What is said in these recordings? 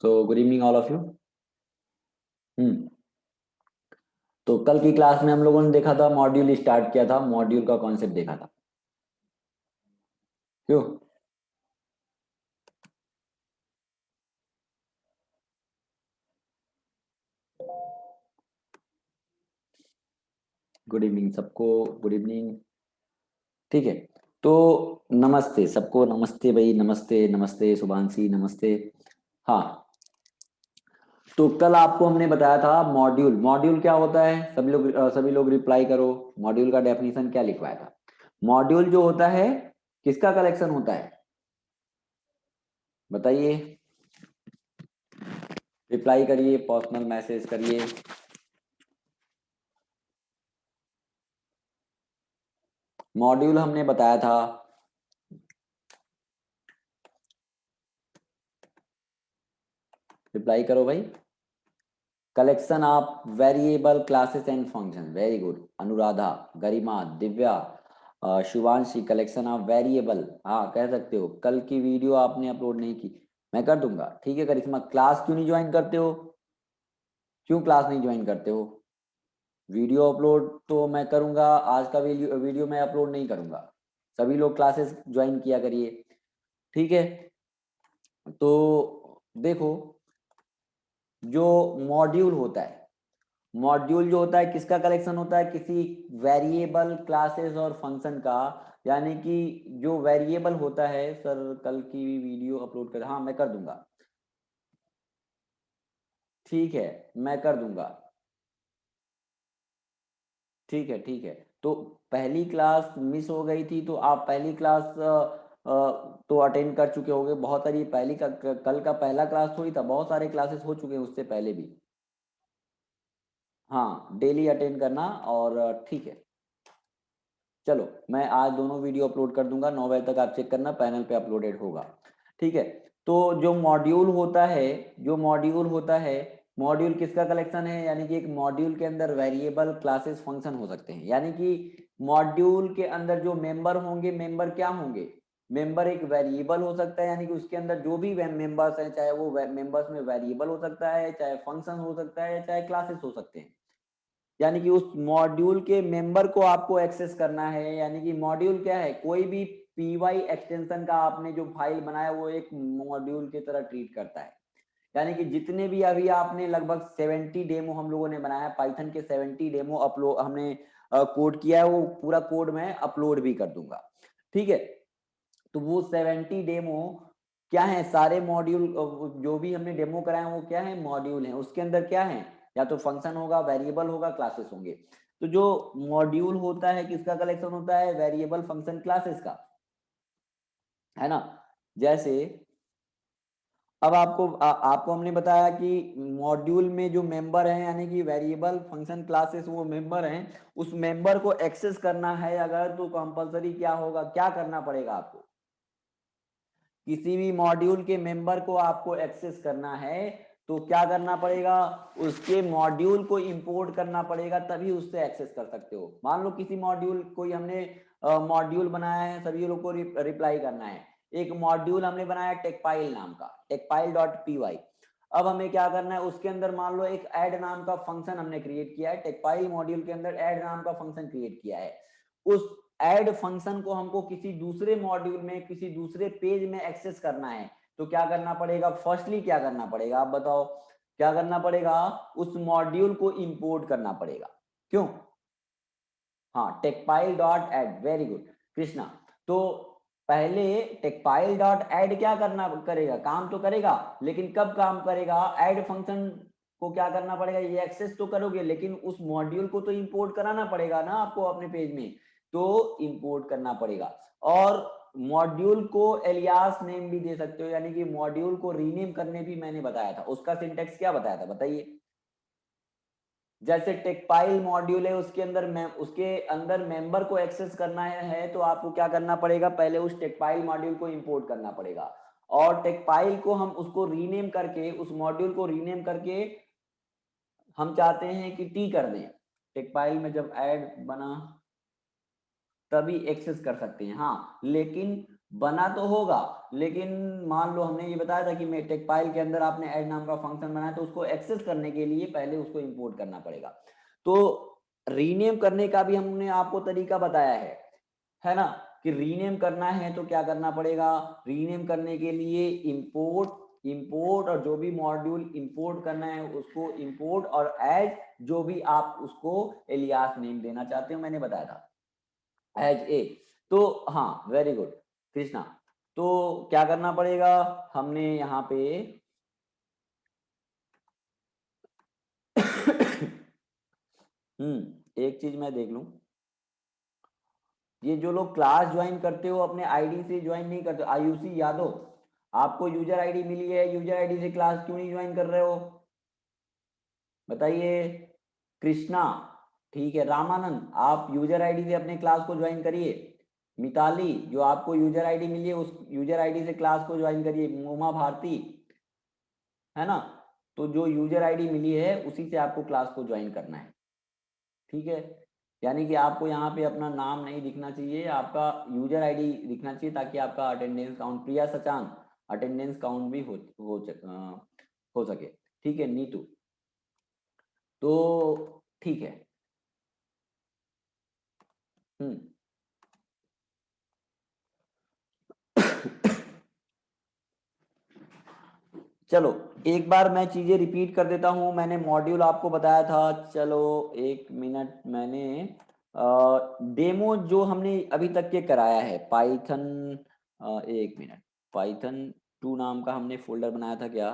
तो good evening all of you. Hmm तो कल की क्लास में हम लोगों ने देखा था, मॉड्यूल स्टार्ट किया था, मॉड्यूल का कॉन्सेप्ट देखा था। क्यों? गुड इवनिंग सबको, गुड इवनिंग। ठीक है, तो नमस्ते सबको, नमस्ते भाई, नमस्ते नमस्ते शुभांशी, नमस्ते। हाँ, तो कल आपको हमने बताया था मॉड्यूल। मॉड्यूल क्या होता है? सभी लोग रिप्लाई करो। मॉड्यूल का डेफिनेशन क्या लिखवाया था? मॉड्यूल जो होता है किसका कलेक्शन होता है? बताइए, रिप्लाई करिए, पर्सनल मैसेज करिए। मॉड्यूल हमने बताया था, रिप्लाई करो भाई। Collection of variable classes and function. Very good Anuradha, Garima, Divya, Shivanshi. Collection of variable, हाँ कह सकते हो। कल की वीडियो आपने अपलोड नहीं की, मैं कर दूंगा। ठीक है करिश्मा, क्लास क्यों नहीं ज्वाइन करते हो? क्यों क्लास नहीं ज्वाइन करते हो? वीडियो अपलोड तो मैं करूंगा, आज का वीडियो मैं अपलोड नहीं करूंगा। सभी लोग क्लासेस ज्वाइन किया करिए। ठीक है, तो देखो, जो मॉड्यूल होता है, मॉड्यूल जो होता है किसका कलेक्शन होता है? किसी वेरिएबल क्लासेस और फंक्शन का। यानी कि जो वेरिएबल होता है, सर कल की वीडियो अपलोड कर, हाँ मैं कर दूंगा। ठीक है, मैं कर दूंगा। ठीक है ठीक है, तो पहली क्लास मिस हो गई थी, तो आप पहली क्लास तो अटेंड कर चुके होंगे। बहुत सारी पहली का कल का पहला क्लास थोड़ी था, बहुत सारे क्लासेस हो चुके हैं उससे पहले भी। हाँ डेली अटेंड करना, और ठीक है। चलो मैं आज दोनों वीडियो अपलोड कर दूंगा, 9 बजे तक आप चेक करना, पैनल पे अपलोडेड होगा। ठीक है, तो जो मॉड्यूल होता है, जो मॉड्यूल होता है, मॉड्यूल किसका कलेक्शन है? यानी कि एक मॉड्यूल के अंदर वेरिएबल क्लासेस फंक्शन हो सकते हैं। यानी कि मॉड्यूल के अंदर जो मेंबर होंगे, मेंबर क्या होंगे? मेंबर एक वेरिएबल हो सकता है, यानी कि उसके अंदर जो भी मेंबर्स हैं, चाहे वो मेंबर्स में वेरिएबल हो सकता है, चाहे फंक्शन हो सकता है, चाहे क्लासेस हो सकते हैं। यानी कि उस मॉड्यूल के मेंबर को आपको एक्सेस करना है। यानी कि मॉड्यूल क्या है? कोई भी पीवाई एक्सटेंशन का आपने जो फाइल बनाया वो एक मॉड्यूल की तरह ट्रीट करता है। यानी कि जितने भी अभी आपने लगभग 70 डेमो हम लोगों ने बनाया, पाइथन के 70 डेमो अपलोड हमने कोड किया है, वो पूरा कोड मैं अपलोड भी कर दूंगा। ठीक है, तो वो 70 डेमो क्या है? सारे मॉड्यूल जो भी हमने डेमो कराए वो क्या है? मॉड्यूल है। उसके अंदर क्या है? या तो फंक्शन होगा, वेरिएबल होगा, क्लासेस होंगे। तो जो मॉड्यूल होता है किसका कलेक्शन होता है? वेरिएबल, फंक्शन, क्लासेस का, है ना। जैसे अब आपको हमने बताया कि मॉड्यूल में जो मेंबर हैं, यानी कि वेरिएबल, फंक्शन, क्लासेस, वो मेंबर हैं। उस मेंबर को एक्सेस करना है अगर, तो कंपलसरी क्या होगा, क्या करना पड़ेगा आपको? किसी भी मॉड्यूल के मेंबर को आपको एक्सेस करना है तो क्या करना पड़ेगा? उसके मॉड्यूल को इंपोर्ट करना पड़ेगा, तभी उससे एक्सेस कर सकते हो। मान लो किसी मॉड्यूल, कोई हमने मॉड्यूल बनाया है, सभी लोग को रिप्लाई करना है। एक मॉड्यूल हमने बनाया टेकपाइल नाम का, टेकपाइल डॉट पी वाई। अब हमें क्या करना है? उसके अंदर मान लो एक ऐड नाम का फंक्शन हमने क्रिएट किया है, टेकपाइल मॉड्यूल के अंदर ऐड नाम का फंक्शन क्रिएट किया है। उस ऐड फंक्शन को हमको किसी दूसरे मॉड्यूल में, किसी दूसरे पेज में एक्सेस करना है, तो क्या करना पड़ेगा? फर्स्टली क्या करना पड़ेगा, आप बताओ क्या करना पड़ेगा? उस मॉड्यूल को इंपोर्ट करना पड़ेगा। क्यों? हाँ, टेकपाइल डॉट एड, वेरी गुड कृष्णा। तो पहले टेकपाइल डॉट एड क्या करना करेगा? काम तो करेगा, लेकिन कब काम करेगा? ऐड फंक्शन को क्या करना पड़ेगा? ये एक्सेस तो करोगे, लेकिन उस मॉड्यूल को तो इंपोर्ट कराना पड़ेगा ना आपको अपने पेज में, तो इंपोर्ट करना पड़ेगा। और मॉड्यूल को एलियास नेम भी दे सकते हो, यानी कि मॉड्यूल को रीनेम करने भी मैंने बताया था। उसका सिंटेक्स क्या बताया था बताइए? जैसे टेकपाइल मॉड्यूल है, उसके अंदर उसके अंदर मेंबर को एक्सेस करना है, तो आपको क्या करना पड़ेगा? पहले उस टेकपाइल मॉड्यूल को इंपोर्ट करना पड़ेगा, और टेकपाइल को हम उसको रीनेम करके, उस मॉड्यूल को रीनेम करके हम चाहते हैं कि टी कर दें। टेकपाइल में जब ऐड बना तभी एक्सेस कर सकते हैं, हाँ। लेकिन बना तो होगा, लेकिन मान लो हमने ये बताया था कि मैं टेकपाइल के अंदर आपने ऐड नाम का फंक्शन बनाया, तो उसको एक्सेस करने के लिए पहले उसको इंपोर्ट करना पड़ेगा। तो रीनेम करने का भी हमने आपको तरीका बताया है ना, कि रीनेम करना है तो क्या करना पड़ेगा। रीनेम करने के लिए इंपोर्ट और जो भी मॉड्यूल इंपोर्ट करना है उसको इंपोर्ट, और एज जो भी आप उसको एलियास नेम देना चाहते हो, मैंने बताया था एज ए। तो हाँ, वेरी गुड कृष्णा। तो क्या करना पड़ेगा, हमने यहाँ पे एक चीज मैं देख लूं, ये जो लोग क्लास ज्वाइन करते हो अपने आईडी से ज्वाइन नहीं करते, आयुषी यादव, आपको यूजर आईडी मिली है, यूजर आईडी से क्लास क्यों नहीं ज्वाइन कर रहे हो, बताइए। कृष्णा, ठीक है। रामानंद, आप यूजर आईडी से अपने क्लास को ज्वाइन करिए। मिताली, जो आपको यूजर आईडी मिली है उस यूजर आईडी से क्लास को ज्वाइन करिए। उमा भारती, है ना, तो जो यूजर आईडी मिली है उसी से आपको क्लास को ज्वाइन करना है, ठीक है। यानी कि आपको यहाँ पे अपना नाम नहीं दिखना चाहिए, आपका यूजर आईडी दिखना चाहिए, ताकि आपका अटेंडेंस काउंट, प्रिया सचान, अटेंडेंस काउंट भी हो सके, ठीक है। नीतू, तो ठीक है। हम्म चलो एक बार मैं चीजें रिपीट कर देता हूं, मैंने मॉड्यूल आपको बताया था। चलो एक मिनट, मैंने डेमो जो हमने अभी तक के कराया है पाइथन, एक मिनट, पाइथन 2 नाम का हमने फोल्डर बनाया था क्या,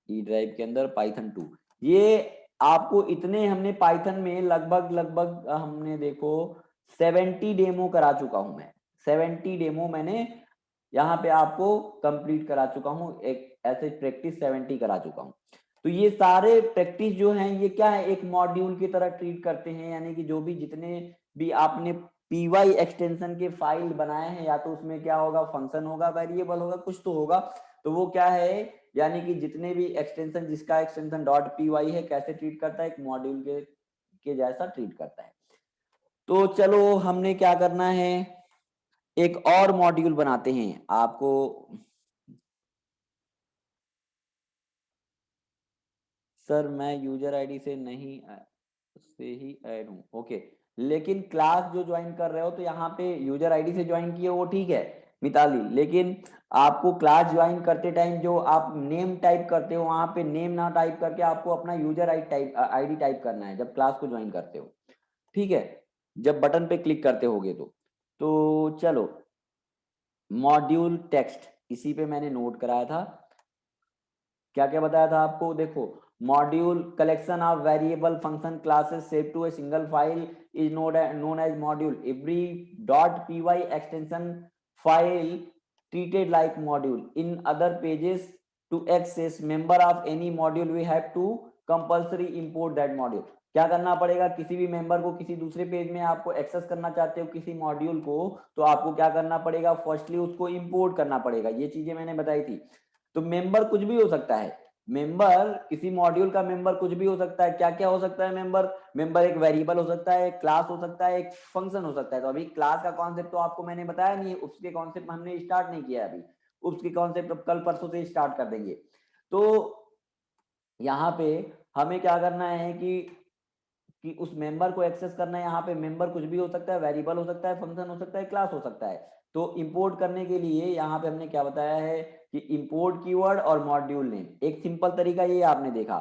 ई ड्राइव के अंदर पाइथन 2। ये आपको इतने हमने पाइथन में लगभग लगभग हमने देखो 70 डेमो करा चुका हूं मैं, 70 डेमो मैंने यहाँ पे आपको कंप्लीट करा चुका हूँ, एक ऐसे प्रैक्टिस 70 करा चुका हूँ। तो ये सारे प्रैक्टिस जो हैं ये क्या है, एक मॉड्यूल की तरह ट्रीट करते हैं, यानी कि जो भी जितने भी आपने पीवाई एक्सटेंशन के फाइल बनाए हैं, या तो उसमें क्या होगा, फंक्शन होगा, वेरिएबल होगा, कुछ तो होगा, तो वो क्या है, यानी कि जितने भी एक्सटेंशन, जिसका एक्सटेंशन डॉट पीवाई है, कैसे ट्रीट करता है, एक मॉड्यूल के जैसा ट्रीट करता है। तो चलो हमने क्या करना है, एक और मॉड्यूल बनाते हैं आपको। सर मैं यूजर आईडी से नहीं से ही ऐड हूँ, ओके। लेकिन क्लास जो ज्वाइन कर रहे हो तो यहाँ पे यूजर आईडी से ज्वाइन किए, वो ठीक है मिताली, लेकिन आपको क्लास ज्वाइन करते टाइम जो आप नेम टाइप करते हो, वहां पे नेम ना टाइप करके आपको अपना यूजर आईडी टाइप करना है जब क्लास को ज्वाइन करते हो, ठीक है, जब बटन पे क्लिक करते होगे तो चलो मॉड्यूल टेक्स्ट, इसी पे मैंने नोट कराया था। क्या क्या बताया था आपको, देखो, module collection of variable function classes save to a single file is known as module, every dot P extension file treated like module in other pages, to access member of any module we have to compulsory import that module। क्या करना पड़ेगा, किसी भी member को किसी दूसरे page में आपको एक्सेस करना चाहते हो किसी मॉड्यूल को, तो आपको क्या करना पड़ेगा, फर्स्टली उसको इंपोर्ट करना पड़ेगा, ये चीजें मैंने बताई थी। तो मेंबर कुछ भी हो सकता है, मेंबर किसी मॉड्यूल का मेंबर कुछ भी हो सकता है, क्या क्या हो सकता है मेंबर, मेंबर एक वेरिएबल हो सकता है, एक क्लास हो सकता है, एक फंक्शन हो सकता है। तो अभी क्लास का कॉन्सेप्ट तो आपको मैंने बताया नहीं है, उसके कॉन्सेप्ट हमने स्टार्ट नहीं किया अभी, उसके कॉन्सेप्ट अब कल परसों से स्टार्ट कर देंगे। तो यहाँ पे हमें क्या करना है कि उस मेंबर को एक्सेस करना है, यहाँ पे मेंबर कुछ भी हो सकता है, वेरिएबल हो सकता है, फंक्शन हो सकता है, क्लास हो सकता है। तो इंपोर्ट करने के लिए यहाँ पे हमने क्या बताया है कि इंपोर्ट कीवर्ड और मॉड्यूल नेम, एक सिंपल तरीका ये आपने देखा।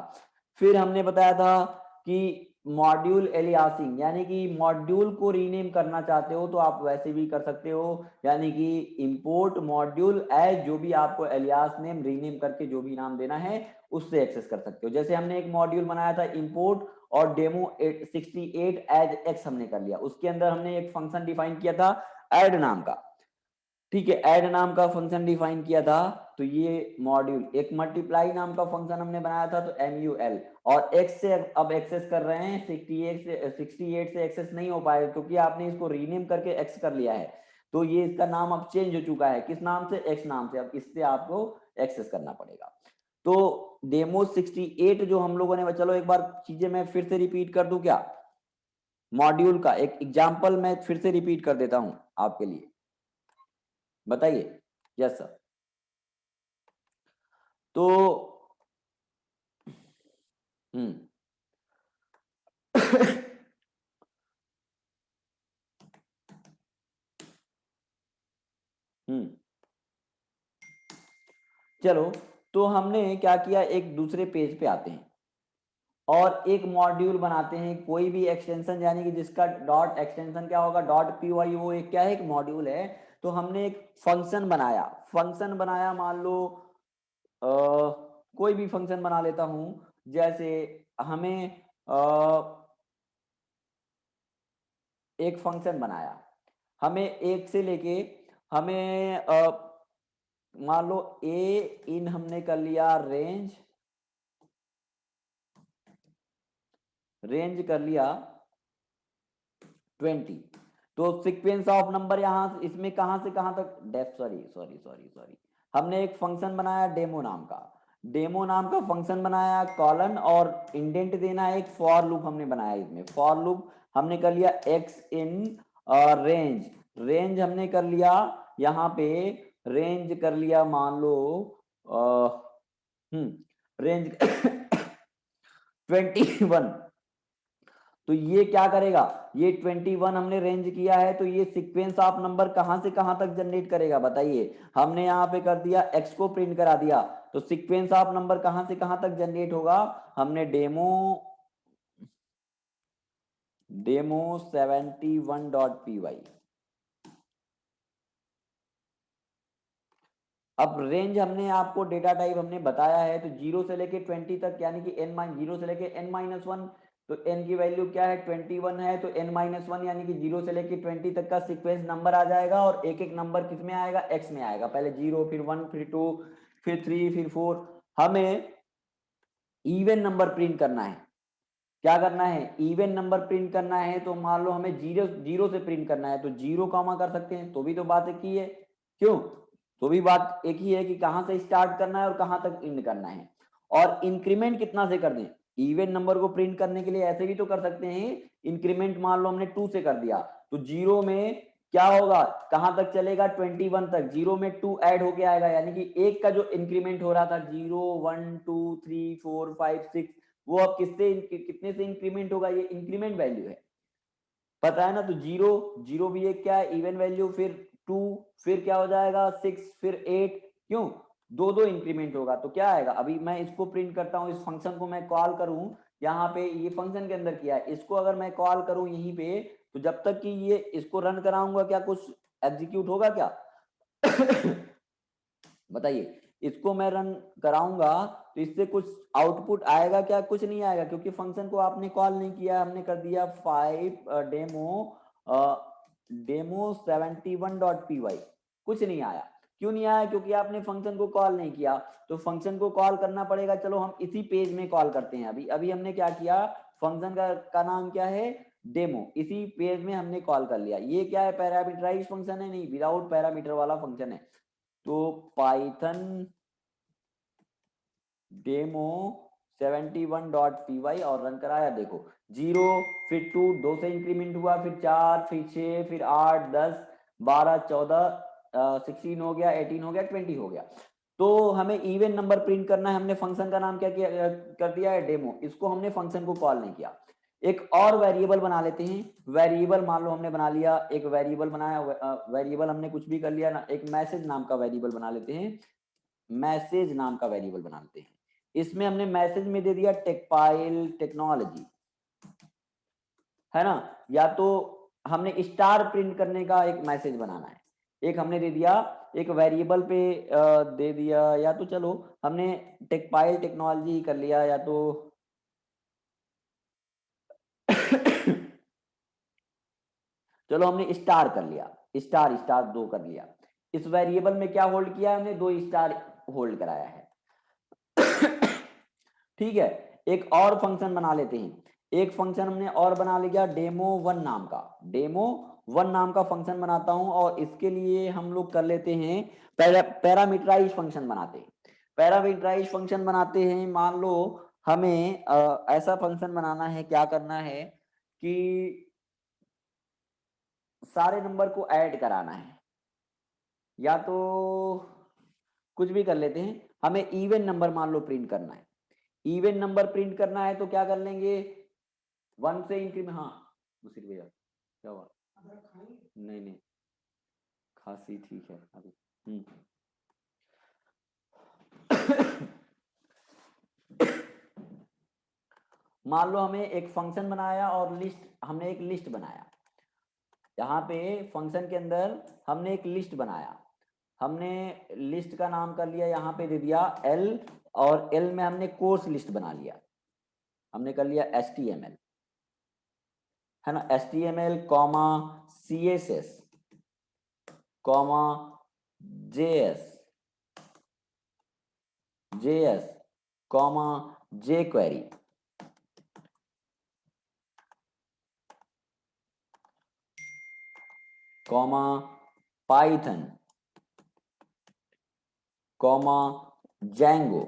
फिर हमने बताया था कि मॉड्यूल एलियासिंग, यानी कि मॉड्यूल को रीनेम करना चाहते हो तो आप वैसे भी कर सकते हो, यानी कि इंपोर्ट मॉड्यूल एज जो भी आपको एलियास नेम रीनेम करके जो भी नाम देना है उससे एक्सेस कर सकते हो। जैसे हमने एक मॉड्यूल बनाया था इंपोर्ट और डेमो 68 एज एक्स हमने कर लिया, उसके अंदर हमने एक फंक्शन डिफाइन किया था ऐड नाम का, ठीक है, ऐड नाम का फंक्शन डिफाइन किया था। तो ये मॉड्यूल, एक मल्टीप्लाई नाम का फंक्शन हमने बनाया था, तो MUL, और x से अब एक्सेस कर रहे हैं, 68 से एक्सेस नहीं हो पाए क्योंकि आपने इसको रीनेम करके x कर लिया है, तो ये इसका नाम अब चेंज हो चुका है, किस नाम से, x नाम से, अब इससे आपको एक्सेस करना पड़ेगा। तो डेमो 68 जो हम लोगों ने, चलो एक बार चीजें मैं फिर से रिपीट कर दूं क्या, मॉड्यूल का एक एग्जांपल मैं फिर से रिपीट कर देता हूं आपके लिए। बताइए। Yes sir. तो हम्म हम्म चलो, तो हमने क्या किया, एक दूसरे पेज पे आते हैं और एक मॉड्यूल बनाते हैं, कोई भी एक्सटेंशन, यानी कि जिसका डॉट एक्सटेंशन क्या होगा, डॉट पी वाई, वो एक क्या है, एक मॉड्यूल है। तो हमने एक फंक्शन बनाया, मान लो अ, कोई भी फंक्शन बना लेता हूं, जैसे हमें एक फंक्शन बनाया, हमें एक से लेके हमें मान लो ए इन हमने कर लिया रेंज कर लिया 20। तो सीक्वेंस ऑफ नंबर यहां इसमें कहां से कहां तक, def sorry sorry sorry sorry हमने एक फंक्शन बनाया डेमो नाम का फंक्शन बनाया, कॉलन और इंडेंट देना है, एक फॉर लूप हमने बनाया, इसमें फॉर लूप हमने कर लिया एक्स इन रेंज हमने कर लिया, यहाँ पे रेंज कर लिया, मान लो रेंज 21। तो ये क्या करेगा, ये 21 हमने रेंज किया है, तो ये सीक्वेंस ऑफ नंबर कहां से कहां तक जनरेट करेगा, बताइए। हमने यहाँ पे कर दिया x को प्रिंट करा दिया, तो सीक्वेंस ऑफ नंबर कहां से कहां तक जनरेट होगा, हमने डेमो 71.py। अब रेंज हमने आपको डेटा टाइप हमने बताया है, तो 0 से लेके 20 तक, यानी कि जीरो से लेके n-1, तो n की वैल्यू क्या है, 21 है, तो n-1 यानी कि 0 से लेके 20 तक का सीक्वेंस नंबर आ जाएगा, और एक एक नंबर किस में आएगा, x में आएगा, पहले 0 फिर 1 फिर 2 फिर 3 फिर 4। हमें इवन नंबर प्रिंट करना है, क्या करना है, इवन नंबर प्रिंट करना है, तो मान लो हमें जीरो जीरो से प्रिंट करना है, तो जीरो कॉमा कर सकते हैं, तो भी तो बात एक ही है, क्यों, तो भी बात एक ही है कि कहां से स्टार्ट करना है और कहां तक एंड करना है। और इंक्रीमेंट कितना से कर दें, इवन नंबर को प्रिंट करने के लिए ऐसे भी तो कर सकते हैं, इंक्रीमेंट मान लो हमने 2 से कर दिया, तो जीरो में क्या होगा, कहां तक चलेगा, 21 तक, जीरो में 2 ऐड होके आएगा, यानी कि एक का जो इंक्रीमेंट हो रहा था 0 1 2 3 4 5 6, वो अब कितने से इंक्रीमेंट होगा, ये इंक्रीमेंट वैल्यू है, पता है ना। तो जीरो जीरो भी एक क्या है, इवन वैल्यू, फिर 2, फिर क्या हो जाएगा 6, फिर 8, क्यों, दो दो इंक्रीमेंट होगा, तो क्या आएगा, अभी मैं इसको प्रिंट करता हूं, इस फंक्शन को मैं कॉल करूं, यहाँ पे ये फंक्शन के अंदर किया है, इसको अगर मैं कॉल करूं यहीं पे, तो जब तक कि ये इसको रन कराऊंगा, क्या कुछ एग्जीक्यूट होगा क्या बताइए, इसको मैं रन कराऊंगा तो इससे कुछ आउटपुट आएगा क्या, कुछ नहीं आएगा, क्योंकि फंक्शन को आपने कॉल नहीं किया, हमने कर दिया 5 डेमो 71.py, कुछ नहीं आया, क्यों नहीं आया, क्योंकि आपने फंक्शन को कॉल नहीं किया। तो फंक्शन को कॉल करना पड़ेगा, चलो हम इसी पेज में कॉल करते हैं, अभी अभी हमने क्या किया, फंक्शन का नाम क्या है, डेमो, इसी पेज में हमने कॉल कर लिया, ये क्या है, पैरामीटराइज फंक्शन है, नहीं, विदाउट पैरामीटर वाला फंक्शन है। तो पाइथन डेमो 71.py और रन कराया, देखो 0, फिर 2, 2 से इंक्रीमेंट हुआ, फिर 4, फिर 6, फिर 8, 10, 12, 14, 16 हो गया, 18 हो गया, 20 हो गया। तो हमें इवन नंबर प्रिंट करना है, हमने फंक्शन का नाम क्या किया, कर दिया है डेमो, इसको हमने फंक्शन को कॉल नहीं किया। एक और वेरिएबल बना लेते हैं, वेरिएबल मान लो हमने बना लिया, एक वेरिएबल बनाया, वेरिएबल हमने कुछ भी कर लिया ना, एक मैसेज नाम का वेरिएबल बना लेते हैं, मैसेज नाम का वेरिएबल बनाते हैं, इसमें हमने मैसेज में दे दिया टेकपाइल टेक्नोलॉजी, है ना, या तो हमने स्टार प्रिंट करने का एक मैसेज बनाना है, एक हमने दे दिया, एक वेरिएबल पे दे दिया, या तो चलो हमने टेकपाइल टेक्नोलॉजी कर लिया, या तो चलो हमने स्टार कर लिया, स्टार स्टार दो कर लिया, इस वेरिएबल में क्या होल्ड किया हमने, 2 स्टार होल्ड कराया है ठीक है। एक और फंक्शन बना लेते हैं, एक फंक्शन हमने और बना लिया डेमो 1 नाम का फंक्शन बनाता हूं, और इसके लिए हम लोग कर लेते हैं पैरामीटराइज फंक्शन बनाते हैं, पैरामीटराइज फंक्शन बनाते हैं, मान लो हमें ऐसा फंक्शन बनाना है, क्या करना है कि सारे नंबर को ऐड कराना है, या तो कुछ भी कर लेते हैं, हमें इवन नंबर मान लो प्रिंट करना है, इवन नंबर प्रिंट करना है तो क्या कर लेंगे, 1 से इंक्रीमेंट, हाँ मुझे भैया क्या हुआ, नहीं नहीं खांसी ठीक है अभी। मान लो हमें एक फंक्शन बनाया और लिस्ट, हमने एक लिस्ट बनाया, यहाँ पे फंक्शन के अंदर हमने एक लिस्ट बनाया, हमने लिस्ट का नाम कर लिया, यहाँ पे दे दिया L, और L में हमने कोर्स लिस्ट बना लिया, हमने कर लिया HTML, है ना, HTML comma CSS comma JS comma jQuery comma Python comma Django।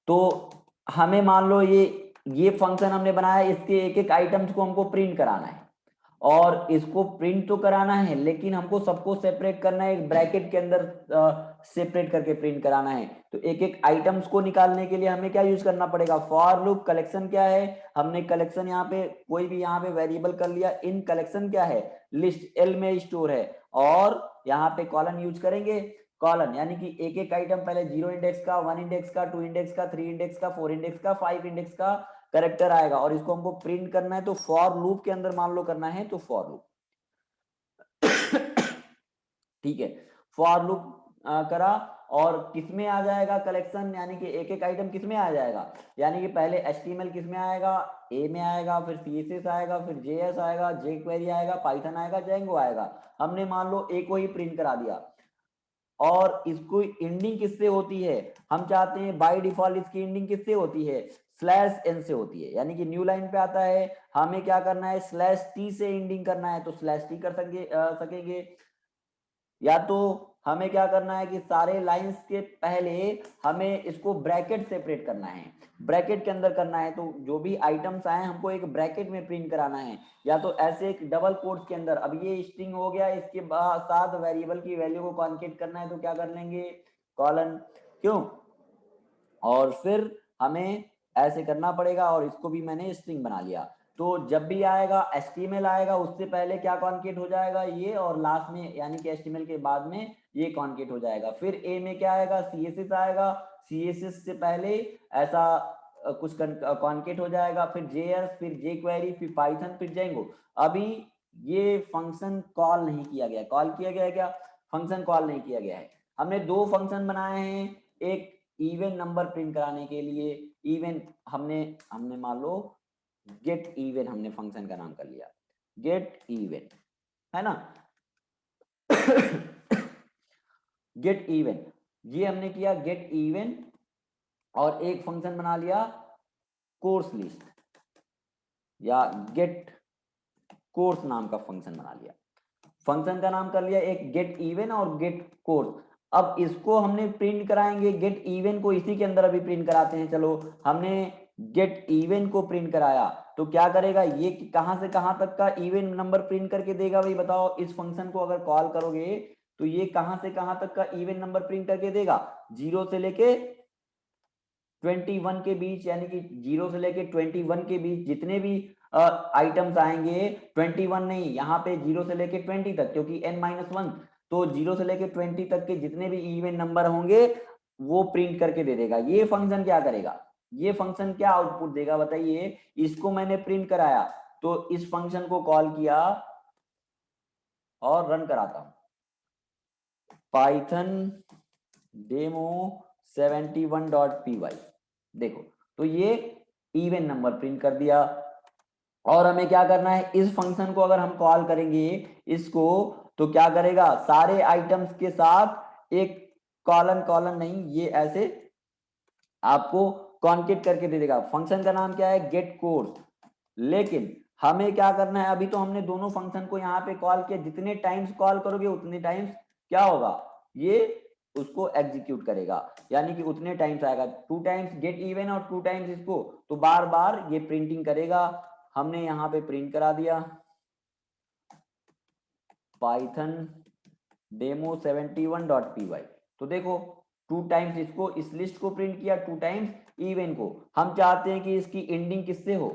तो हमें मान लो ये फंक्शन हमने बनाया, इसके एक एक आइटम्स को हमको प्रिंट कराना है, और इसको प्रिंट तो कराना है लेकिन हमको सबको सेपरेट करना है, एक ब्रैकेट के अंदर सेपरेट करके प्रिंट कराना है। तो एक एक आइटम्स को निकालने के लिए हमें क्या यूज करना पड़ेगा, फॉर लूप। कलेक्शन क्या है, हमने कलेक्शन यहाँ पे कोई भी यहाँ पे वेरिएबल कर लिया, इन कलेक्शन क्या है, लिस्ट L में स्टोर है, और यहाँ पे कॉलन यूज करेंगे, कॉलन यानी कि एक एक आइटम पहले 0 इंडेक्स का, 1 इंडेक्स का, 2 इंडेक्स का, 3 इंडेक्स का, 4 इंडेक्स का, 5 इंडेक्स का करेक्टर आएगा, और इसको हमको प्रिंट करना है, तो फॉर लूप के अंदर मान लो करना है, तो फॉर लूप ठीक है, फॉर लूप करा, और किसमें आ जाएगा कलेक्शन, यानी कि एक एक आइटम किसमें आ जाएगा, यानी कि पहले HTML किसमें आएगा, A में आएगा, फिर CSS आएगा, फिर JS आएगा, jQuery आएगा, Python आएगा, Django आएगा। हमने मान लो A को ही प्रिंट करा दिया, और इसको एंडिंग किससे होती है, हम चाहते हैं बाय डिफॉल्ट इसकी एंडिंग किससे होती है, /n से होती है, यानी कि न्यू लाइन पे आता है, हमें क्या करना है, /t से एंडिंग करना है, तो /t कर सकेंगे, या तो हमें क्या करना है कि सारे लाइंस के पहले हमें इसको ब्रैकेट सेपरेट करना है, ब्रैकेट के अंदर करना है, तो जो भी आइटम्स आए हमको एक ब्रैकेट में प्रिंट कराना है, या तो ऐसे एक डबल कोट्स के अंदर। अब ये स्ट्रिंग हो गया, इसके साथ वेरिएबल की वैल्यू को कॉन्केट करना है, तो क्या कर लेंगे, कॉलन, क्यों, और फिर हमें ऐसे करना पड़ेगा, और इसको भी मैंने स्ट्रिंग बना लिया। तो जब भी आएगा HTML आएगा, उससे पहले क्या कॉन्केट हो जाएगा ये, और लास्ट में यानी कि HTML के बाद में ये कॉन्केट हो जाएगा। फिर A में क्या आएगा, CSS आएगा, CSS से पहले ऐसा कुछ कॉन्केट हो जाएगा, फिर JS, फिर jQuery, फिर Python, फिर Django। अभी ये फंक्शन कॉल नहीं किया गया, कॉल किया गया है क्या, फंक्शन कॉल नहीं किया गया है। हमने दो फंक्शन बनाए हैं, एक इवन नंबर प्रिंट कराने के लिए, इवन हमने हमने मान लो गेट इवन, हमने फंक्शन का नाम कर लिया गेट इवन, है ना गेट इवन, ये हमने किया गेट इवन, और एक फंक्शन बना लिया कोर्स लिस्ट, या गेट कोर्स नाम का फंक्शन बना लिया, फंक्शन का नाम कर लिया एक गेट इवन और गेट कोर्स। अब इसको हमने प्रिंट कराएंगे, गेट इवन को इसी के अंदर अभी प्रिंट कराते हैं। चलो हमने गेट इवन को प्रिंट कराया, तो क्या करेगा ये, कहां से कहां तक का इवन नंबर प्रिंट करके देगा भाई बताओ, इस फंक्शन को अगर कॉल करोगे तो ये कहां से कहां तक का इवन नंबर प्रिंट करके देगा, 0 से लेके 21 के बीच, यानी कि 0 से लेके 21 के बीच जितने भी आइटम्स आएंगे, 21 नहीं, यहाँ पे 0 से लेके 20 तक, क्योंकि n-1, तो 0 से लेके 20 तक के जितने भी इवन नंबर होंगे वो प्रिंट करके दे देगा। ये फंक्शन क्या करेगा, ये फंक्शन क्या आउटपुट देगा बताइए, इसको मैंने प्रिंट कराया, तो इस फंक्शन को कॉल किया और रन कराता हूं, पाइथन डेमो 71.py, देखो तो ये इवन नंबर प्रिंट कर दिया। और हमें क्या करना है, इस फंक्शन को अगर हम कॉल करेंगे इसको, तो क्या करेगा, सारे आइटम्स के साथ एक कॉलन, कॉलन नहीं, ये ऐसे आपको कॉन्केट करके दे देगा। फंक्शन का नाम क्या है, गेट कोर्स। लेकिन हमें क्या करना है, अभी तो हमने दोनों फंक्शन को यहाँ पे कॉल किया, जितने टाइम्स कॉल करोगे उतने टाइम्स क्या होगा, ये उसको एग्जीक्यूट करेगा, यानी कि उतने टाइम्स आएगा, 2 टाइम्स गेट इवन और 2 टाइम्स इसको, तो बार बार ये प्रिंटिंग करेगा। हमने यहाँ पे प्रिंट करा दिया पाइथन डेमो 71.py। तो देखो 2 टाइम्स इसको, इस लिस्ट को प्रिंट किया, 2 टाइम्स इवन को। हम चाहते हैं कि इसकी एंडिंग किससे हो,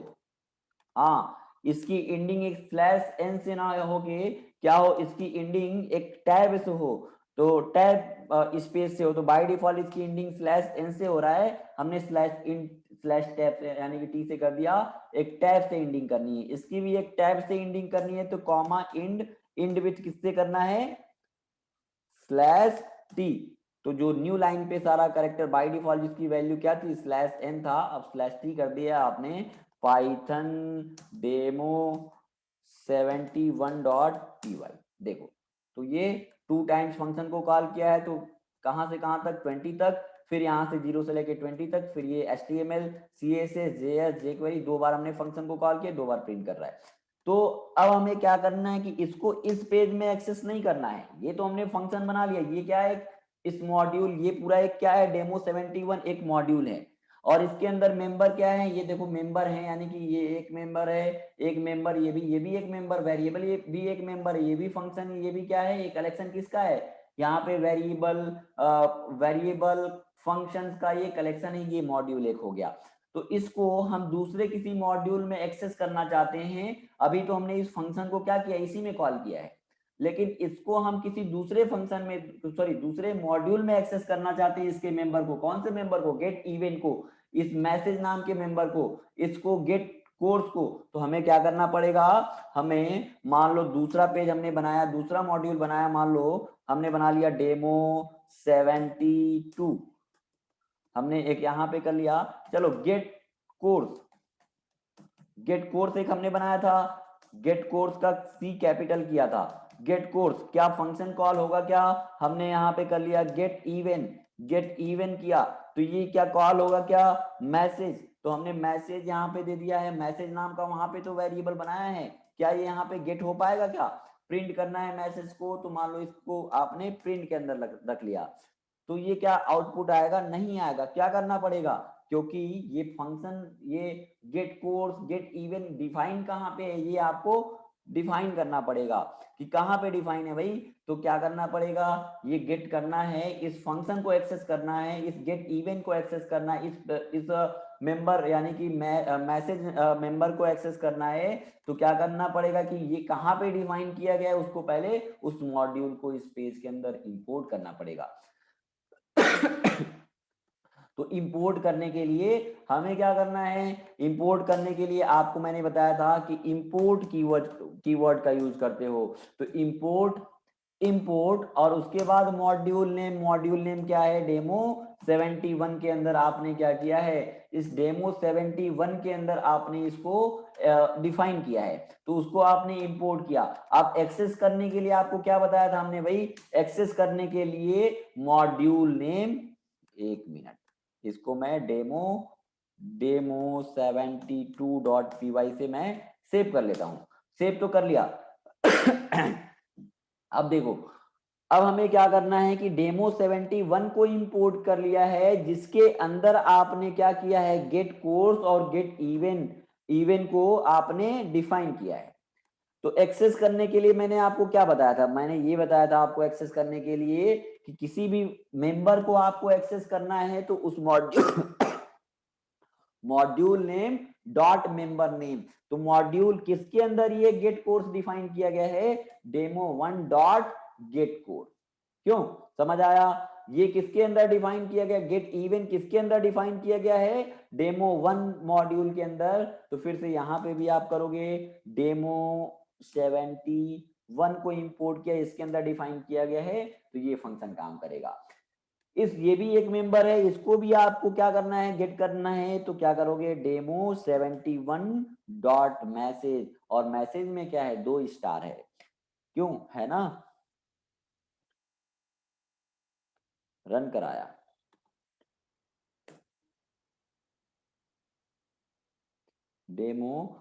हाँ इसकी एंडिंग एक स्लैश एन से ना हो के क्या हो, इसकी एंडिंग एक टैब से हो, तो टैब स्पेस से हो। तो बाय डिफॉल्ट इसकी एंडिंग स्लैश एन से हो रहा है, हमने स्लैश इन स्लैश टैब से यानी कि टी से कर दिया, एक टैब से एंडिंग करनी है, इसकी भी एक टैब से एंडिंग करनी है। तो कॉमा इंड, इंड विथ किससे करना है, स्लैश टी। तो जो न्यू लाइन पे सारा करेक्टर बाय डिफॉल्ट जिसकी वैल्यू क्या थी, स्लैश एन था, अब स्लैश टी कर दिया आपने। पाइथन डेमो 71.py, देखो तो ये 2 टाइम्स फंक्शन को कॉल किया है, तो कहां से कहां तक, 20 तक, फिर यहां से 0 से लेके 20 तक, फिर ये HTML CSS JS jQuery 2 बार हमने फंक्शन को कॉल किया, 2 बार प्रिंट कर रहा है। तो अब हमें क्या करना है कि इसको इस पेज में एक्सेस नहीं करना है, ये तो हमने फंक्शन बना लिया, ये क्या है, इस मॉड्यूल, ये पूरा एक क्या है, डेमो 71 एक मॉड्यूल है, और इसके अंदर मेंबर क्या है, ये देखो मेंबर है, यानी कि ये एक मेंबर है, एक मेंबर, ये भी एक मेंबर, वेरिएबल ये भी एक मेंबर है, ये भी फंक्शन, ये भी क्या है, ये कलेक्शन किसका है, यहाँ पे वेरिएबल फंक्शंस का ये कलेक्शन है, ये मॉड्यूल एक हो गया। तो इसको हम दूसरे किसी मॉड्यूल में एक्सेस करना चाहते हैं, अभी तो हमने इस फंक्शन को क्या किया, इसी में कॉल किया है, लेकिन इसको हम किसी दूसरे फंक्शन में, सॉरी दूसरे मॉड्यूल में एक्सेस करना चाहते हैं, इसके मेंबर को, कौन से मेंबर को, गेट इवेंट को, इस मैसेज नाम के मेंबर को, इसको गेट कोर्स को। तो हमें क्या करना पड़ेगा, हमें मान लो दूसरा पेज हमने बनाया, दूसरा मॉड्यूल बनाया, मान लो हमने बना लिया डेमो 72, हमने एक यहां पे कर लिया, चलो गेट कोर्स, गेट कोर्स एक हमने बनाया था, गेट कोर्स का सी कैपिटल किया था, गेट कोर्स क्या फंक्शन कॉल होगा, क्या हमने यहाँ पे कर लिया गेट इवन, गेट इवन किया, तो ये क्या कॉल होगा, क्या मैसेज, तो हमने मैसेज यहाँ पे दे दिया है, मैसेज नाम का वहां पे तो वेरिएबल बनाया है, क्या ये यहाँ पे गेट हो पाएगा, क्या प्रिंट करना है मैसेज को, तो मान लो इसको आपने प्रिंट के अंदर रख लिया, तो ये क्या आउटपुट आएगा, नहीं आएगा, क्या करना पड़ेगा, क्योंकि ये फंक्शन, ये get course get even define कहाँ पे है, ये आपको डिफाइन करना पड़ेगा कि कहाँ पे डिफाइन है भाई। तो क्या करना पड़ेगा, ये गेट करना है, इस फंक्शन को एक्सेस करना है, इस गेट इवेंट को एक्सेस करना है, इस मेंबर यानी कि मैसेज मेंबर को एक्सेस करना है। तो क्या करना पड़ेगा कि ये कहाँ पे डिफाइन किया गया है, उसको पहले उस मॉड्यूल को इस पेज के अंदर इंपोर्ट करना पड़ेगा। तो इंपोर्ट करने के लिए हमें क्या करना है, इंपोर्ट करने के लिए आपको मैंने बताया था कि इंपोर्ट कीवर्ड का यूज करते हो, तो इंपोर्ट और उसके बाद मॉड्यूल नेम क्या है, डेमो 71 के अंदर आपने क्या किया है, इस डेमो 71 के अंदर आपने इसको डिफाइन किया है, तो उसको आपने इंपोर्ट किया। अब एक्सेस करने के लिए आपको क्या बताया था हमने भाई, एक्सेस करने के लिए मॉड्यूल नेम, एक मिनट, इसको मैं डेमो 72.py से मैं सेव कर लेता हूं, सेव तो कर लिया। अब देखो, अब हमें क्या करना है कि डेमो 71 को इंपोर्ट कर लिया है, जिसके अंदर आपने क्या किया है, गेट कोर्स और गेट इवेंट को आपने डिफाइन किया है। तो एक्सेस करने के लिए मैंने आपको क्या बताया था, मैंने ये बताया था आपको एक्सेस करने के लिए कि किसी भी मेंबर को आपको एक्सेस करना है तो उस module name dot member name, तो मॉड्यूल किसके अंदर ये गेट कोर्स डिफाइन किया गया है, डेमो 1 डॉट गेट कोर्स। क्यों, समझ आया, ये किसके अंदर डिफाइन किया गया, गेट इवेंट किसके अंदर डिफाइन किया गया है, डेमो 1 मॉड्यूल के अंदर। तो फिर से यहां पे भी आप करोगे, डेमो 71 को इंपोर्ट किया, इसके अंदर डिफाइन किया गया है, तो ये फंक्शन काम करेगा। ये भी एक मेंबर है, इसको भी आपको क्या करना है, गेट करना है, तो क्या करोगे, डेमो 71 डॉट मैसेज, और मैसेज में क्या है, 2 स्टार है, क्यों है ना, रन कराया, डेमो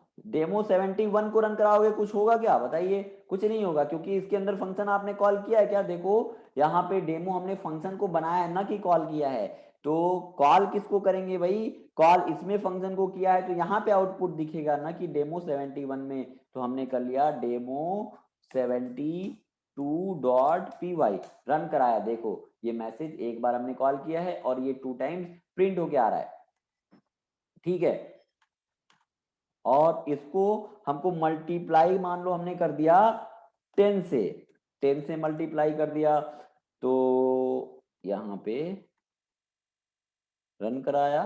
71 को रन कराओगे, कुछ होगा क्या बताइए, कुछ नहीं होगा, क्योंकि इसके अंदर फंक्शन आपने कॉल किया है, क्या देखो यहाँ पे डेमो हमने फंक्शन को बनाया है ना कि कॉल किया है, तो कॉल किसको करेंगे भाई, कॉल इसमें फंक्शन को किया है, तो यहाँ पे आउटपुट दिखेगा ना कि डेमो 71 में, तो हमने कर लिया डेमो 71 2.py रन कराया। देखो ये मैसेज एक बार हमने कॉल किया है और ये 2 टाइम्स प्रिंट होके आ रहा है, ठीक है। और इसको हमको मल्टीप्लाई मान लो हमने कर दिया 10 से, 10 से मल्टीप्लाई कर दिया, तो यहाँ पे रन कराया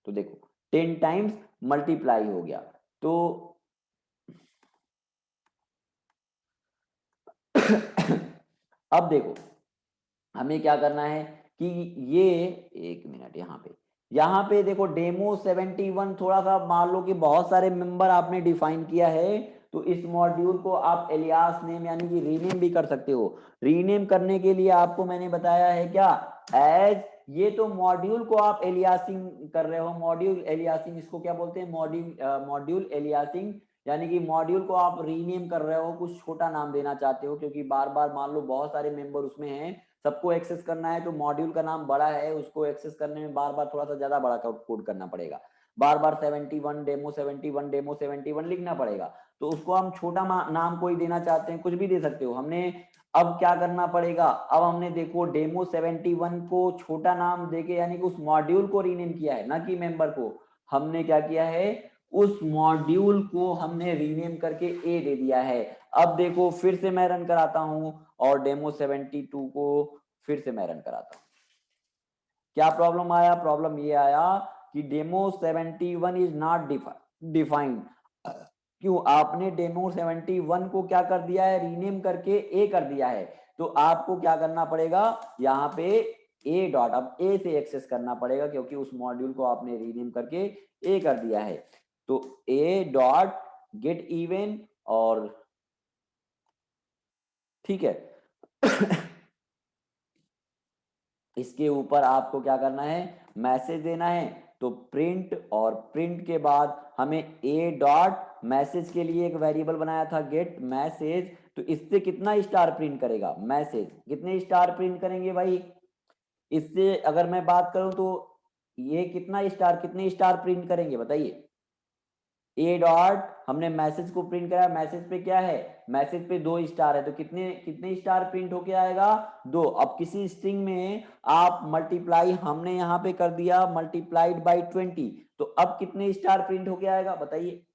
तो देखो 10 टाइम्स मल्टीप्लाई हो गया। तो अब देखो हमें क्या करना है कि ये, एक मिनट, यहाँ पे देखो डेमो 71 थोड़ा सा मान लो कि बहुत सारे मेंबर आपने डिफाइन किया है, तो इस मॉड्यूल को आप एलियास नेम यानी कि रीनेम भी कर सकते हो। रीनेम करने के लिए आपको मैंने बताया है क्या, एज, ये तो मॉड्यूल को आप एलियासिंग कर रहे हो, मॉड्यूल एलियासिंग इसको क्या बोलते हैं, मॉड्यूल एलियासिंग, यानी कि मॉड्यूल को आप रीनेम कर रहे हो, कुछ छोटा नाम देना चाहते हो, क्योंकि बार बार मान लो बहुत सारे मेंबर उसमें हैं, सबको एक्सेस करना है, तो मॉड्यूल का नाम बड़ा है, उसको एक्सेस करने में बार बार थोड़ा सा ज्यादा बड़ा कोड करना पड़ेगा, बार बार 71 डेमो 71 डेमो 71 लिखना पड़ेगा। तो उसको हम छोटा नाम कोई देना चाहते हैं, कुछ भी दे सकते हो। हमने अब क्या करना पड़ेगा, अब हमने देखो डेमो 71 को छोटा नाम देके यानी कि उस मॉड्यूल को रीनेम किया है, ना कि मेंबर को। हमने क्या किया है, उस मॉड्यूल को हमने रीनेम करके ए दे दिया है। अब देखो फिर से मैं रन कराता हूं और डेमो 72 को फिर से मैं रन कराता हूं। क्या प्रॉब्लम आया, प्रॉब्लम ये आया कि डेमो 71 इज नॉट डिफाइंड। क्यों, आपने डेमो 71 को क्या कर दिया है, रीनेम करके ए कर दिया है। तो आपको क्या करना पड़ेगा, यहाँ पे ए डॉट, अब ए से एक्सेस करना पड़ेगा, क्योंकि उस मॉड्यूल को आपने रीनेम करके ए कर दिया है। तो ए डॉट गेट इवन, और ठीक है इसके ऊपर आपको क्या करना है, मैसेज देना है। तो प्रिंट, और प्रिंट के बाद हमें ए डॉट मैसेज के लिए एक वेरिएबल बनाया था गेट मैसेज, तो इससे कितना स्टार प्रिंट करेगा, मैसेज कितने स्टार प्रिंट करेंगे भाई। इससे अगर मैं बात करूं तो ये कितना स्टार, कितने स्टार प्रिंट करेंगे बताइए। ए डॉट हमने मैसेज को प्रिंट कराया, मैसेज पे क्या है, मैसेज पे 2 स्टार है, तो कितने कितने स्टार प्रिंट होके आएगा, 2। अब किसी स्ट्रिंग में आप मल्टीप्लाई, हमने यहाँ पे कर दिया मल्टीप्लाइड बाई 20, तो अब कितने स्टार प्रिंट होके आएगा बताइए।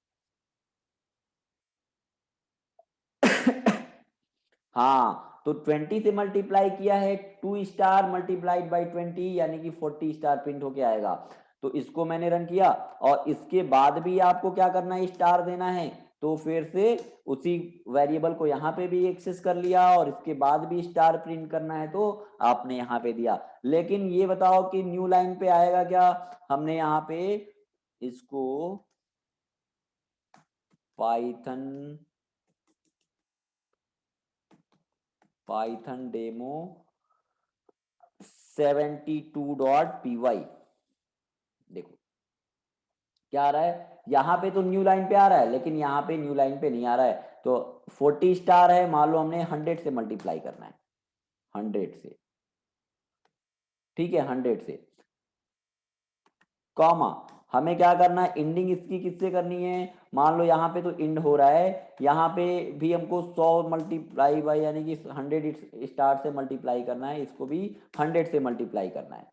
हाँ, तो 20 से मल्टीप्लाई किया है, 2 स्टार मल्टीप्लाइड बाई 20 यानी कि 40 स्टार प्रिंट होके आएगा। तो इसको मैंने रन किया, और इसके बाद भी आपको क्या करना है, स्टार देना है। तो फिर से उसी वेरिएबल को यहाँ पे भी एक्सेस कर लिया, और इसके बाद भी स्टार प्रिंट करना है, तो आपने यहाँ पे दिया। लेकिन ये बताओ कि न्यू लाइन पे आएगा क्या, हमने यहाँ पे इसको पाइथन डेमो 72.py, देखो क्या आ रहा है, यहाँ पे तो न्यू लाइन पे आ रहा है, लेकिन यहाँ पे न्यू लाइन पे नहीं आ रहा है। तो 40 स्टार है, मान लो हमने 100 से मल्टीप्लाई करना है, 100 से, ठीक है, 100 से, कॉमा, हमें क्या करना है, इंडिंग इसकी किससे करनी है, मान लो यहाँ पे तो इंड हो रहा है, यहाँ पे भी हमको 100 मल्टीप्लाई बाई यानी कि 100 स्टार से मल्टीप्लाई करना है, इसको भी 100 से मल्टीप्लाई करना है।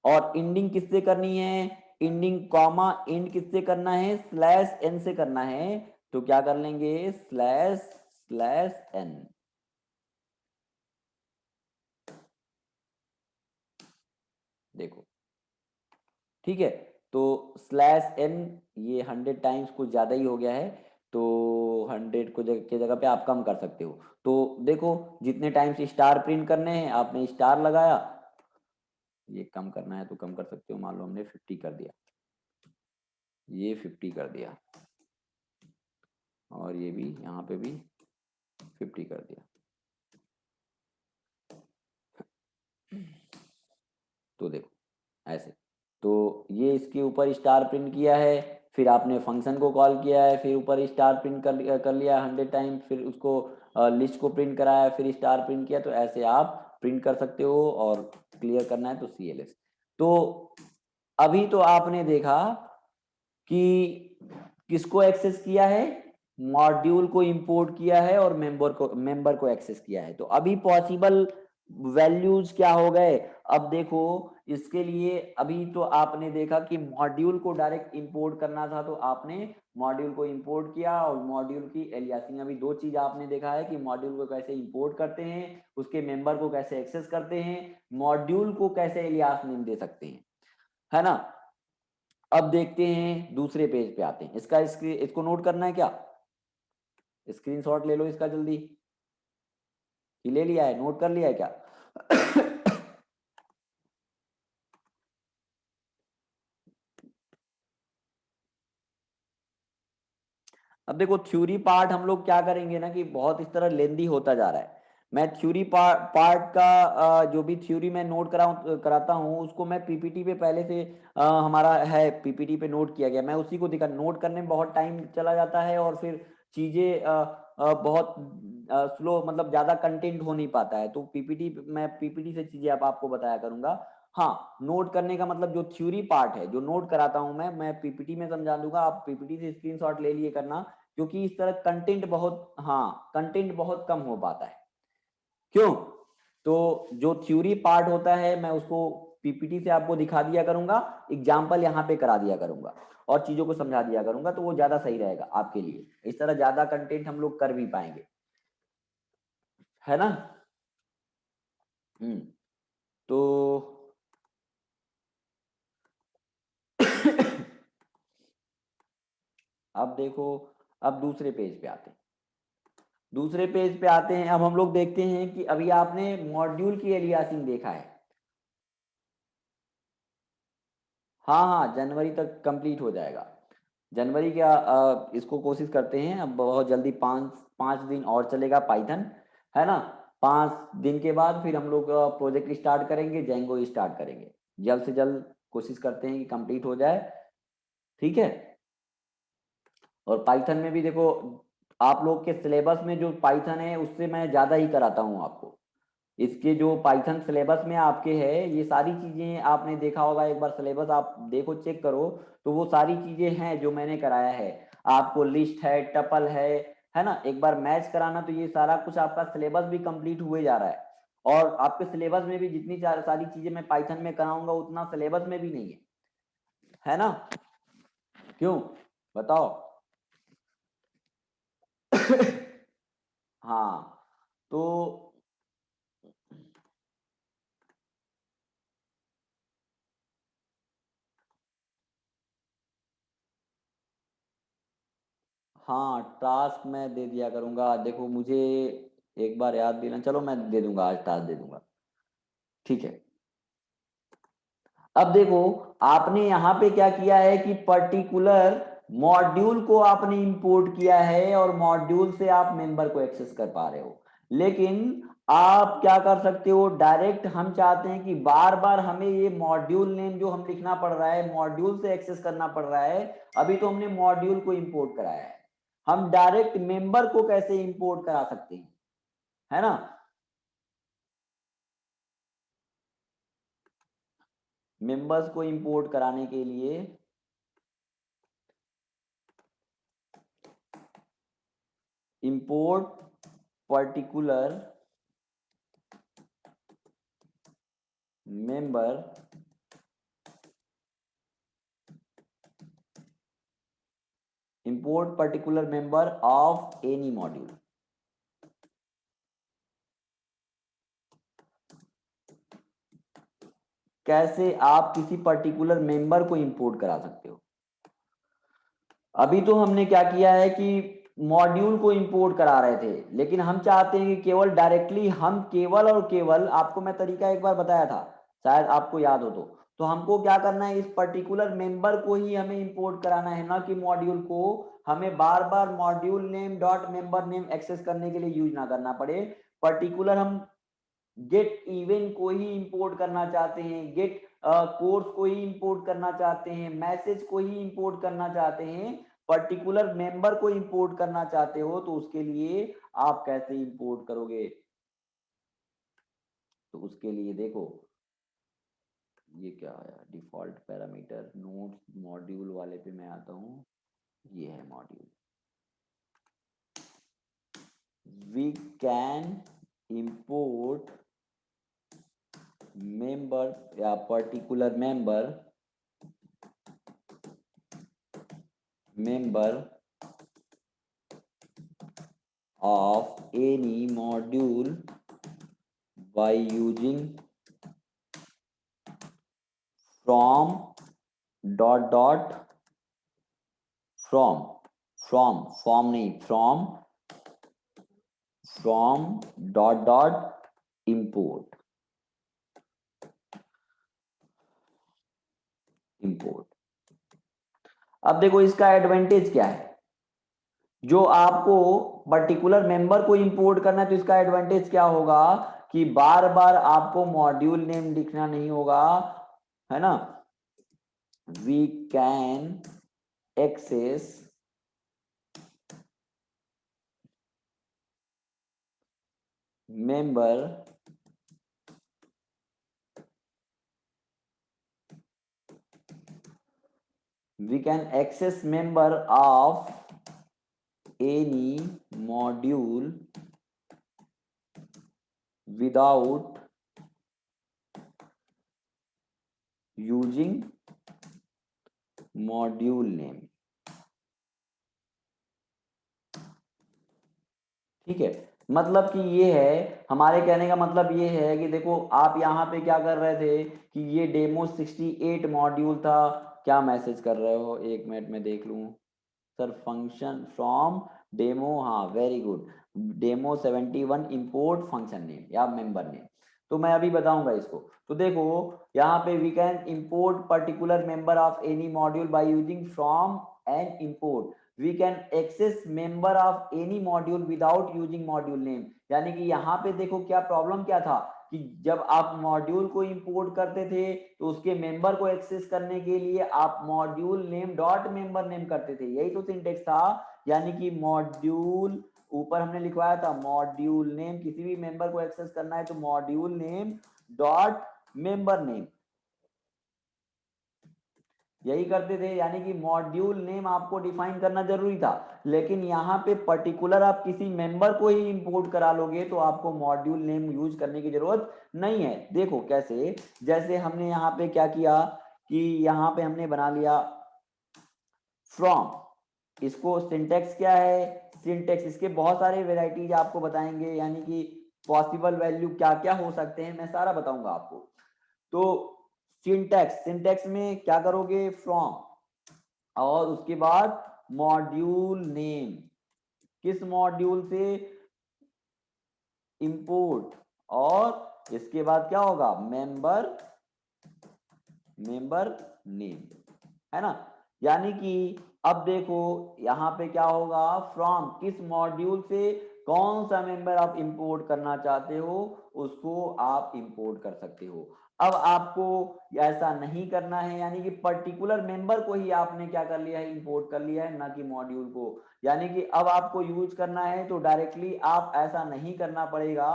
और इंडिंग किससे करनी है, इंडिंग कॉमा इंड किससे करना है, स्लैश एन से करना है। तो क्या कर लेंगे, स्लैश स्लैश एन, देखो ठीक है। तो स्लैश एन, ये 100 टाइम्स कुछ ज्यादा ही हो गया है, तो 100 को के जगह पे आप कम कर सकते हो। तो देखो जितने टाइम्स स्टार प्रिंट करने हैं आपने स्टार लगाया, ये कम करना है तो कम कर सकते हो, मान लो हमने 50 कर दिया, ये 50 कर दिया, और ये भी यहाँ पे भी 50 कर दिया। तो देखो ऐसे, तो ये इसके ऊपर स्टार प्रिंट किया है, फिर आपने फंक्शन को कॉल किया है, फिर ऊपर स्टार प्रिंट कर लिया 100 टाइम, फिर उसको लिस्ट को प्रिंट कराया, फिर स्टार प्रिंट किया। तो ऐसे आप प्रिंट कर सकते हो, और क्लियर करना है तो CLS। तो अभी तो आपने देखा कि किसको एक्सेस किया है, मॉड्यूल को इंपोर्ट किया है और मेंबर को एक्सेस किया है। तो अभी पॉसिबल वैल्यूज क्या हो गए, अब देखो इसके लिए अभी तो आपने देखा कि मॉड्यूल को डायरेक्ट इंपोर्ट करना था, तो आपने मॉड्यूल को इंपोर्ट किया और मॉड्यूल की एलियासिंग, अभी दो चीज आपने देखा है कि मॉड्यूल को कैसे इंपोर्ट करते हैं, उसके मेंबर को कैसे एक्सेस करते हैं, मॉड्यूल को कैसे एलियास नेम दे सकते हैं, है ना। अब देखते हैं दूसरे पेज पे आते हैं, इसको नोट करना है क्या, स्क्रीनशॉट ले लो इसका जल्दी, कि ले लिया है, नोट कर लिया है क्या? अब देखो थ्योरी पार्ट हम लोग क्या करेंगे ना कि बहुत इस तरह लेंदी होता जा रहा है। मैं थ्योरी पार्ट का जो भी थ्योरी मैं नोट कराता हूँ उसको मैं पीपीटी पे पहले से हमारा है, पीपीटी पे नोट किया गया, मैं उसी को दिखा, नोट करने में बहुत टाइम चला जाता है और फिर चीजें बहुत स्लो, मतलब ज्यादा कंटेंट हो नहीं पाता है, तो पीपीटी, मैं पीपीटी से चीजें आपको बताया करूंगा। हाँ, नोट करने का मतलब जो थ्योरी पार्ट है जो नोट कराता हूं मैं पीपीटी में समझा दूंगा, आप पीपीटी से स्क्रीनशॉट ले लिए करना, क्योंकि इस तरह कंटेंट बहुत, हाँ कंटेंट बहुत कम हो पाता है। क्यों? तो जो थ्योरी पार्ट होता है मैं उसको पीपीटी से आपको दिखा दिया करूंगा, एग्जाम्पल यहाँ पे करा दिया करूंगा और चीजों को समझा दिया करूंगा, तो वो ज्यादा सही रहेगा आपके लिए, इस तरह ज्यादा कंटेंट हम लोग कर भी पाएंगे, है ना। तो अब देखो, अब दूसरे पेज पे आते हैं, दूसरे पेज पे आते हैं, अब हम लोग देखते हैं कि अभी आपने मॉड्यूल की एलियासिंग देखा है, हाँ हाँ जनवरी तक कंप्लीट हो जाएगा, जनवरी क्या, इसको कोशिश करते हैं, अब बहुत जल्दी, पाँच पाँच दिन और चलेगा पाइथन, है ना। 5 दिन के बाद फिर हम लोग प्रोजेक्ट स्टार्ट करेंगे, जेंगो स्टार्ट करेंगे, जल्द से जल्द कोशिश करते हैं कि कंप्लीट हो जाए, ठीक है। और पाइथन में भी देखो, आप लोग के सिलेबस में जो पाइथन है उससे मैं ज़्यादा ही कराता हूँ आपको, इसके जो पाइथन सिलेबस में आपके है ये सारी चीजें आपने देखा होगा, एक बार सिलेबस आप देखो चेक करो, तो वो सारी चीजें हैं जो मैंने कराया है, आपको लिस्ट है, टपल है ना, एक बार मैच कराना, तो ये सारा कुछ आपका सिलेबस भी कंप्लीट हुए जा रहा है, और आपके सिलेबस में भी जितनी सारी चीजें मैं पाइथन में कराऊंगा उतना सिलेबस में भी नहीं है ना। क्यों, बताओ। हाँ, तो हाँ टास्क मैं दे दिया करूंगा, देखो मुझे एक बार याद दिला, चलो मैं दे दूंगा, आज टास्क दे दूंगा, ठीक है। अब देखो, आपने यहाँ पे क्या किया है कि पर्टिकुलर मॉड्यूल को आपने इंपोर्ट किया है और मॉड्यूल से आप मेंबर को एक्सेस कर पा रहे हो, लेकिन आप क्या कर सकते हो, डायरेक्ट हम चाहते हैं कि बार बार हमें ये मॉड्यूल नेम जो हम लिखना पड़ रहा है, मॉड्यूल से एक्सेस करना पड़ रहा है, अभी तो हमने मॉड्यूल को इंपोर्ट कराया है, हम डायरेक्ट मेंबर को कैसे इंपोर्ट करा सकते हैं, है ना। मेंबर्स को इंपोर्ट कराने के लिए import particular member import particular member of any module, कैसे आप किसी पर्टिकुलर मेंबर को इंपोर्ट करा सकते हो। अभी तो हमने क्या किया है कि मॉड्यूल को इंपोर्ट करा रहे थे, लेकिन हम चाहते हैं कि केवल डायरेक्टली, हम केवल और केवल, आपको मैं तरीका एक बार बताया था, शायद आपको याद हो तो हमको क्या करना है, इस पर्टिकुलर मेंबर को ही हमें इंपोर्ट कराना है, ना कि मॉड्यूल को, हमें बार बार module name dot member name access करने के लिए यूज ना करना पड़े, पर्टिकुलर हम गेट इवेंट को ही इंपोर्ट करना चाहते हैं, गेट कोर्स को ही इंपोर्ट करना चाहते हैं, मैसेज को ही इंपोर्ट करना चाहते हैं, पर्टिकुलर मेंबर को इंपोर्ट करना चाहते हो, तो उसके लिए आप कैसे इंपोर्ट करोगे, तो उसके लिए देखो, ये क्या है, डिफॉल्ट पैरामीटर नोट्स मॉड्यूल वाले पे मैं आता हूँ, ये है module, we can import member या particular member of any module by using from dot dot from नहीं from dot dot import अब देखो इसका एडवांटेज क्या है, जो आपको पर्टिकुलर मेंबर को इंपोर्ट करना है तो इसका एडवांटेज क्या होगा कि बार बार आपको मॉड्यूल नेम लिखना नहीं होगा, है ना। We can access member of any module without using module name। ठीक है, मतलब कि ये है, हमारे कहने का मतलब ये है कि देखो आप यहाँ पे क्या कर रहे थे कि ये डेमो 68 मॉड्यूल था, क्या मैसेज कर रहे हो, एक मिनट में देख लूं सर। फंक्शन फ्रॉम डेमो, हाँ very good, demo 71 import function name या मेंबर नेम। तो मैं अभी बताऊंगा इसको। तो देखो यहाँ पे we can import particular member of any module by using from and import. We can access member of any module without using module name. यानी कि यहाँ पे देखो क्या प्रॉब्लम क्या था कि जब आप मॉड्यूल को इंपोर्ट करते थे तो उसके मेंबर को एक्सेस करने के लिए आप module name dot member name करते थे, यही तो सिंटेक्स था। यानी कि मॉड्यूल, ऊपर हमने लिखवाया था मॉड्यूल नेम, किसी भी मेंबर को एक्सेस करना है तो module name dot member name, यही करते थे। यानी कि मॉड्यूल नेम आपको डिफाइन करना जरूरी था, लेकिन यहाँ पे पर्टिकुलर आप किसी मेंबर को ही इंपोर्ट करा लोगे तो आपको मॉड्यूल नेम यूज करने की जरूरत नहीं है। देखो कैसे, जैसे हमने यहाँ पे क्या किया कि यहाँ पे हमने बना लिया फ्रॉम, इसको सिंटेक्स क्या है, सिंटेक्स इसके बहुत सारे वेराइटीज आपको बताएंगे, यानी कि पॉसिबल वैल्यू क्या क्या हो सकते हैं मैं सारा बताऊंगा आपको। तो सिंटेक्स में क्या करोगे, फ्रॉम और उसके बाद मॉड्यूल नेम, किस मॉड्यूल से इंपोर्ट, और इसके बाद क्या होगा मेंबर नेम, है ना। यानी कि अब देखो यहाँ पे क्या होगा, फ्रॉम किस मॉड्यूल से कौन सा मेंबर आप इंपोर्ट करना चाहते हो उसको आप इंपोर्ट कर सकते हो। अब आपको ऐसा नहीं करना है, यानी कि पर्टिकुलर मेंबर को ही आपने क्या कर लिया है, इंपोर्ट कर लिया है, ना कि मॉड्यूल को। यानी कि अब आपको यूज करना है तो डायरेक्टली आप ऐसा नहीं करना पड़ेगा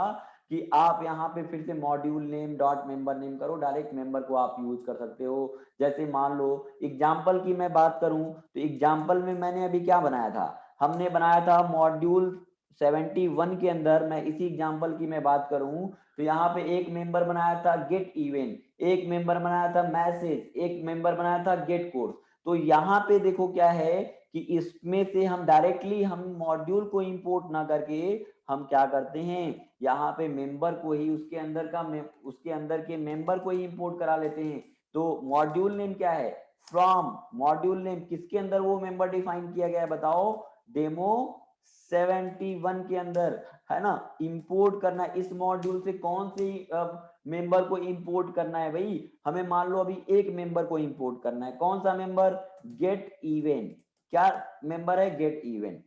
कि आप यहाँ पे फिर से module name dot member name करो, डायरेक्ट मेंबर को आप यूज कर सकते हो। जैसे मान लो एग्जाम्पल की मैं बात करूं तो एग्जाम्पल में मैंने अभी क्या बनाया था, हमने बनाया था मॉड्यूल 71 के अंदर, मैं इसी एग्जाम्पल की मैं बात करूं तो यहाँ पे एक मेंबर बनाया था गेट इवेंट, एक मेंबर बनाया था मैसेज, एक मेंबर बनाया था गेट कोर्स। तो यहाँ पे देखो क्या है कि इसमें से हम डायरेक्टली हम मॉड्यूल को इंपोर्ट ना करके हम क्या करते हैं, यहाँ पे मेंबर को ही उसके अंदर के मेंबर को ही इंपोर्ट करा लेते हैं। तो मॉड्यूल नेम क्या है, फ्रॉम मॉड्यूल नेम, किसके अंदर वो मेंबर डिफाइन किया गया है बताओ, डेमो 71 के अंदर, है ना। इंपोर्ट करना इस मॉड्यूल से कौन सी मेंबर को इंपोर्ट करना है भाई, हमें मान लो अभी एक मेंबर को इंपोर्ट करना है, कौन सा मेंबर, गेट इवेंट, क्या मेंबर है, गेट इवेंट।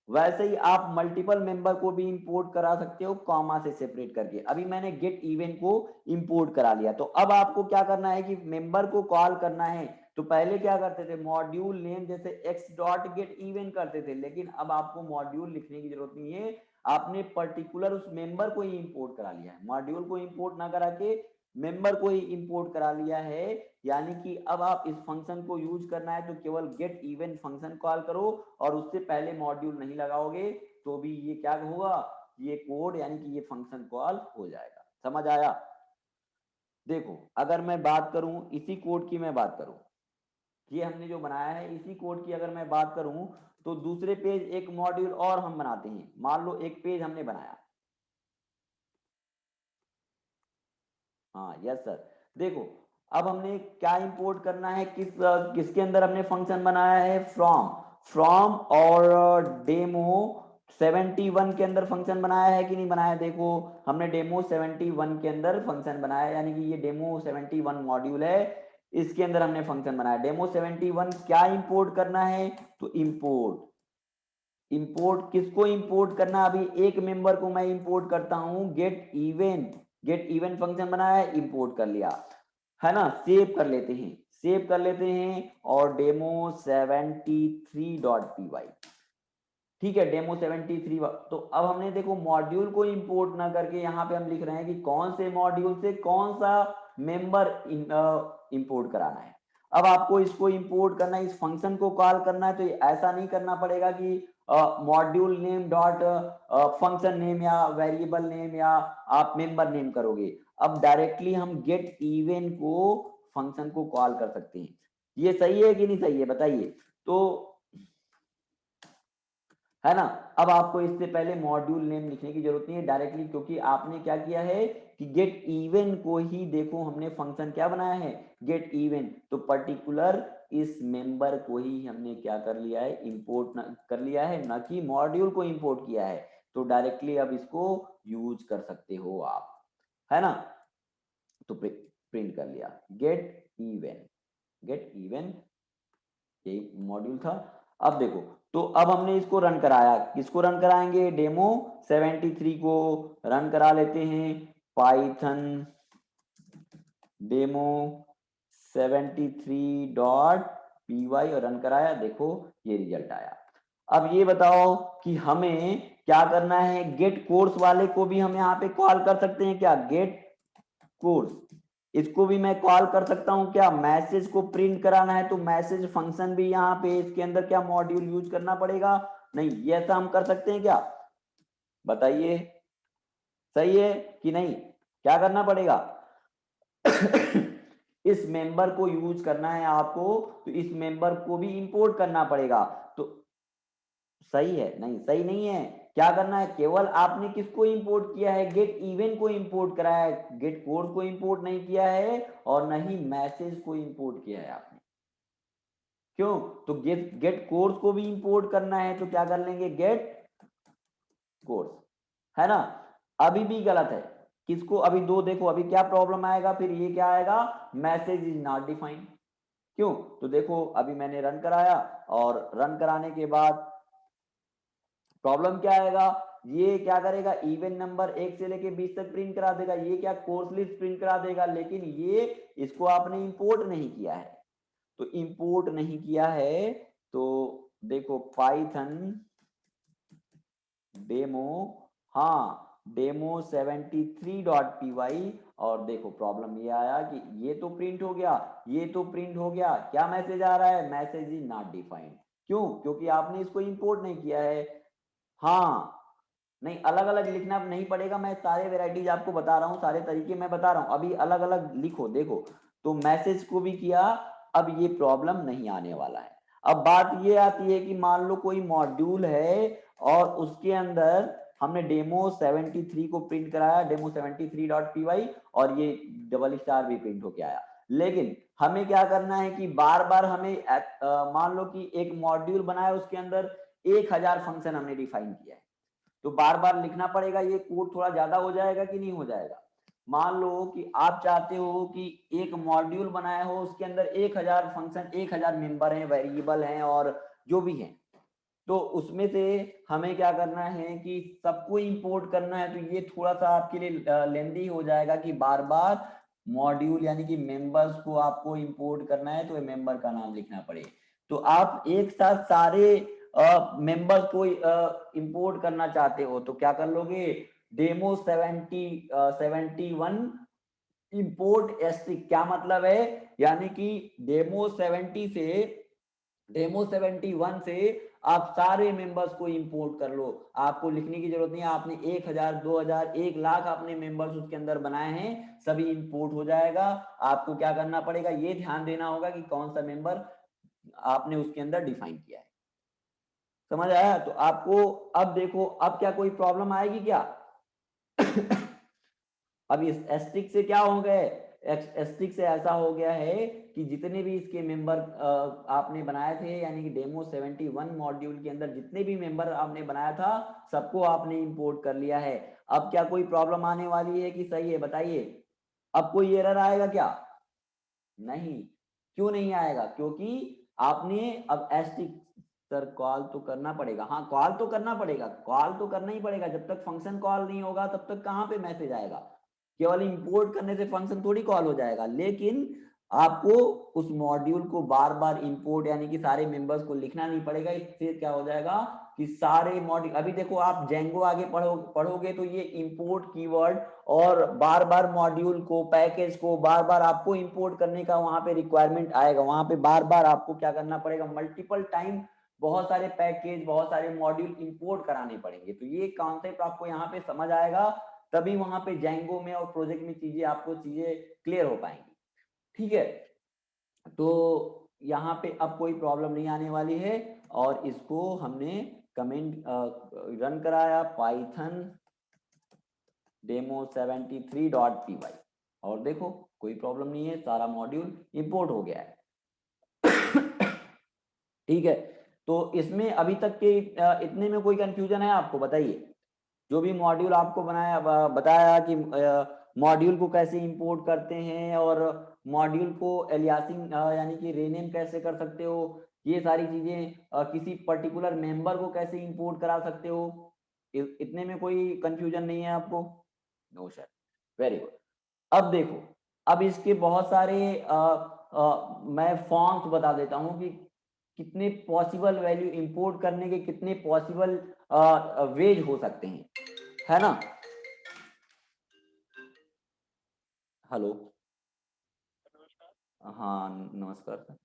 वैसे ही आप मल्टीपल मेंबर को भी इंपोर्ट करा सकते हो कॉमा से सेपरेट करके। अभी मैंने गेट इवेंट को इंपोर्ट करा लिया, तो अब आपको क्या करना है कि मेंबर को कॉल करना है तो पहले क्या करते थे, मॉड्यूल नेम जैसे x डॉट गेट इवेंट करते थे, लेकिन अब आपको मॉड्यूल लिखने की जरूरत नहीं है, आपने पर्टिकुलर उस मेंबर को ही इंपोर्ट करा लिया है, मॉड्यूल को इंपोर्ट ना करा के मेंबर को ही इंपोर्ट करा लिया है। यानी कि अब आप इस फंक्शन को यूज करना है तो केवल गेट इवेंट फंक्शन कॉल करो और उससे पहले मॉड्यूल नहीं लगाओगे, तो भी ये क्या होगा, ये कोड यानी कि ये फंक्शन कॉल हो जाएगा। समझ आया? देखो अगर मैं बात करूं, इसी कोड की मैं बात करूं, ये हमने जो बनाया है इसी कोड की अगर मैं बात करूं, तो दूसरे पेज एक मॉड्यूल और हम बनाते हैं। मान लो एक पेज हमने बनाया, हाँ यस सर। देखो अब हमने क्या इंपोर्ट करना है, किसके अंदर हमने फंक्शन बनाया है, फ्रॉम और डेमो 71 के अंदर फंक्शन बनाया है कि नहीं बनाया। देखो हमने डेमो 71 के अंदर फंक्शन बनाया, यानी कि ये डेमो 71 मॉड्यूल है, इसके अंदर हमने फंक्शन बनाया। डेमो 71 क्या इंपोर्ट करना है, तो इंपोर्ट किसको इंपोर्ट करना, अभी एक मेंबर को मैं इंपोर्ट करता हूं, गेट इवेंट फंक्शन बनाया, इंपोर्ट कर लिया, है ना। सेव कर लेते हैं और डेमो 73.py, ठीक है, डेमो 73। तो अब हमने देखो मॉड्यूल को इंपोर्ट ना करके यहाँ पे हम लिख रहे हैं कि कौन से मॉड्यूल से कौन सा मेंबर इंपोर्ट कराना है। अब आपको इसको इंपोर्ट करना है, इस फंक्शन को कॉल करना है, तो ऐसा नहीं करना पड़ेगा कि module name dot function name या वेरिएबल नेम या आप मेंबर नेम करोगे। अब डायरेक्टली हम गेट इवेंट को फंक्शन को कॉल कर सकते हैं। ये सही है कि नहीं सही है बताइए। तो है ना, अब आपको इससे पहले मॉड्यूल नेम लिखने की जरूरत नहीं है डायरेक्टली, क्योंकि आपने क्या किया है कि गेट इवेंट को ही, देखो हमने फंक्शन क्या बनाया है, गेट इवेंट, तो पर्टिकुलर इस मेंबर को ही हमने क्या कर लिया है, इंपोर्ट कर लिया है, ना कि मॉड्यूल को इंपोर्ट किया है। तो डायरेक्टली अब इसको यूज कर सकते हो आप, है ना। तो प्रिंट कर लिया गेट इवेंट, यही मॉड्यूल था। अब देखो, तो अब हमने इसको रन कराया, किसको रन कराएंगे, डेमो 73 को रन करा लेते हैं, पाइथन डेमो 73.py और रन कराया, देखो ये रिजल्ट आया। अब ये बताओ कि हमें क्या करना है, गेट कोर्स वाले को भी हम यहाँ पे कॉल कर सकते हैं क्या, गेट कोर्स, इसको भी मैं कॉल कर सकता हूं क्या, मैसेज को प्रिंट कराना है तो मैसेज फंक्शन भी यहाँ पे इसके अंदर क्या मॉड्यूल यूज करना पड़ेगा, नहीं, ये ऐसा हम कर सकते हैं क्या, बताइए सही है कि नहीं, क्या करना पड़ेगा इस मेंबर को यूज करना है आपको, तो इस मेंबर को भी इंपोर्ट करना पड़ेगा। तो सही है, नहीं सही नहीं है, क्या करना है, केवल आपने किसको इंपोर्ट किया है, गेट इवेंट को इंपोर्ट कराया है, गेट कोड को इंपोर्ट नहीं किया है और न ही मैसेज को इंपोर्ट किया है आपने। क्यों, तो गेट कोर्स को भी इंपोर्ट करना है, तो क्या कर लेंगे, गेट कोर्स, है ना। अभी भी गलत है, किसको, अभी दो देखो अभी क्या प्रॉब्लम आएगा, फिर ये क्या आएगा, मैसेज इज नॉट डिफाइंड। क्यों, तो देखो अभी मैंने रन कराया और रन कराने के बाद प्रॉब्लम क्या आएगा, ये क्या करेगा, इवेंट नंबर 1 से लेके 20 तक प्रिंट करा देगा, ये क्या कोर्स लिस्ट प्रिंट करा देगा, लेकिन ये इसको आपने इंपोर्ट नहीं किया है। तो इंपोर्ट नहीं किया है, तो देखो पाइथन डेमो, हाँ डेमो 73.py, और देखो प्रॉब्लम ये आया कि ये तो प्रिंट हो गया, ये तो प्रिंट हो गया, क्या मैसेज आ रहा है, मैसेज इज नॉट डिफाइंड। क्यों, क्योंकि आपने इसको इंपोर्ट नहीं किया है। हाँ, नहीं अलग अलग लिखना नहीं पड़ेगा, मैं सारे वेराइटीज आपको बता रहा हूँ, सारे तरीके मैं बता रहा हूँ, अभी अलग अलग लिखो, देखो तो मैसेज को भी किया, अब ये प्रॉब्लम नहीं आने वाला है। अब बात ये आती है कि मान लो कोई मॉड्यूल है और उसके अंदर हमने डेमो 73 को प्रिंट कराया, डेमो 73.py, और ये डबल स्टार भी प्रिंट होके आया, लेकिन हमें क्या करना है कि बार बार हमें मान लो कि एक मॉड्यूल बनाया, उसके अंदर 1000 फंक्शन हमने डिफाइन किया है, तो बार बार लिखना पड़ेगा, ये कोड थोड़ा ज्यादा हो जाएगा कि नहीं हो जाएगा। मान लो कि आप चाहते हो कि एक मॉड्यूल बनाया हो, उसके अंदर 1000 फंक्शन, 1000 मेंबर हैं, वेरिएबल हैं और जो भी हैं, तो उसमें से हमें क्या करना है कि सबको इंपोर्ट करना है, तो ये थोड़ा सा आपके लिए लेंदी हो जाएगा कि बार बार मॉड्यूल यानी कि मेंबर्स को आपको इंपोर्ट करना है, तो मेंबर का नाम लिखना पड़े। तो आप एक साथ सारे मेंबर्स को इंपोर्ट करना चाहते हो, तो क्या कर लोगे, डेमो 71 इंपोर्ट एस्ट्रिक, क्या मतलब है, यानी कि डेमो 71 से आप सारे मेंबर्स को इंपोर्ट कर लो, आपको लिखने की जरूरत नहीं है। आपने 1000 2000 1 लाख अपने मेंबर्स उसके अंदर बनाए हैं, सभी इंपोर्ट हो जाएगा। आपको क्या करना पड़ेगा, ये ध्यान देना होगा कि कौन सा मेंबर आपने उसके अंदर डिफाइन किया है। समझ आया? तो आपको अब देखो, अब क्या कोई प्रॉब्लम आएगी क्या? अब इस एस्ट्रिक से क्या हो गए, एस्ट्रिक से ऐसा हो गया है कि जितने भी इसके मेंबर आपने बनाए थे, यानी कि डेमो 71 मॉड्यूल के अंदर जितने भी मेंबर आपने बनाया था, सबको आपने इंपोर्ट कर लिया है। अब क्या कोई प्रॉब्लम आने वाली है कि सही है, बताइए? अब कोई एरर आएगा क्या? नहीं। क्यों नहीं आएगा? क्योंकि आपने अब एस्ट्रिक, सर कॉल तो करना पड़ेगा, हाँ कॉल तो करना पड़ेगा, कॉल तो करना ही पड़ेगा। जब तक फंक्शन कॉल नहीं होगा तब तक कहाँ पे मैसेज आएगा? केवल इंपोर्ट करने से फंक्शन थोड़ी कॉल हो जाएगा। लेकिन आपको उस मॉड्यूल को बार बार इंपोर्ट यानी कि सारे मेंबर्स को लिखना नहीं पड़ेगा। इससे क्या हो जाएगा कि सारे मॉड्यूल, अभी देखो आप जेंगो आगे पढ़ोगे तो ये इंपोर्ट कीवर्ड और बार बार मॉड्यूल को, पैकेज को बार बार आपको इंपोर्ट करने का वहां पे रिक्वायरमेंट आएगा। वहां पे बार बार आपको क्या करना पड़ेगा, मल्टीपल टाइम बहुत सारे पैकेज, बहुत सारे मॉड्यूल इंपोर्ट कराने पड़ेंगे। तो ये कॉन्सेप्ट आपको यहाँ पे समझ आएगा, तभी वहां पे जेंगो में और प्रोजेक्ट में चीजें आपको क्लियर हो पाएंगी। ठीक है, तो यहाँ पे अब कोई प्रॉब्लम नहीं आने वाली है। और इसको हमने कमेंट रन कराया, पाइथन डेमो 73.py, और देखो कोई प्रॉब्लम नहीं है, सारा मॉड्यूल इंपोर्ट हो गया है। ठीक है, तो इसमें अभी तक के इतने में कोई कंफ्यूजन है आपको? बताइए। जो भी मॉड्यूल आपको बताया कि मॉड्यूल को कैसे इंपोर्ट करते हैं और मॉड्यूल को एलियासिंग यानी कि रीनेम कैसे कर सकते हो, ये सारी चीजें, किसी पर्टिकुलर मेंबर को कैसे इंपोर्ट करा सकते हो, इतने में कोई कंफ्यूजन नहीं है आपको? No sir, very good. अब देखो, अब इसके बहुत सारे मैं फॉर्म्स बता देता हूं कि कितने पॉसिबल वैल्यू इंपोर्ट करने के कितने पॉसिबल वेज हो सकते हैं, है ना? हेलो, हाँ नमस्कार सर।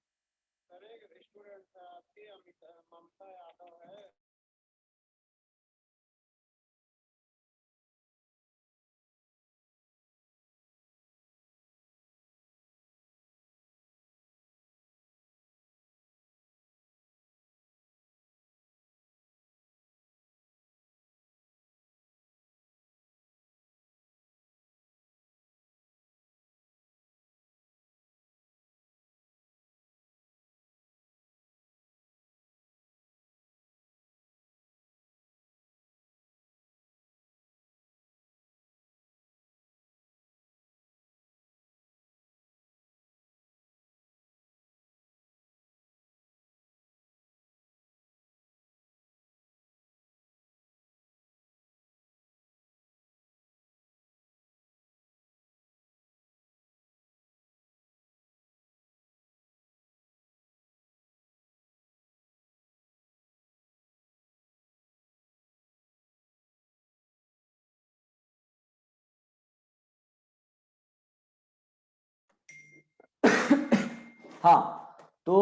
हाँ, तो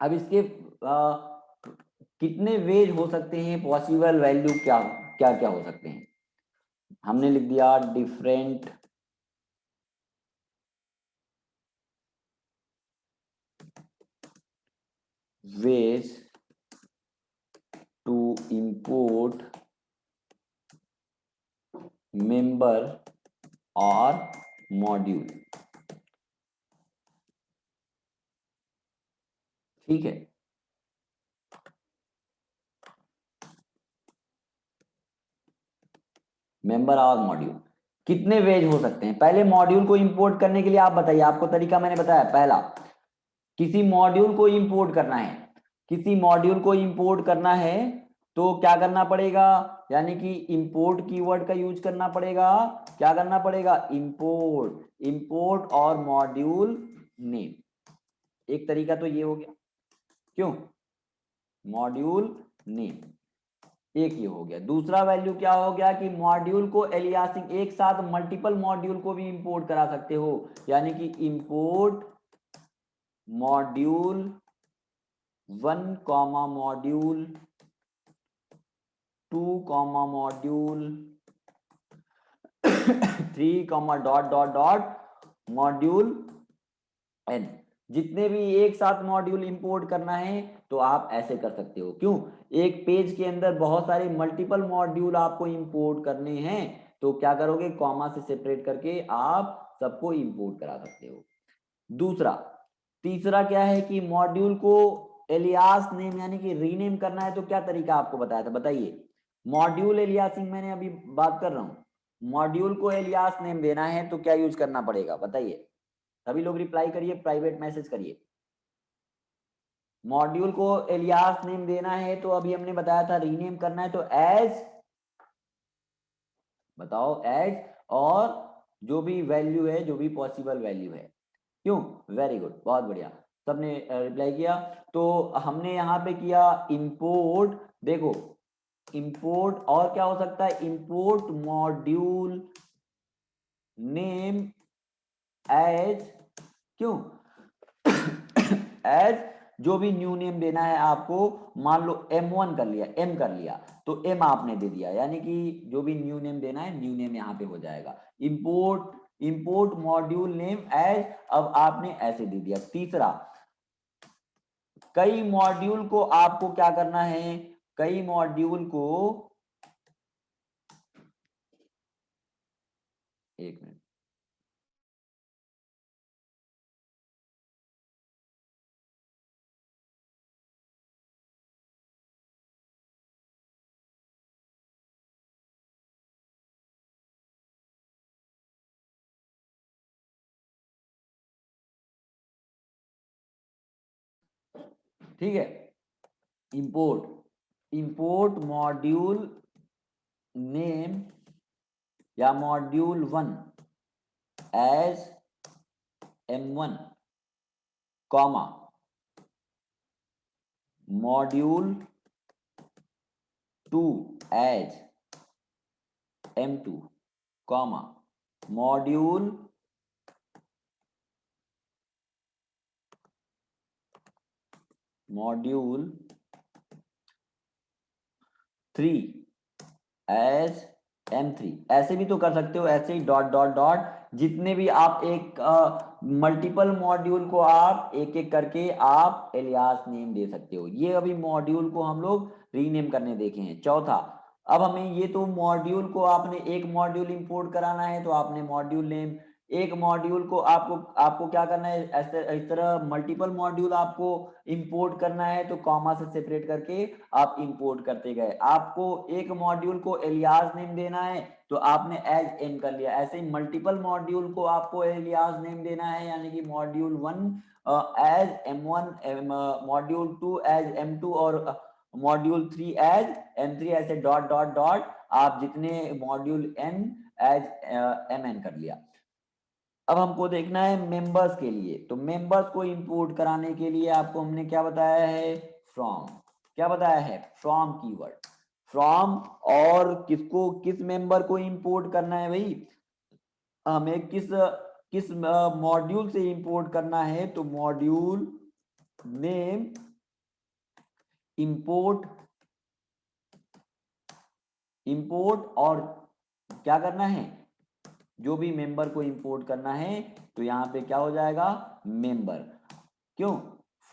अब इसके कितने वेज हो सकते हैं, पॉसिबल वैल्यू क्या क्या क्या हो सकते हैं? हमने लिख दिया different ways to import member और मॉड्यूल। ठीक है, मेंबर और मॉड्यूल कितने वेज हो सकते हैं? पहले मॉड्यूल को इंपोर्ट करने के लिए आप बताइए, आपको तरीका मैंने बताया। पहला, किसी मॉड्यूल को इंपोर्ट करना है, किसी मॉड्यूल को इंपोर्ट करना है तो क्या करना पड़ेगा, यानी कि इंपोर्ट कीवर्ड का यूज करना पड़ेगा। क्या करना पड़ेगा? इंपोर्ट, इंपोर्ट और मॉड्यूल नेम। एक तरीका तो ये हो गया, क्यों? मॉड्यूल नेम एक ये हो गया। दूसरा वैल्यू क्या हो गया कि मॉड्यूल को एलियासिंग, एक साथ मल्टीपल मॉड्यूल को भी इंपोर्ट करा सकते हो, यानी कि import module 1 comma module 2 comma module 3 comma dot dot dot module n। जितने भी एक साथ मॉड्यूल इंपोर्ट करना है तो आप ऐसे कर सकते हो। क्यों? एक पेज के अंदर बहुत सारे मल्टीपल मॉड्यूल आपको इंपोर्ट करने हैं तो क्या करोगे, कॉमा से सेपरेट करके आप सबको इंपोर्ट करा सकते हो। दूसरा, तीसरा क्या है कि मॉड्यूल को एलियास नेम यानी कि रीनेम करना है तो क्या तरीका आपको बताया था, बताइए। मॉड्यूल एलियासिंग मैंने अभी बात कर रहा हूं। मॉड्यूल को एलियास नेम देना है तो क्या यूज करना पड़ेगा बताइए। सभी लोग रिप्लाई करिए, प्राइवेट मैसेज करिए। मॉड्यूल को एलियास नेम देना है तो अभी हमने बताया था रीनेम करना है तो एज, बताओ एज, और जो भी वैल्यू है, जो भी पॉसिबल वैल्यू है। क्यों? वेरी गुड, बहुत बढ़िया, सबने रिप्लाई किया। तो हमने यहाँ पे किया इंपोर्ट, देखो इंपोर्ट, और क्या हो सकता है, इंपोर्ट मॉड्यूल नेम एज, क्यों एज जो भी न्यू नेम देना है आपको, मान लो M1 कर लिया, M कर लिया तो M आपने दे दिया, यानी कि जो भी न्यू नेम देना है न्यू नेम यहाँ पे हो जाएगा। इंपोर्ट मॉड्यूल नेम एज, अब आपने ऐसे दे दिया। तीसरा, कई मॉड्यूल को आपको क्या करना है, कई मॉड्यूल को, एक मिनट, ठीक है। इंपोर्ट मॉड्यूल नेम या module 1 as M1 comma module 2 as M2 comma module 3 as M3। ऐसे भी तो कर सकते हो, ऐसे ही डॉट डॉट डॉट, जितने भी आप एक मल्टीपल मॉड्यूल को आप एक एक करके आप एलियास नेम दे सकते हो। ये अभी मॉड्यूल को हम लोग रीनेम करने देखे हैं। चौथा, अब हमें ये तो मॉड्यूल को आपने एक मॉड्यूल इंपोर्ट कराना है तो आपने मॉड्यूल नेम, एक मॉड्यूल को आपको आपको क्या करना है, ऐसे इस तरह मल्टीपल मॉड्यूल आपको इंपोर्ट करना है तो कॉमा से सेपरेट करके आप इंपोर्ट करते गए। आपको एक मॉड्यूल को एलियास नेम देना है तो आपने एज एम कर लिया। ऐसे ही मल्टीपल मॉड्यूल को आपको एलियास नेम देना है, यानी कि module 1 as M1, module 2 as M2 और मॉड्यूल 3 एज M3, ऐसे डॉट डॉट डॉट आप जितने मॉड्यूल n एज Mn कर लिया। अब हमको देखना है मेंबर्स के लिए, तो मेंबर्स को इंपोर्ट कराने के लिए आपको हमने क्या बताया है, फ्रॉम, क्या बताया है, फ्रॉम कीवर्ड, फ्रॉम। और किसको, किस मेंबर को इंपोर्ट करना है भाई, हमें किस किस मॉड्यूल से इंपोर्ट करना है, तो मॉड्यूल नेम इंपोर्ट, और क्या करना है, जो भी मेंबर को इंपोर्ट करना है तो यहाँ पे क्या हो जाएगा, मेंबर। क्यों?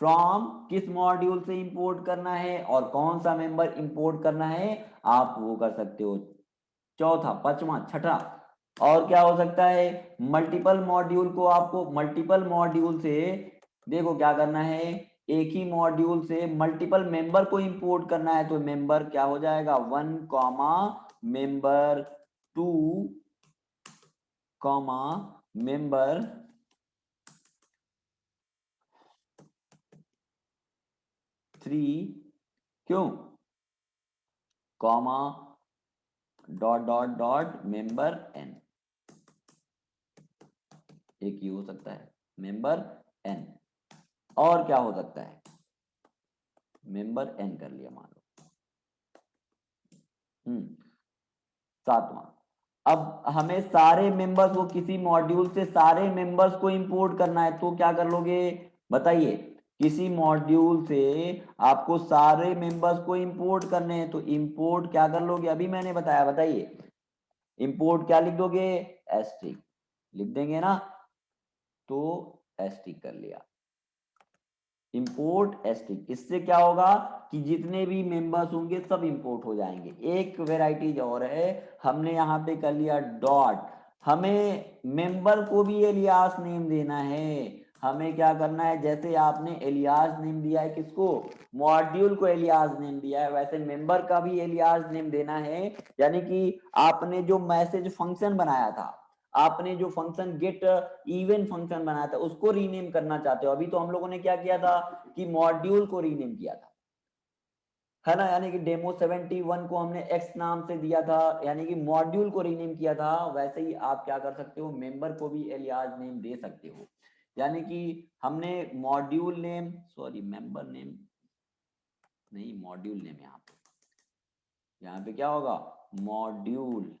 फ्रॉम किस मॉड्यूल से इंपोर्ट करना है और कौन सा मेंबर इंपोर्ट करना है आप वो कर सकते हो। चौथा, पांचवा, छठा, और क्या हो सकता है, मल्टीपल मॉड्यूल को आपको मल्टीपल मॉड्यूल से, देखो क्या करना है, एक ही मॉड्यूल से मल्टीपल मेंबर को इंपोर्ट करना है तो मेंबर क्या हो जाएगा, 1 कॉमा मेंबर 2 कॉमा मेंबर 3, क्यों, comma dot dot dot member n। एक ही हो सकता है मेंबर n, और क्या हो सकता है, मेंबर n कर लिया मान लो। सातवां, अब हमें सारे मेंबर्स को किसी मॉड्यूल से सारे मेंबर्स को इंपोर्ट करना है तो क्या कर लोगे बताइए। किसी मॉड्यूल से आपको सारे मेंबर्स को इंपोर्ट करने हैं, तो इंपोर्ट क्या कर लोगे, अभी मैंने बताया, बताइए इंपोर्ट क्या लिख दोगे, एस्ट्रिक लिख देंगे ना, तो एस्ट्रिक कर लिया, इंपोर्ट एस्ट्रिक। इससे क्या होगा कि जितने भी मेंबर्स होंगे सब इंपोर्ट हो जाएंगे। एक वेराइटीज और है, हमने यहाँ पे कर लिया डॉट, हमें मेंबर को भी एलियास नेम देना है। हमें क्या करना है, जैसे आपने एलियास नेम दिया है किसको, मॉड्यूल को एलियास नेम दिया है, वैसे मेंबर का भी एलियास नेम देना है। यानी कि आपने जो मैसेज फंक्शन बनाया था, आपने जो फंक्शन गेट इवेंट फंक्शन बनाया था, उसको रीनेम करना चाहते हो। अभी तो हम लोगों ने क्या किया था कि मॉड्यूल को रीनेम किया था, है ना, यानी कि डेमो 71 को हमने एक्स नाम से दिया था, यानी कि मॉड्यूल को रीनेम किया था। वैसे ही आप क्या कर सकते हो, मेंबर को भी एलियास नेम दे सकते हो। यानी कि हमने module name, sorry member name नहीं, मॉड्यूल नेम, यहाँ पे क्या होगा, मॉड्यूल,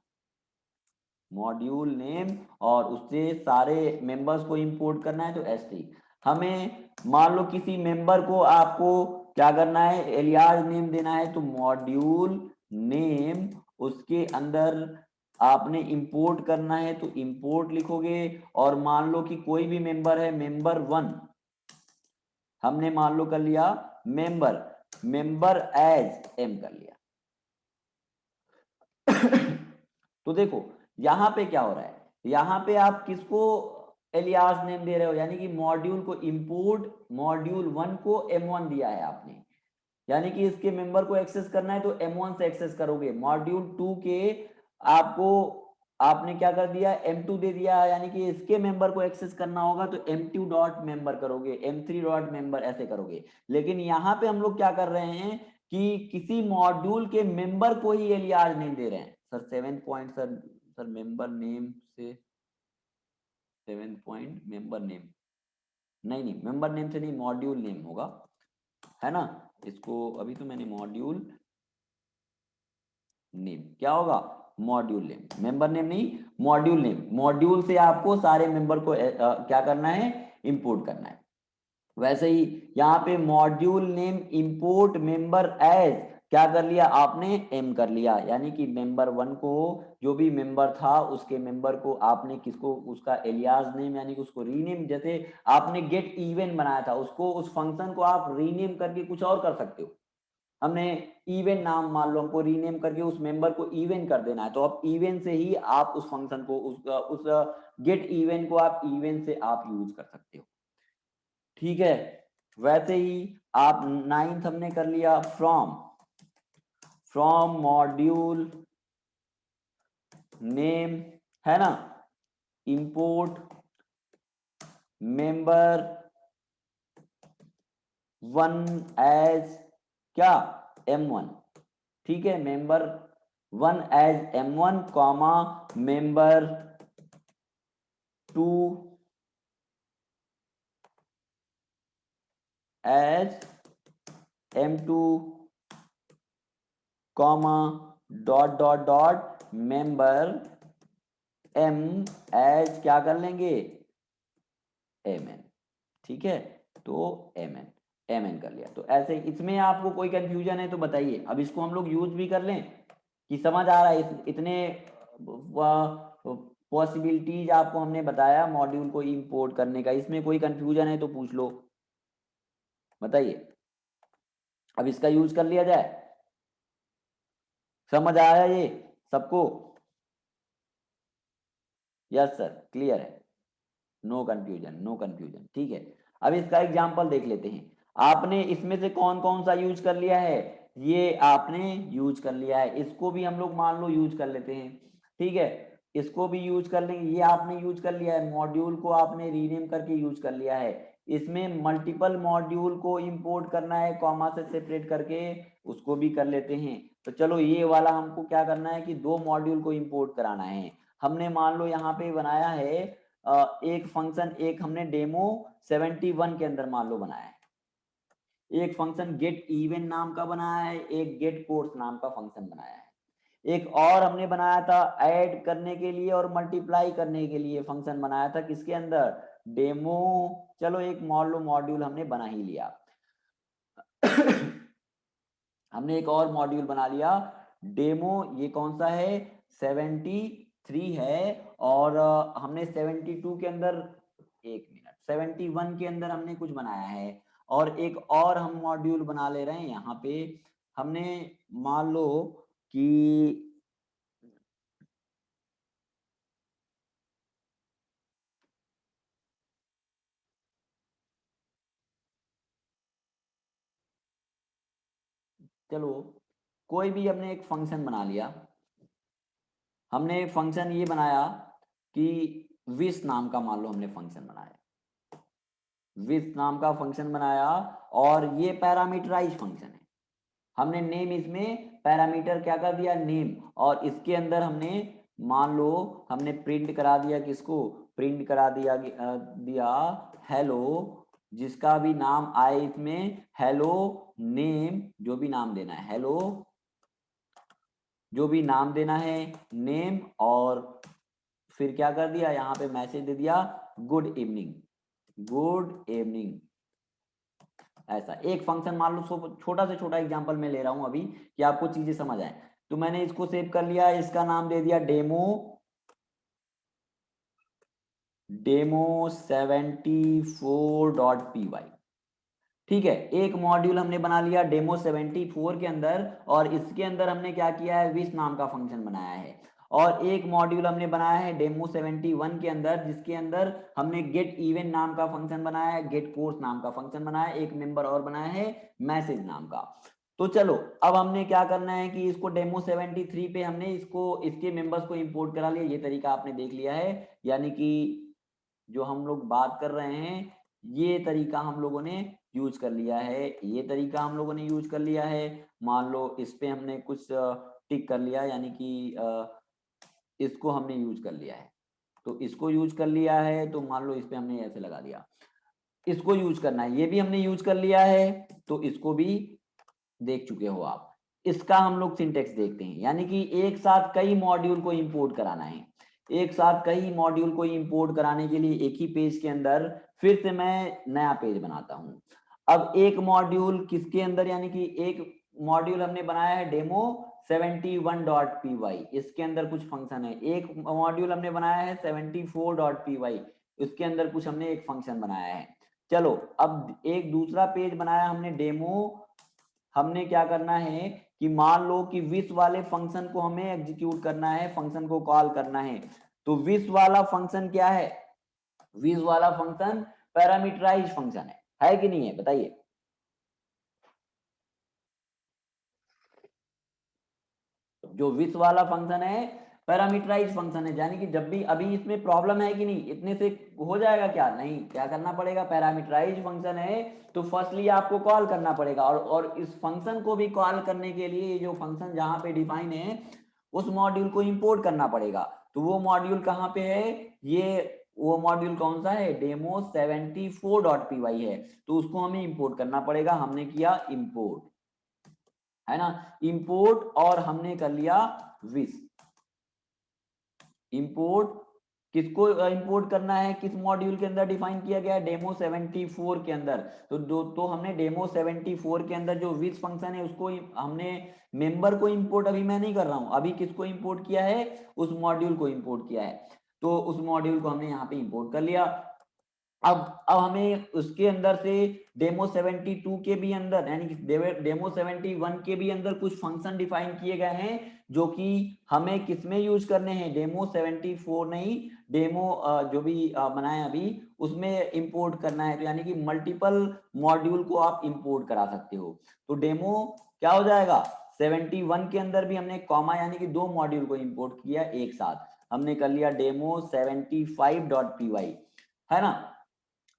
मॉड्यूल नेम, और उससे सारे मेंबर्स को इंपोर्ट करना है तो एसटी। हमें मान लो किसी मेंबर को आपको क्या करना है, एलियास नेम देना है, तो मॉड्यूल नेम, उसके अंदर आपने इंपोर्ट करना है तो इंपोर्ट लिखोगे। और मान लो कि कोई भी मेंबर है, मेंबर 1 हमने मान लो कर लिया मेंबर, मेंबर एज एम कर लिया। तो देखो यहां पे क्या हो रहा है, यहां पे आप किसको एलियास नेम दे रहे हो, यानी कि मॉड्यूल को इंपोर्ट, मॉड्यूल 1 को M1 दिया है आपने, यानी कि इसके मेंबर को एक्सेस करना है तो M1 से एक्सेस करोगे। मॉड्यूल 2 के आपको, आपने क्या कर दिया, M2 दे दिया, यानी कि इसके मेंबर को एक्सेस करना होगा तो M2 डॉट मेंबर करोगे, M3 डॉट मेंबर ऐसे करोगे। लेकिन यहाँ पे हम लोग क्या कर रहे हैं कि किसी मॉड्यूल के मेंबर को ही एलियास नेम दे रहे हैं। Sir 7 point, sir member name से 7 पॉइंट मेंबर नेम, नहीं नहीं मेंबर नेम से नहीं, मॉड्यूल नेम होगा, है ना। इसको अभी तो मैंने मॉड्यूल नेम, क्या होगा, मॉड्यूल नेम, मेंबर नेम नहीं, मॉड्यूल नेम। मॉड्यूल से आपको सारे मेंबर को क्या करना है, इंपोर्ट करना है। वैसे ही यहाँ पे module name import member as क्या कर लिया आपने, एम कर लिया, यानी कि मेंबर 1 को, जो भी मेंबर था उसके मेंबर को आपने किसको, उसका एलियास नेम, यानी कि उसको रीनेम, जैसे आपने गेट इवेंट बनाया था, उसको, उस फंक्शन को आप रीनेम करके कुछ और कर सकते हो। हमने इवेंट नाम मान लो हमको रीनेम करके उस मेंबर को इवेंट कर देना है, तो अब इवेंट से ही आप उस फंक्शन को, उस गेट इवेंट को आप इवेंट से आप यूज कर सकते हो। ठीक है, वैसे ही आप 9th हमने कर लिया, फ्रॉम, फ्रॉम मॉड्यूल नेम, है ना, इंपोर्ट मेंबर 1 एज क्या, M1। ठीक है, member 1 as M1 comma member 2 as M2 comma dot dot dot member M as क्या कर लेंगे, MN। ठीक है, तो MN कर लिया। तो ऐसे इसमें आपको कोई कंफ्यूजन है तो बताइए, अब इसको हम लोग यूज भी कर लें कि समझ आ रहा है, इतने पॉसिबिलिटीज आपको हमने बताया मॉड्यूल को इंपोर्ट करने का, इसमें कोई कंफ्यूजन है तो पूछ लो, बताइए। अब इसका यूज कर लिया जाए, समझ आया ये सबको, यस सर क्लियर है, नो कंफ्यूजन, नो कंफ्यूजन। ठीक है, अब इसका एग्जांपल देख लेते हैं। आपने इसमें से कौन कौन सा यूज कर लिया है, ये आपने यूज कर लिया है, इसको भी हम लोग मान लो यूज कर लेते हैं। ठीक है, इसको भी यूज कर लेंगे, ये आपने यूज कर लिया है, मॉड्यूल को आपने रीनेम करके यूज कर लिया है। इसमें मल्टीपल मॉड्यूल को इंपोर्ट करना है कॉमा से सेपरेट करके, उसको भी कर लेते हैं। तो चलो ये वाला हमको क्या करना है कि 2 मॉड्यूल को इंपोर्ट कराना है। हमने मान लो यहाँ पे बनाया है एक फंक्शन, एक हमने डेमो 71 के अंदर मान लो बनाया है, एक फंक्शन गेट इवेंट नाम का बनाया है, एक गेट कोर्स नाम का फंक्शन बनाया है, एक और हमने बनाया था ऐड करने के लिए और मल्टीप्लाई करने के लिए फंक्शन बनाया था, किसके अंदर, डेमो, चलो एक मॉड्यूल हमने बना ही लिया। हमने एक और मॉड्यूल बना लिया डेमो, ये कौन सा है 73 है, और हमने 72 के अंदर, एक मिनट, 71 के अंदर हमने कुछ बनाया है, और एक और हम मॉड्यूल बना ले रहे हैं यहाँ पे। हमने मान लो कि चलो कोई भी हमने एक फंक्शन बना लिया, हमने एक फंक्शन ये बनाया कि विश नाम का, मान लो हमने फंक्शन बनाया, विश नाम का फंक्शन बनाया, और ये पैरामीटराइज फंक्शन है। हमने नेम इसमें पैरामीटर क्या कर दिया, नेम, और इसके अंदर हमने मान लो हमने प्रिंट करा दिया, किसको प्रिंट करा दिया, दिया हेलो, जिसका भी नाम आए इसमें, हेलो नेम, जो भी नाम देना है हेलो, जो भी नाम देना है नेम, और फिर क्या कर दिया यहाँ पे मैसेज दे दिया गुड इवनिंग, गुड इवनिंग। ऐसा एक फंक्शन मान लो, छोटा से छोटा एग्जांपल मैं ले रहा हूं अभी कि आपको चीजें समझ आए। तो मैंने इसको सेव कर लिया, इसका नाम दे दिया डेमो, demo74.py। ठीक है, एक मॉड्यूल हमने बना लिया डेमो 74 के अंदर, और इसके अंदर हमने क्या किया है, विश नाम का फंक्शन बनाया है। और एक मॉड्यूल हमने बनाया है डेमो 71 के अंदर, जिसके अंदर हमने गेट इवेंट नाम का फंक्शन बनाया है, गेट कोर्स नाम का फंक्शन बनाया है, एक मेंबर और बनाया है मैसेज नाम का। तो चलो अब हमने क्या करना है कि इसको डेमो 73 पे हमने इसको, इसके मेंबर्स को इंपोर्ट करा लिया, ये तरीका आपने देख लिया है। यानी कि जो हम लोग बात कर रहे हैं, ये तरीका हम लोगों ने यूज कर लिया है, ये तरीका हम लोगों ने यूज कर लिया है। मान लो इस पे हमने कुछ टिक कर लिया, यानी कि इसको हमने यूज कर लिया है, तो इसको यूज कर लिया है, तो मान लो इस पे हमने ऐसे लगा दिया, इसको यूज करना है, ये भी हमने यूज कर लिया है, तो इसको भी देख चुके हो आप। इसका हम लोग सिंटेक्स देखते हैं, यानी कि एक साथ कई मॉड्यूल को इंपोर्ट कराना है, एक साथ कई मॉड्यूल को इंपोर्ट कराने के लिए एक ही पेज के अंदर फिर से मैं नया पेज बनाता हूं। अब एक मॉड्यूल किसके अंदर, यानी कि एक मॉड्यूल हमने बनाया है डेमो 71.py, इसके अंदर कुछ फंक्शन है। एक मॉड्यूल हमने बनाया है 74.py, इसके अंदर कुछ हमने एक फंक्शन बनाया है। चलो अब एक दूसरा पेज बनाया हमने डेमो, हमने क्या करना है कि मान लो कि विश वाले फंक्शन को हमें एग्जीक्यूट करना है, फंक्शन को कॉल करना है। तो विश वाला फंक्शन क्या है, विश वाला फंक्शन पैरामीटराइज फंक्शन है कि नहीं है, बताइए। जो विश वाला फंक्शन है पैरामीटराइज फंक्शन है, यानी कि जब भी, अभी इसमें प्रॉब्लम है कि नहीं, इतने से हो जाएगा क्या, नहीं, क्या करना पड़ेगा, पैरामीटराइज फंक्शन है तो फर्स्टली आपको कॉल करना पड़ेगा, और इस फंक्शन को भी कॉल करने के लिए ये जो फंक्शन जहां पे डिफाइन है उस मॉड्यूल को इंपोर्ट करना पड़ेगा। तो वो मॉड्यूल कहाँ पे है, ये वो मॉड्यूल कौन सा है, डेमो 74.py है, तो उसको हमें इंपोर्ट करना पड़ेगा। हमने किया इंपोर्ट, है ना, इंपोर्ट, और हमने कर लिया विश इंपोर्ट। किसको इंपोर्ट करना है, किस मॉड्यूल के अंदर डिफाइन किया गया है, डेमो 74 के अंदर। तो हमने डेमो 74 के अंदर जो विश फंक्शन है उसको हमने मेंबर को इंपोर्ट, अभी मैं नहीं कर रहा हूं, अभी किसको इंपोर्ट किया है, उस मॉड्यूल को इंपोर्ट किया है। तो उस मॉड्यूल को हमने यहाँ पे इंपोर्ट कर लिया। अब हमें उसके अंदर से डेमो 72 के भी अंदर, यानी कि डेमो 71 के भी अंदर कुछ फंक्शन डिफाइन किए गए हैं, जो कि हमें किसमें यूज करने हैं, डेमो 74 नहीं, डेमो जो भी बनाए अभी उसमें इंपोर्ट करना है। तो यानी कि मल्टीपल मॉड्यूल को आप इंपोर्ट करा सकते हो। तो डेमो क्या हो जाएगा, 71 के अंदर भी हमने कॉमा, यानी कि दो मॉड्यूल को इंपोर्ट किया एक साथ, हमने कर लिया डेमो 75.py, है ना।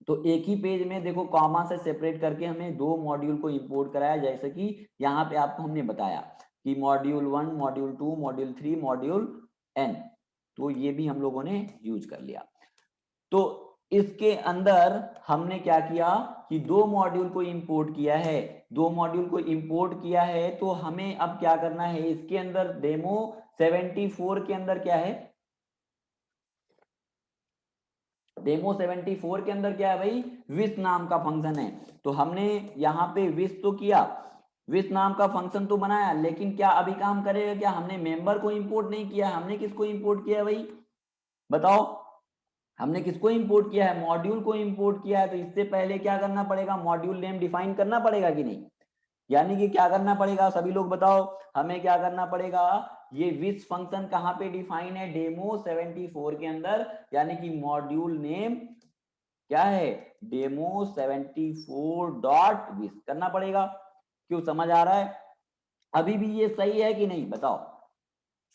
तो एक ही पेज में देखो कॉमा से सेपरेट करके हमें दो मॉड्यूल को इंपोर्ट कराया, जैसे कि यहाँ पे आपको हमने बताया कि module 1, module 2, module 3, module n। तो ये भी हम लोगों ने यूज कर लिया। तो इसके अंदर हमने क्या किया कि दो मॉड्यूल को इंपोर्ट किया है, दो मॉड्यूल को इंपोर्ट किया है, तो हमें अब क्या करना है, इसके अंदर डेमो 74 के अंदर क्या है, डेमो 74 के अंदर क्या है भाई, विश नाम का फंक्शन है। तो हमने यहाँ पे विश तो किया, विश नाम का फंक्शन तो बनाया, लेकिन क्या अभी काम करेगा क्या, हमने मेंबर को इंपोर्ट नहीं किया, हमने किसको इंपोर्ट किया है भाई, बताओ, हमने किसको इंपोर्ट किया है, मॉड्यूल को इंपोर्ट किया है। तो इससे पहले क्या करना पड़ेगा, मॉड्यूल नेम डिफाइन करना पड़ेगा कि नहीं, यानी कि क्या करना पड़ेगा, सभी लोग बताओ, हमें क्या करना पड़ेगा, ये विश फंक्शन कहाँ पे डिफाइन है, डेमो 74 के अंदर, यानी कि मॉड्यूल नेम क्या है, डेमो 74 डॉट विश करना पड़ेगा। क्यों, समझ आ रहा है, अभी भी ये सही है कि नहीं, बताओ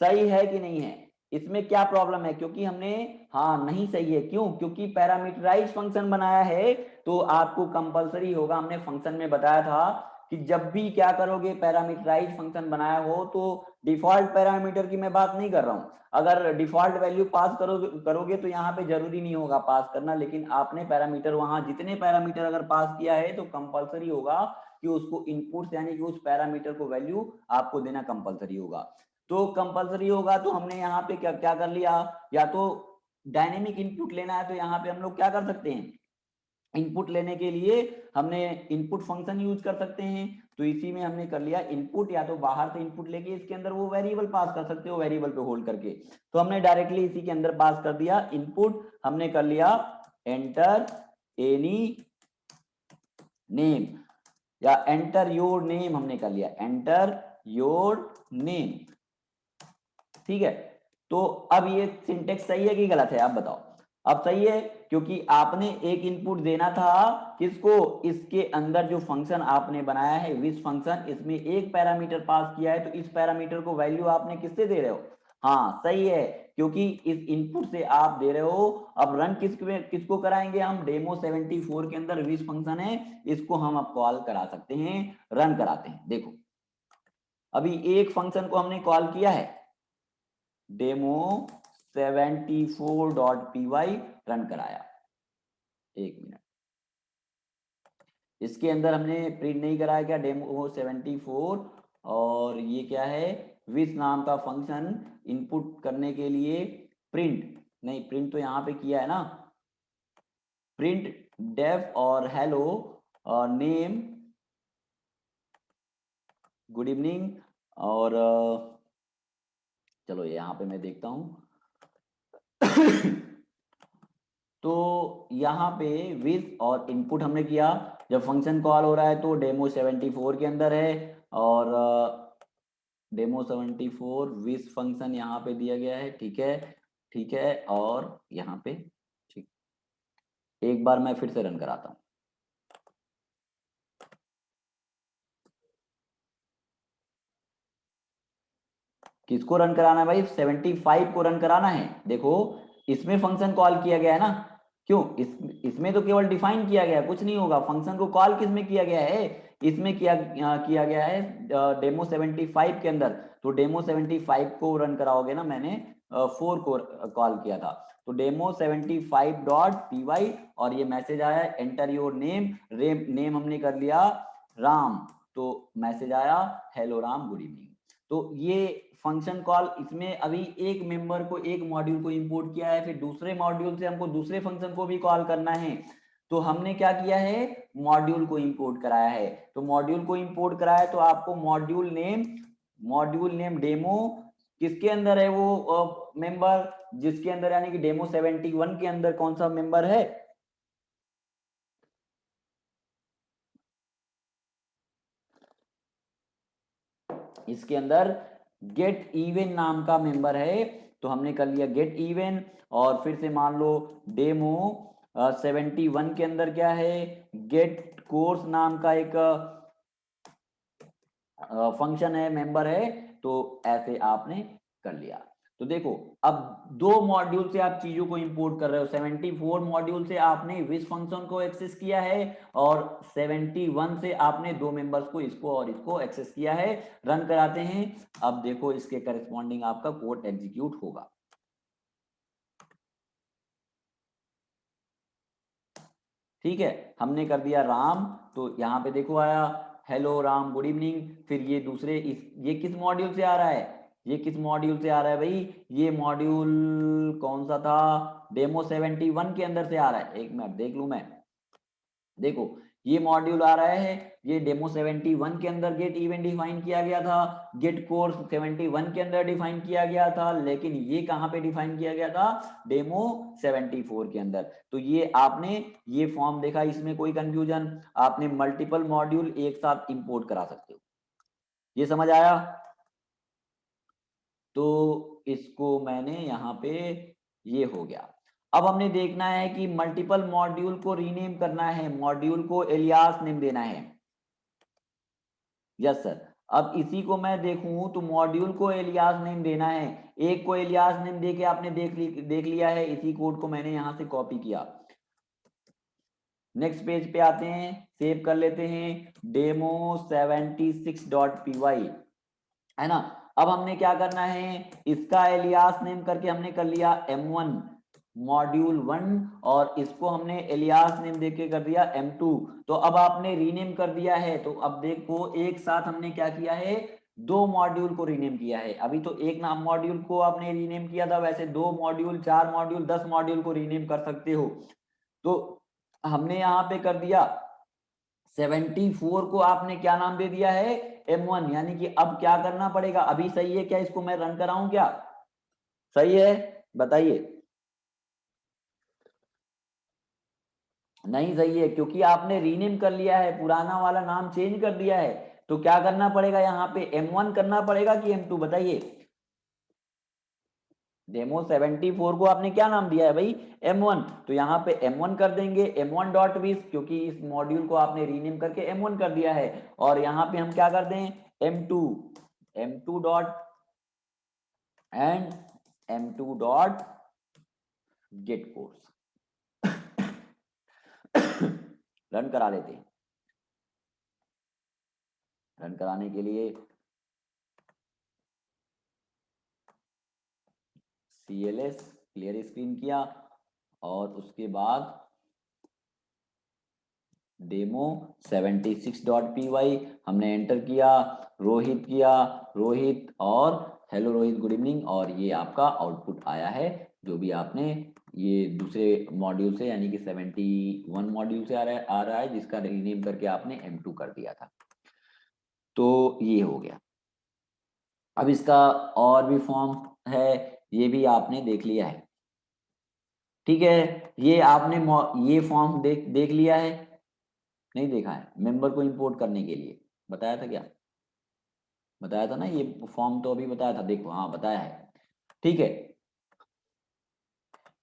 सही है कि नहीं है, इसमें क्या प्रॉब्लम है, क्योंकि हमने, हाँ नहीं सही है, क्यों, क्योंकि पैरामीटराइज फंक्शन बनाया है, तो आपको कंपलसरी होगा, हमने फंक्शन में बताया था कि जब भी क्या करोगे, पैरामीटराइज फंक्शन बनाया हो तो डिफॉल्ट पैरामीटर की मैं बात नहीं कर रहा हूं, अगर डिफॉल्ट वैल्यू पास करोगे तो यहाँ पे जरूरी नहीं होगा पास करना, लेकिन आपने पैरामीटर वहां जितने पैरामीटर अगर पास किया है तो कंपलसरी होगा कि उसको इनपुट यानी कि उस पैरामीटर को वैल्यू आपको देना कंपलसरी होगा। तो कंपलसरी होगा तो हमने यहाँ पे क्या क्या कर लिया, या तो डायनेमिक इनपुट लेना है तो यहाँ पे हम लोग क्या कर सकते हैं, इनपुट लेने के लिए हमने इनपुट फंक्शन यूज कर सकते हैं। तो इसी में हमने कर लिया इनपुट, या तो बाहर से इनपुट लेके इसके अंदर वो वेरिएबल पास कर सकते हो, वेरिएबल पे होल्ड करके, तो हमने डायरेक्टली इसी के अंदर पास कर दिया इनपुट, हमने कर लिया एंटर एनी नेम, या एंटर योर नेम हमने कर लिया, एंटर योर नेम, ठीक है। तो अब ये सिंटेक्स सही है कि गलत है, आप बताओ, अब सही है, क्योंकि आपने एक इनपुट देना था किसको, इसके अंदर जो फंक्शन आपने बनाया है विश फंक्शन, इसमें एक पैरामीटर पास किया है, तो इस पैरामीटर को वैल्यू आपने किससे दे रहे हो, हाँ सही है, क्योंकि इस इनपुट से आप दे रहे हो। अब रन किसको कराएंगे हम, डेमो 74 के अंदर विश फंक्शन है, इसको हम अब कॉल करा सकते हैं, रन कराते हैं। देखो अभी एक फंक्शन को हमने कॉल किया है, डेमो 74.py रन कराया, एक मिनट, इसके अंदर हमने प्रिंट नहीं कराया क्या, डेमो 74, और ये क्या है, विश नाम का फंक्शन इनपुट करने के लिए प्रिंट, नहीं प्रिंट तो यहाँ पे किया है ना, प्रिंट डेफ और हेलो नेम गुड इवनिंग, और चलो यहाँ पे मैं देखता हूँ तो यहाँ पे विश और इनपुट हमने किया, जब फंक्शन कॉल हो रहा है तो डेमो 74 के अंदर है, और डेमो 74 विश फंक्शन यहाँ पे दिया गया है, ठीक है, ठीक है, और यहाँ पे ठीक, एक बार मैं फिर से रन कराता हूँ, किसको रन कराना है भाई, 75 को रन कराना है। देखो इसमें फंक्शन कॉल किया गया है ना, क्यों, इसमें तो केवल डिफाइन किया गया, कुछ नहीं होगा, फंक्शन को कॉल किसमें किया गया है, इसमें किया गया है डेमो 75 के अंदर। तो डेमो 75 को रन कराओगे ना, मैंने 4 को कॉल किया था, तो डेमो 75.py, और ये मैसेज आया एंटर योर नेम, नेम हमने कर लिया राम, तो मैसेज आया हेलो राम गुड इवनिंग। तो ये फंक्शन कॉल, इसमें अभी एक मेंबर को एक मॉड्यूल को इंपोर्ट किया है, फिर दूसरे मॉड्यूल से हमको दूसरे फंक्शन को भी कॉल करना है, तो हमने क्या किया है, मॉड्यूल को इंपोर्ट कराया है। तो मॉड्यूल को इंपोर्ट कराया तो आपको मॉड्यूल नेम डेमो किसके अंदर है वो मेंबर, जिसके अंदर यानी कि डेमो 71 के अंदर कौन सा मेंबर है, इसके अंदर गेट इवन नाम का मेंबर है, तो हमने कर लिया गेट इवन, और फिर से मान लो डेमो 71 के अंदर क्या है, गेट कोर्स नाम का एक फंक्शन है, मेंबर है, तो ऐसे आपने कर लिया। तो देखो अब दो मॉड्यूल से आप चीजों को इंपोर्ट कर रहे हो, 74 मॉड्यूल से आपने विश फंक्शन को एक्सेस किया है, और 71 से आपने दो मेंबर्स को, इसको और इसको एक्सेस किया है, रन कराते हैं। अब देखो इसके करस्पॉन्डिंग आपका कोड एग्जीक्यूट होगा, ठीक है, हमने कर दिया राम, तो यहाँ पे देखो आया हेलो राम गुड इवनिंग, फिर ये दूसरे ये किस मॉड्यूल से आ रहा है, ये किस मॉड्यूल से आ रहा है भाई, ये मॉड्यूल कौन सा था, डेमो 71 के अंदर से आ रहा है। एक मिनट देख लूं मैं, देखो ये मॉड्यूल आ रहा है, ये डेमो 71 के अंदर गेट इवेंट डिफाइन किया गया था, गेट कोर्स 71 के अंदर डिफाइन किया गया था, लेकिन ये कहां पे डिफाइन किया गया था, डेमो 74 के अंदर। तो ये आपने ये फॉर्म देखा, इसमें कोई कंफ्यूजन, आपने मल्टीपल मॉड्यूल एक साथ इंपोर्ट करा सकते हो, ये समझ आया। तो इसको मैंने यहाँ पे, ये हो गया। अब हमने देखना है कि मल्टीपल मॉड्यूल को रीनेम करना है, मॉड्यूल को एलियास नेम देना है। Yes sir. अब इसी को मैं देखूं तो मॉड्यूल को एलियास नेम देना है, एक को एलियास नेम देके आपने देख लिया है, इसी कोड को मैंने यहां से कॉपी किया। नेक्स्ट पेज पे आते हैं, सेव कर लेते हैं, डेमो 76.py है ना। अब हमने क्या करना है, इसका एलियास नेम करके हमने कर लिया M1 मॉड्यूल 1, और इसको हमने एलियास नेम देके कर दिया M2। तो अब आपने रीनेम कर दिया है, तो अब देखो एक साथ हमने क्या किया है, दो मॉड्यूल को रीनेम किया है। अभी तो एक नाम मॉड्यूल को आपने रीनेम किया था, वैसे दो मॉड्यूल, 4 मॉड्यूल, 10 मॉड्यूल को रीनेम कर सकते हो। तो हमने यहाँ पे कर दिया 74 को आपने क्या नाम दे दिया है, M1। यानी कि अब क्या करना पड़ेगा, अभी सही है क्या, इसको मैं रन कराऊं क्या, सही है बताइए। नहीं सही है, क्योंकि आपने रीनेम कर लिया है, पुराना वाला नाम चेंज कर दिया है। तो क्या करना पड़ेगा, यहाँ पे M1 करना पड़ेगा कि M2, बताइए। डेमो 74 को आपने क्या नाम दिया है भाई, M1, तो यहाँ पे M1 कर देंगे, M1 डॉट विस, क्योंकि इस मॉड्यूल को आपने रीनेम करके M1 कर दिया है। और यहाँ पे हम क्या कर दें, M2 dot and M2 dot gate course. Run करा लेते हैं। रन कराने के लिए CLS क्लियर स्क्रीन किया, और उसके बाद डेमो 76.py हमने एंटर किया, रोहित किया, रोहित, और हेलो रोहित गुड इवनिंग, और ये आपका आउटपुट आया है, जो भी आपने ये दूसरे मॉड्यूल से यानी कि 71 मॉड्यूल से आ रहा है, जिसका रीनेम करके आपने M2 कर दिया था। तो ये हो गया। अब इसका और भी फॉर्म है, ये भी आपने देख लिया है, ठीक है। ये आपने ये फॉर्म देख लिया है, नहीं देखा है, मेंबर को इंपोर्ट करने के लिए बताया था क्या, बताया था ना, ये फॉर्म तो अभी बताया था, देखो हाँ बताया है, ठीक है।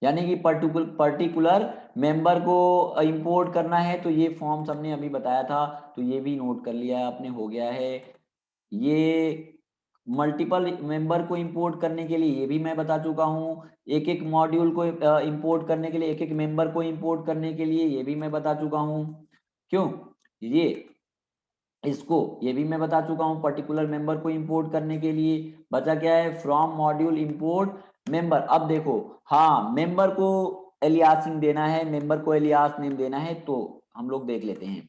यानी कि पर्टिकुलर मेंबर को इंपोर्ट करना है, तो ये फॉर्म हमने अभी बताया था, तो ये भी नोट कर लिया है आपने, हो गया है। ये मल्टीपल मेंबर को इंपोर्ट करने के लिए ये भी मैं बता चुका हूँ, एक एक मॉड्यूल को इंपोर्ट करने के लिए, एक एक मेंबर को इंपोर्ट करने के लिए ये भी मैं बता चुका हूँ। क्यों, ये इसको ये भी मैं बता चुका हूं, पर्टिकुलर मेंबर को इंपोर्ट करने के लिए। बचा क्या है, फ्रॉम मॉड्यूल इंपोर्ट मेंबर। अब देखो, हाँ मेंबर को एलियासिंग देना है, मेंबर को एलियास नेम देना है, तो हम लोग देख लेते हैं।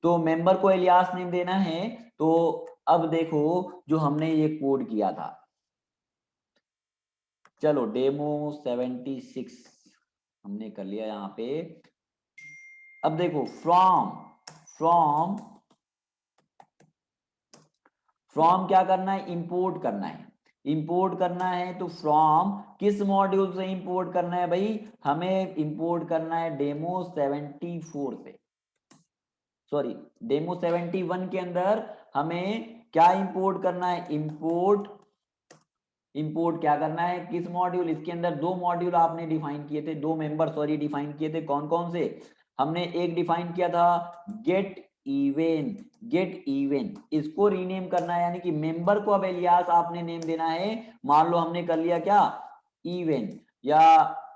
तो मेंबर को एलियास नेम देना है, तो अब देखो जो हमने ये कोड किया था, चलो डेमो 76 हमने कर लिया यहाँ पे। अब देखो फ्रॉम फ्रॉम क्या करना है, इंपोर्ट करना है, इंपोर्ट करना है। तो फ्रॉम किस मॉड्यूल से इंपोर्ट करना है भाई, हमें इंपोर्ट करना है डेमो 74 से, सॉरी डेमो 71 के अंदर हमें क्या इंपोर्ट करना है, इंपोर्ट क्या करना है, किस मॉड्यूल, इसके अंदर दो मॉड्यूल आपने डिफाइन किए थे, दो मेंबर सॉरी डिफाइन किए थे, कौन कौन से, हमने एक डिफाइन किया था गेट इवन, इसको रीनेम करना है, यानी कि मेंबर को अब एलियास आपने नेम देना है। मान लो हमने कर लिया क्या, इवन, या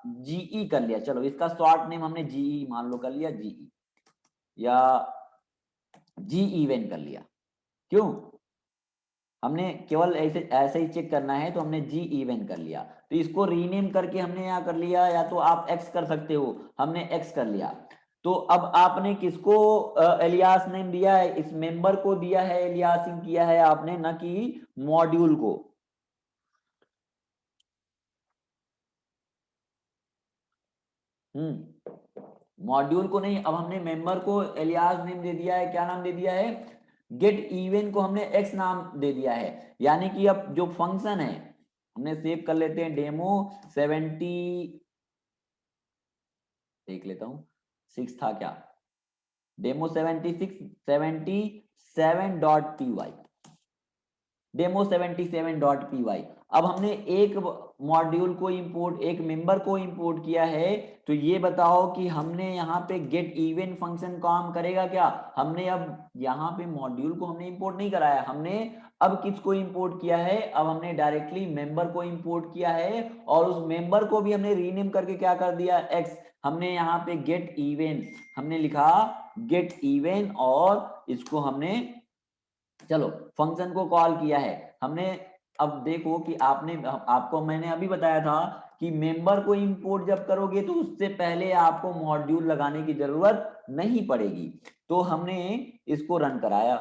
जीई कर लिया, चलो इसका शॉर्ट नेम हमने जीई मान लो कर लिया, जीई या जी इवन कर लिया। क्यों, हमने केवल ऐसे ऐसे ही चेक करना है, तो हमने जी इवन कर लिया। तो इसको रीनेम करके हमने यहाँ कर लिया, या तो आप एक्स कर सकते हो, हमने एक्स कर लिया। तो अब आपने किसको एलियास नेम दिया है, इस मेंबर को दिया है, एलियासिंग किया है आपने, ना कि मॉड्यूल को। मॉड्यूल को नहीं, अब हमने मेंबर को एलियास नेम दे दिया है, क्या नाम दे दिया है, गेट इवेंट को हमने एक्स नाम दे दिया है। यानी कि अब जो फंक्शन है हमने सेव कर लेते हैं, डेमो 70, देख लेता हूं 6 था क्या, डेमो 77.py, डेमो 77.py। अब हमने एक मॉड्यूल को इंपोर्ट, एक मेंबर को इंपोर्ट किया है, तो ये बताओ कि हमने यहाँ पे गेट इवेंट फंक्शन काम करेगा क्या? हमने अब यहाँ पे मॉड्यूल को हमने इंपोर्ट नहीं कराया, हमने अब किसको इंपोर्ट किया है, अब हमने डायरेक्टली मेंबर को इंपोर्ट किया है, और उस मेंबर को भी हमने रीनेम करके क्या कर दिया, एक्स। हमने यहाँ पे गेट इवेंट हमने लिखा गेट इवेंट, और इसको हमने चलो फंक्शन को कॉल किया है हमने। अब देखो कि आपको मैंने अभी बताया था कि मेंबर को इंपोर्ट जब करोगे तो उससे पहले आपको मॉड्यूल लगाने की जरूरत नहीं पड़ेगी। तो हमने इसको रन कराया,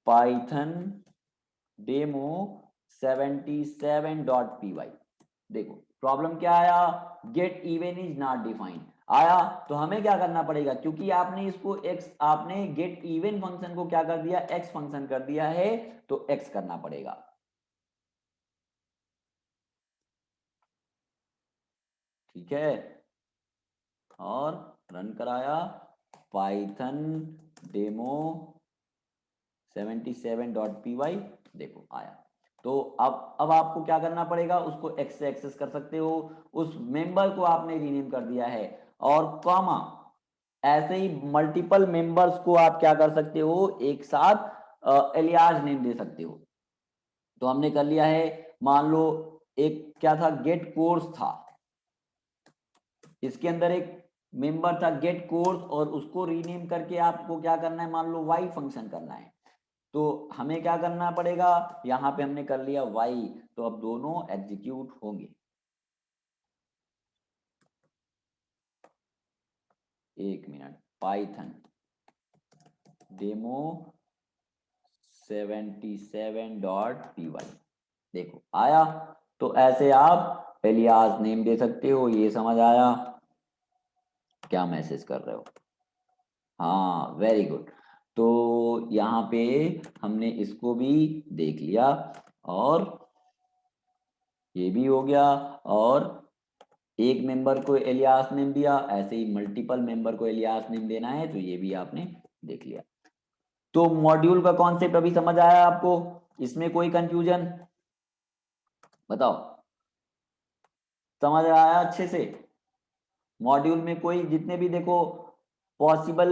पाइथन डेमो 77.py। देखो प्रॉब्लम क्या आया, get even is not defined आया। तो हमें क्या करना पड़ेगा, क्योंकि आपने इसको एक्स, आपने गेट इवन फंक्शन को क्या कर दिया, एक्स फंक्शन कर दिया है, तो एक्स करना पड़ेगा। ठीक है, और रन कराया, पाइथन डेमो 77.py, देखो आया। तो अब आपको क्या करना पड़ेगा, उसको एक्स से एक्सेस कर सकते हो, उस मेंबर को आपने रीनेम कर दिया है, और कॉमा ऐसे ही मल्टीपल मेंबर्स को आप क्या कर सकते हो, एक साथ एलियास नेम दे सकते हो। तो हमने कर लिया है, मान लो एक क्या था, गेट कोर्स था, इसके अंदर एक मेंबर था गेट कोर्स, और उसको रीनेम करके आपको क्या करना है, मान लो वाई फंक्शन करना है। तो हमें क्या करना पड़ेगा, यहां पे हमने कर लिया वाई, तो अब दोनों एग्जीक्यूट होंगे। एक मिनट, पाइथन डेमो 77.py, देखो आया। तो ऐसे आप एलियास नेम दे सकते हो, ये समझ आया? क्या मैसेज कर रहे हो? हाँ वेरी गुड। तो यहाँ पे हमने इसको भी देख लिया, और ये भी हो गया, और एक मेंबर को एलियास नेम दिया, ऐसे ही मल्टीपल मेंबर को एलियास नेम देना है, तो ये भी आपने देख लिया। तो मॉड्यूल का कॉन्सेप्ट अभी समझ आया आपको? इसमें कोई कंफ्यूजन बताओ, समझ आया अच्छे से? मॉड्यूल में कोई, जितने भी देखो पॉसिबल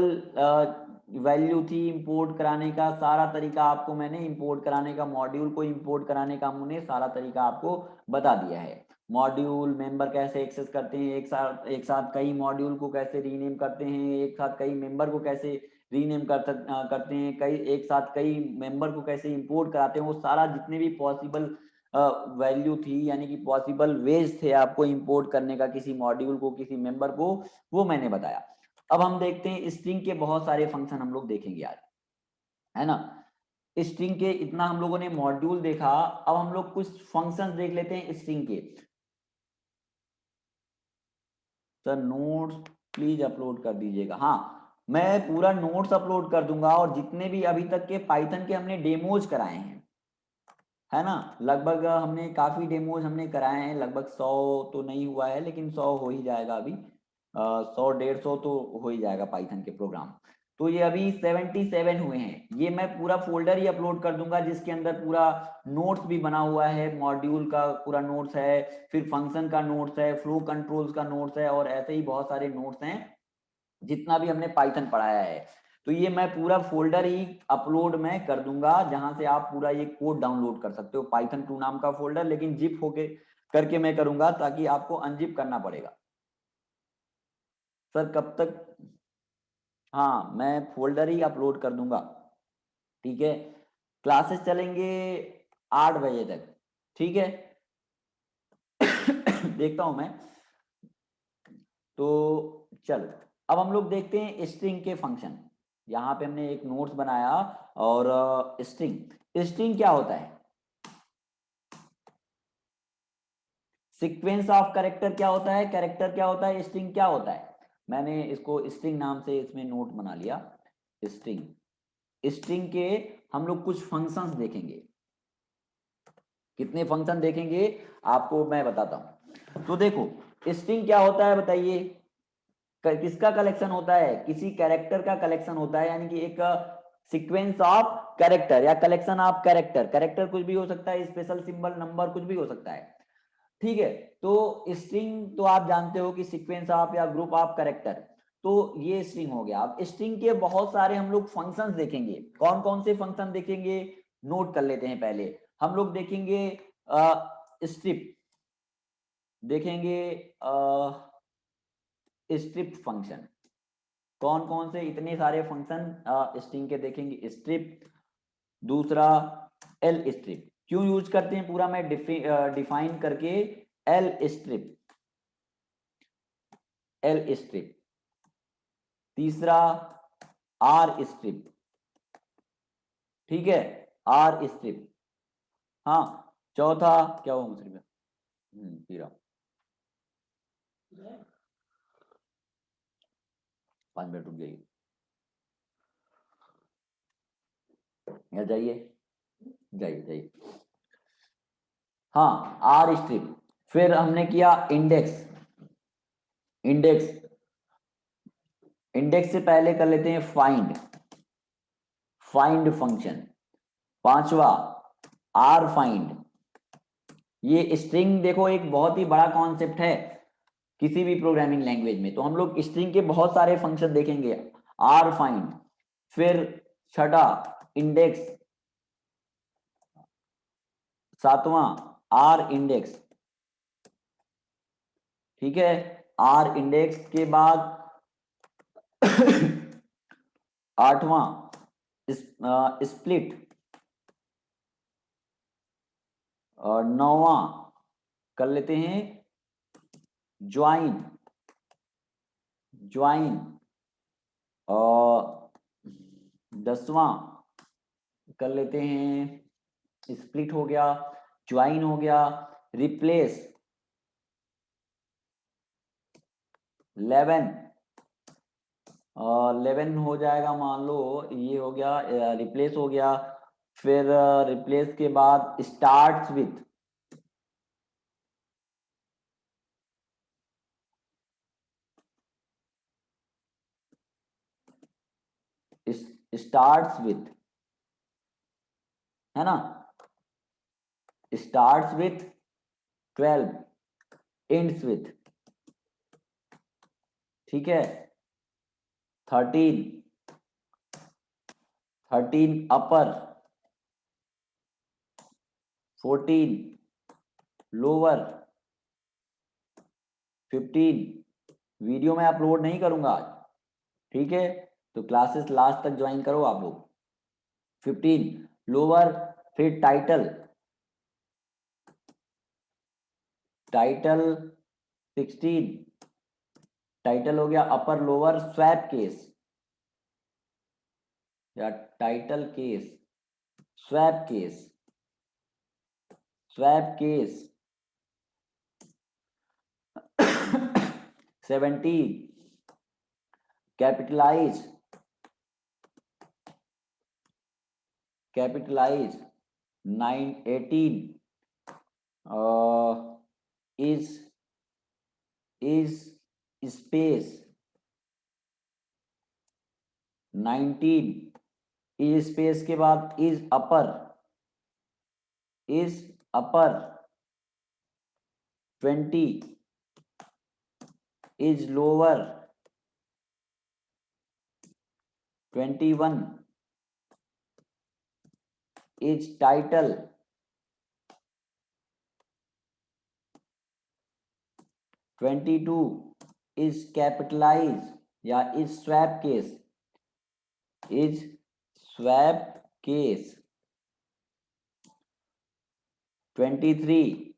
वैल्यू थी इंपोर्ट कराने का, सारा तरीका आपको मैंने इंपोर्ट कराने का, मॉड्यूल को इंपोर्ट कराने का हमने सारा तरीका आपको बता दिया है। मॉड्यूल मेंबर कैसे एक्सेस करते हैं, एक साथ कई मॉड्यूल को कैसे रीनेम करते हैं, एक साथ कई मेंबर को कैसे रीनेम करते हैं, कई एक साथ कई मेंबर को कैसे इंपोर्ट कराते हैं, वो सारा जितने भी पॉसिबल वैल्यू थी, यानी कि पॉसिबल वेज थे आपको इंपोर्ट करने का किसी मॉड्यूल को, किसी मेंबर को, वो मैंने बताया। अब हम देखते हैं स्ट्रिंग के बहुत सारे फंक्शन हम लोग देखेंगे आज, है ना। स्ट्रिंग के इतना हम लोगों ने मॉड्यूल देखा, अब हम लोग कुछ फंक्शंस देख लेते हैं स्ट्रिंग के। सर नोट्स प्लीज अपलोड कर दीजिएगा। हाँ, मैं पूरा नोट्स अपलोड कर दूंगा, और जितने भी अभी तक के पाइथन के हमने डेमोज कराए हैं, है ना, लगभग हमने काफी डेमोज हमने कराए हैं, लगभग 100 तो नहीं हुआ है, लेकिन 100 हो ही जाएगा अभी, 100 150 तो हो ही जाएगा पाइथन के प्रोग्राम। तो ये अभी 77 हुए हैं, ये मैं पूरा फोल्डर ही अपलोड कर दूंगा, जिसके अंदर पूरा नोट्स भी बना हुआ है, मॉड्यूल का पूरा नोट्स है, फिर फंक्शन का नोट्स है, फ्लो कंट्रोल्स का नोट्स है, और ऐसे ही बहुत सारे नोट्स हैं जितना भी हमने पाइथन पढ़ाया है। तो ये मैं पूरा फोल्डर ही अपलोड मैं कर दूंगा, जहां से आप पूरा ये कोड डाउनलोड कर सकते हो, पाइथन 2 नाम का फोल्डर, लेकिन जिप होके करके मैं करूंगा, ताकि आपको अनजिप करना पड़ेगा। सर कब तक? हाँ मैं फोल्डर ही अपलोड कर दूंगा, ठीक है। क्लासेस चलेंगे 8 बजे तक, ठीक है। देखता हूं मैं। तो चलो, अब हम लोग देखते हैं स्ट्रिंग के फंक्शन। यहाँ पे हमने एक नोट्स बनाया, और स्ट्रिंग, स्ट्रिंग क्या होता है? सीक्वेंस ऑफ कैरेक्टर क्या होता है, कैरेक्टर क्या होता है, स्ट्रिंग क्या होता है। मैंने इसको स्ट्रिंग नाम से इसमें नोट बना लिया। स्ट्रिंग, स्ट्रिंग के हम लोग कुछ फंक्शंस देखेंगे। कितने फंक्शन देखेंगे आपको मैं बताता हूं। तो देखो स्ट्रिंग क्या होता है बताइए, किसका कलेक्शन होता है, किसी कैरेक्टर का कलेक्शन होता है, यानी कि एक सीक्वेंस ऑफ कैरेक्टर या कलेक्शन ऑफ कैरेक्टर। कैरेक्टर कुछ भी हो सकता है, स्पेशल सिंबल, नंबर, कुछ भी हो सकता है, ठीक है। तो स्ट्रिंग तो आप जानते हो कि सीक्वेंस ऑफ या ग्रुप ऑफ कैरेक्टर, तो ये स्ट्रिंग हो गया। अब स्ट्रिंग के बहुत सारे हम लोग फंक्शंस देखेंगे। कौन कौन से फंक्शन देखेंगे, नोट कर लेते हैं। पहले हम लोग देखेंगे स्ट्रिप, देखेंगे स्ट्रिप फंक्शन। कौन कौन से इतने सारे फंक्शन स्ट्रिंग के देखेंगे, स्ट्रिप। दूसरा एल स्ट्रिप, क्यों यूज करते हैं पूरा मैं डिफाइन करके, एल स्ट्रिप, एल स्ट्रिप। तीसरा आर स्ट्रिप, ठीक है, आर स्ट्रिप। हाँ, चौथा क्या हुआ मुझे, पी रहा हूं, 5 मिनट रुक जाइए, जाइए जाइए जाइए। हाँ, आर स्ट्रिप। फिर हमने किया इंडेक्स, इंडेक्स, इंडेक्स से पहले कर लेते हैं फाइंड, फाइंड फंक्शन। पांचवा आर फाइंड। ये स्ट्रिंग देखो एक बहुत ही बड़ा कॉन्सेप्ट है किसी भी प्रोग्रामिंग लैंग्वेज में, तो हम लोग स्ट्रिंग के बहुत सारे फंक्शन देखेंगे। आर फाइंड, फिर छठा इंडेक्स, सातवां आर इंडेक्स, ठीक है। आर इंडेक्स के बाद आठवां स्प्लिट, और नौवां कर लेते हैं ज्वाइन, ज्वाइन, और 10वां कर लेते हैं स्प्लिट हो गया, ज्वाइन हो गया, रिप्लेस। 11 11 हो जाएगा, मान लो ये हो गया, रिप्लेस हो गया। फिर रिप्लेस के बाद स्टार्ट्स विथ, स्टार्ट्स विथ, है ना, स्टार्ट्स विथ 12, एंड्स विथ, ठीक है, 13, 13 अपर, 14 लोअर, 15 वीडियो में अपलोड नहीं करूंगा आज, ठीक है, तो क्लासेस लास्ट तक ज्वाइन करो आप लोग। 15 लोअर, फिर टाइटल, टाइटल 16, टाइटल हो गया अपर लोअर स्वैप केस, या title case, swap case, swap case. 17 capitalize, capitalize. 18 is space. 19 is space के बाद is upper, is upper. 20 is lower. 21 is title. 22 is capitalize या is swap case, is swap case. 23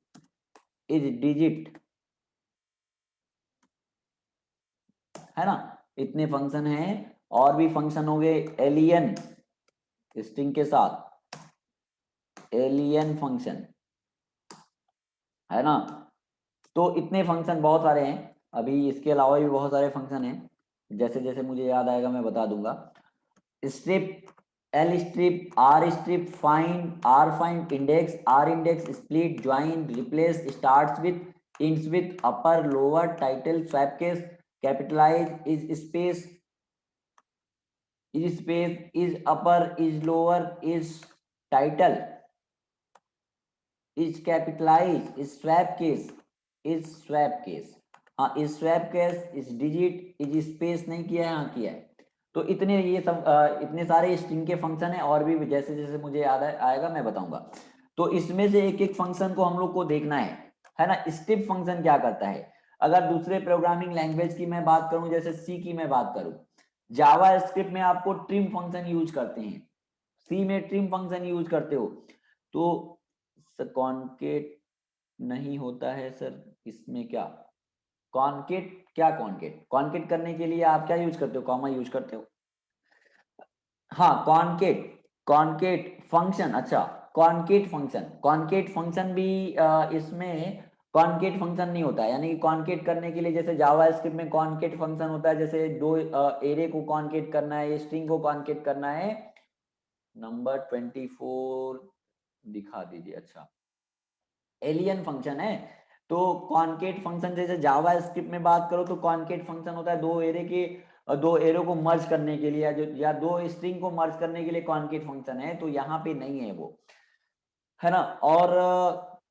is digit, है ना। इतने function हैं, और भी function हो गए एलियन, स्ट्रिंग के साथ एलियन फंक्शन, है ना। तो इतने फंक्शन बहुत सारे हैं, अभी इसके अलावा भी बहुत सारे फंक्शन हैं, जैसे जैसे मुझे याद आएगा मैं बता दूंगा। Strip, L strip, R strip, find, R find, index, R index, split, join, replace, starts with, ends with, upper, lower, title, swap case, capitalize, is space, is upper, is lower, is title, is capitalize, is swap case, is swap case, हाँ इस swap case, इस digit, इस space नहीं किया है, हाँ किया है। तो इतने ये सब इतने सारे स्ट्रिंग के फंक्शन है, और भी जैसे जैसे मुझे याद आएगा मैं बताऊंगा। तो इसमें से एक एक फंक्शन को हम लोग को देखना है ना। स्ट्रिप फंक्शन क्या करता है, अगर दूसरे प्रोग्रामिंग लैंग्वेज की मैं बात करूं, जैसे सी की मैं बात करूं, जावा स्क्रिप्ट में आपको ट्रिम फंक्शन यूज करते हैं, सी में ट्रिम फंक्शन यूज करते हो। तो कॉन्केट नहीं होता है सर इसमें, क्या कॉन्केट, क्या कॉन्केट, कॉन्केट करने के लिए आप क्या यूज करते हो, कॉमा यूज करते हो। हाँ कॉन्केट, कॉन्केट फंक्शन, अच्छा कॉन्केट फंक्शन, कॉन्केट फंक्शन भी इसमें कॉन्केट फंक्शन नहीं होता है, यानी कि कॉन्केट करने के लिए जैसे जावा स्क्रिप्ट में कॉन्केट फंक्शन होता है, जैसे दो एरे को कॉन्केट करना है, स्ट्रिंग को कॉन्केट करना है। नंबर 24 दिखा दीजिए, अच्छा एलियन फंक्शन है। तो कॉन्केट फंक्शन जैसे जावा स्क्रिप्ट में बात करो तो कॉन्केट फंक्शन होता है दो एरो को मर्ज करने के लिए, या दो स्ट्रिंग को मर्ज करने के लिए कॉन्केट फंक्शन है, तो यहाँ पे नहीं है वो, है ना। और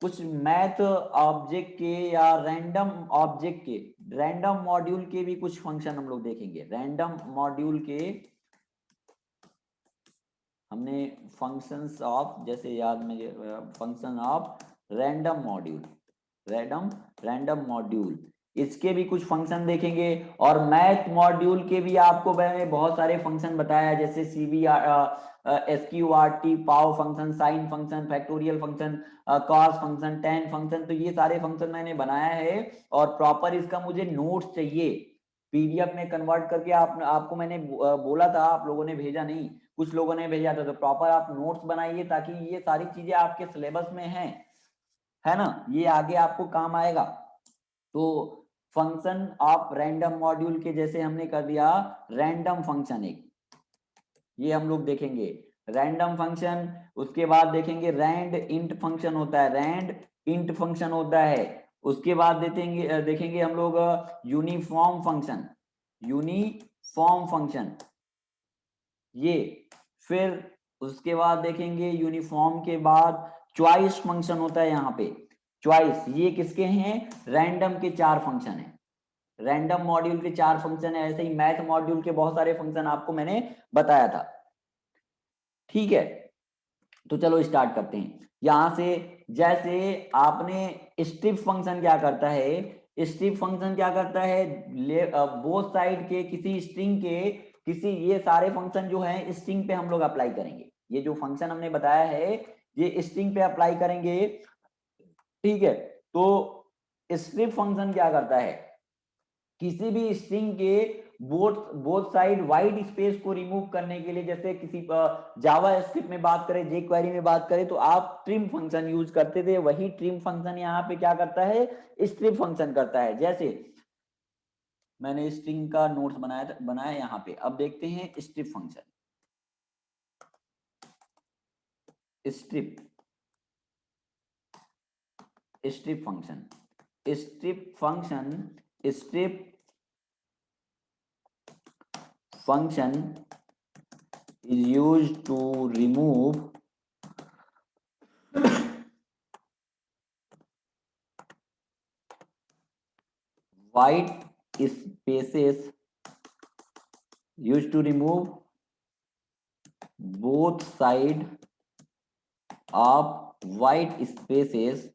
कुछ मैथ ऑब्जेक्ट के या रैंडम ऑब्जेक्ट के, रैंडम मॉड्यूल के भी कुछ फंक्शन हम लोग देखेंगे। रैंडम मॉड्यूल के हमने फंक्शंस ऑफ, जैसे याद में function of random module, random module, इसके भी कुछ फंक्शन देखेंगे। और मैथ मॉड्यूल के भी आपको मैंने बहुत सारे फंक्शन बताया, जैसे SQRT, pow function, sine function, factorial function, cos function, tan function, तो ये सारे फंक्शन मैंने बनाया है। और प्रॉपर इसका मुझे नोट्स चाहिए, पीडीएफ में कन्वर्ट करके आपको मैंने बोला था, आप लोगों ने भेजा नहीं, कुछ लोगों ने भेजा था, तो प्रॉपर आप नोट्स बनाइए, ताकि ये सारी चीजें आपके सिलेबस में हैं, है ना, ये आगे आपको काम आएगा। तो फंक्शन ऑफ रैंडम मॉड्यूल के जैसे हमने कर दिया रैंडम फंक्शन, एक ये हम लोग देखेंगे रैंडम फंक्शन। उसके बाद देखेंगे रैंड इंट फंक्शन होता है, रैंड इंट फंक्शन होता है। उसके बाद देखेंगे हम लोग यूनिफॉर्म फंक्शन, यूनिफॉर्म फंक्शन ये। फिर उसके बाद देखेंगे यूनिफॉर्म के बाद चॉइस फंक्शन होता है, यहाँ पे चॉइस, ये किसके हैं, रैंडम के 4 फंक्शन है, रैंडम मॉड्यूल के 4 फंक्शन है। ऐसे ही मैथ मॉड्यूल के बहुत सारे फंक्शन आपको मैंने बताया था, ठीक है। तो चलो स्टार्ट करते हैं यहां से। जैसे आपने स्ट्रिप फंक्शन क्या करता है, स्ट्रिप फंक्शन क्या करता है, बोथ साइड के किसी स्ट्रिंग के, किसी, ये सारे फंक्शन जो है स्ट्रिंग पे हम लोग अप्लाई करेंगे, ये जो फंक्शन हमने बताया है ये स्ट्रिंग पे अप्लाई करेंगे, ठीक है। तो स्ट्रिप फंक्शन क्या करता है, किसी भी स्ट्रिंग के बोथ साइड वाइट स्पेस को रिमूव करने के लिए, जैसे किसी जावा स्क्रिप्ट में बात करें, जे क्वेरी में बात करें, तो आप ट्रिम फंक्शन यूज करते थे, वही ट्रिम फंक्शन यहाँ पे क्या करता है, स्ट्रिप फंक्शन करता है। जैसे मैंने स्ट्रिंग का नोट्स बनाया यहाँ पे, अब देखते हैं strip function, strip strip function, strip function, strip function is used to remove white spaces, used to remove both side of white spaces,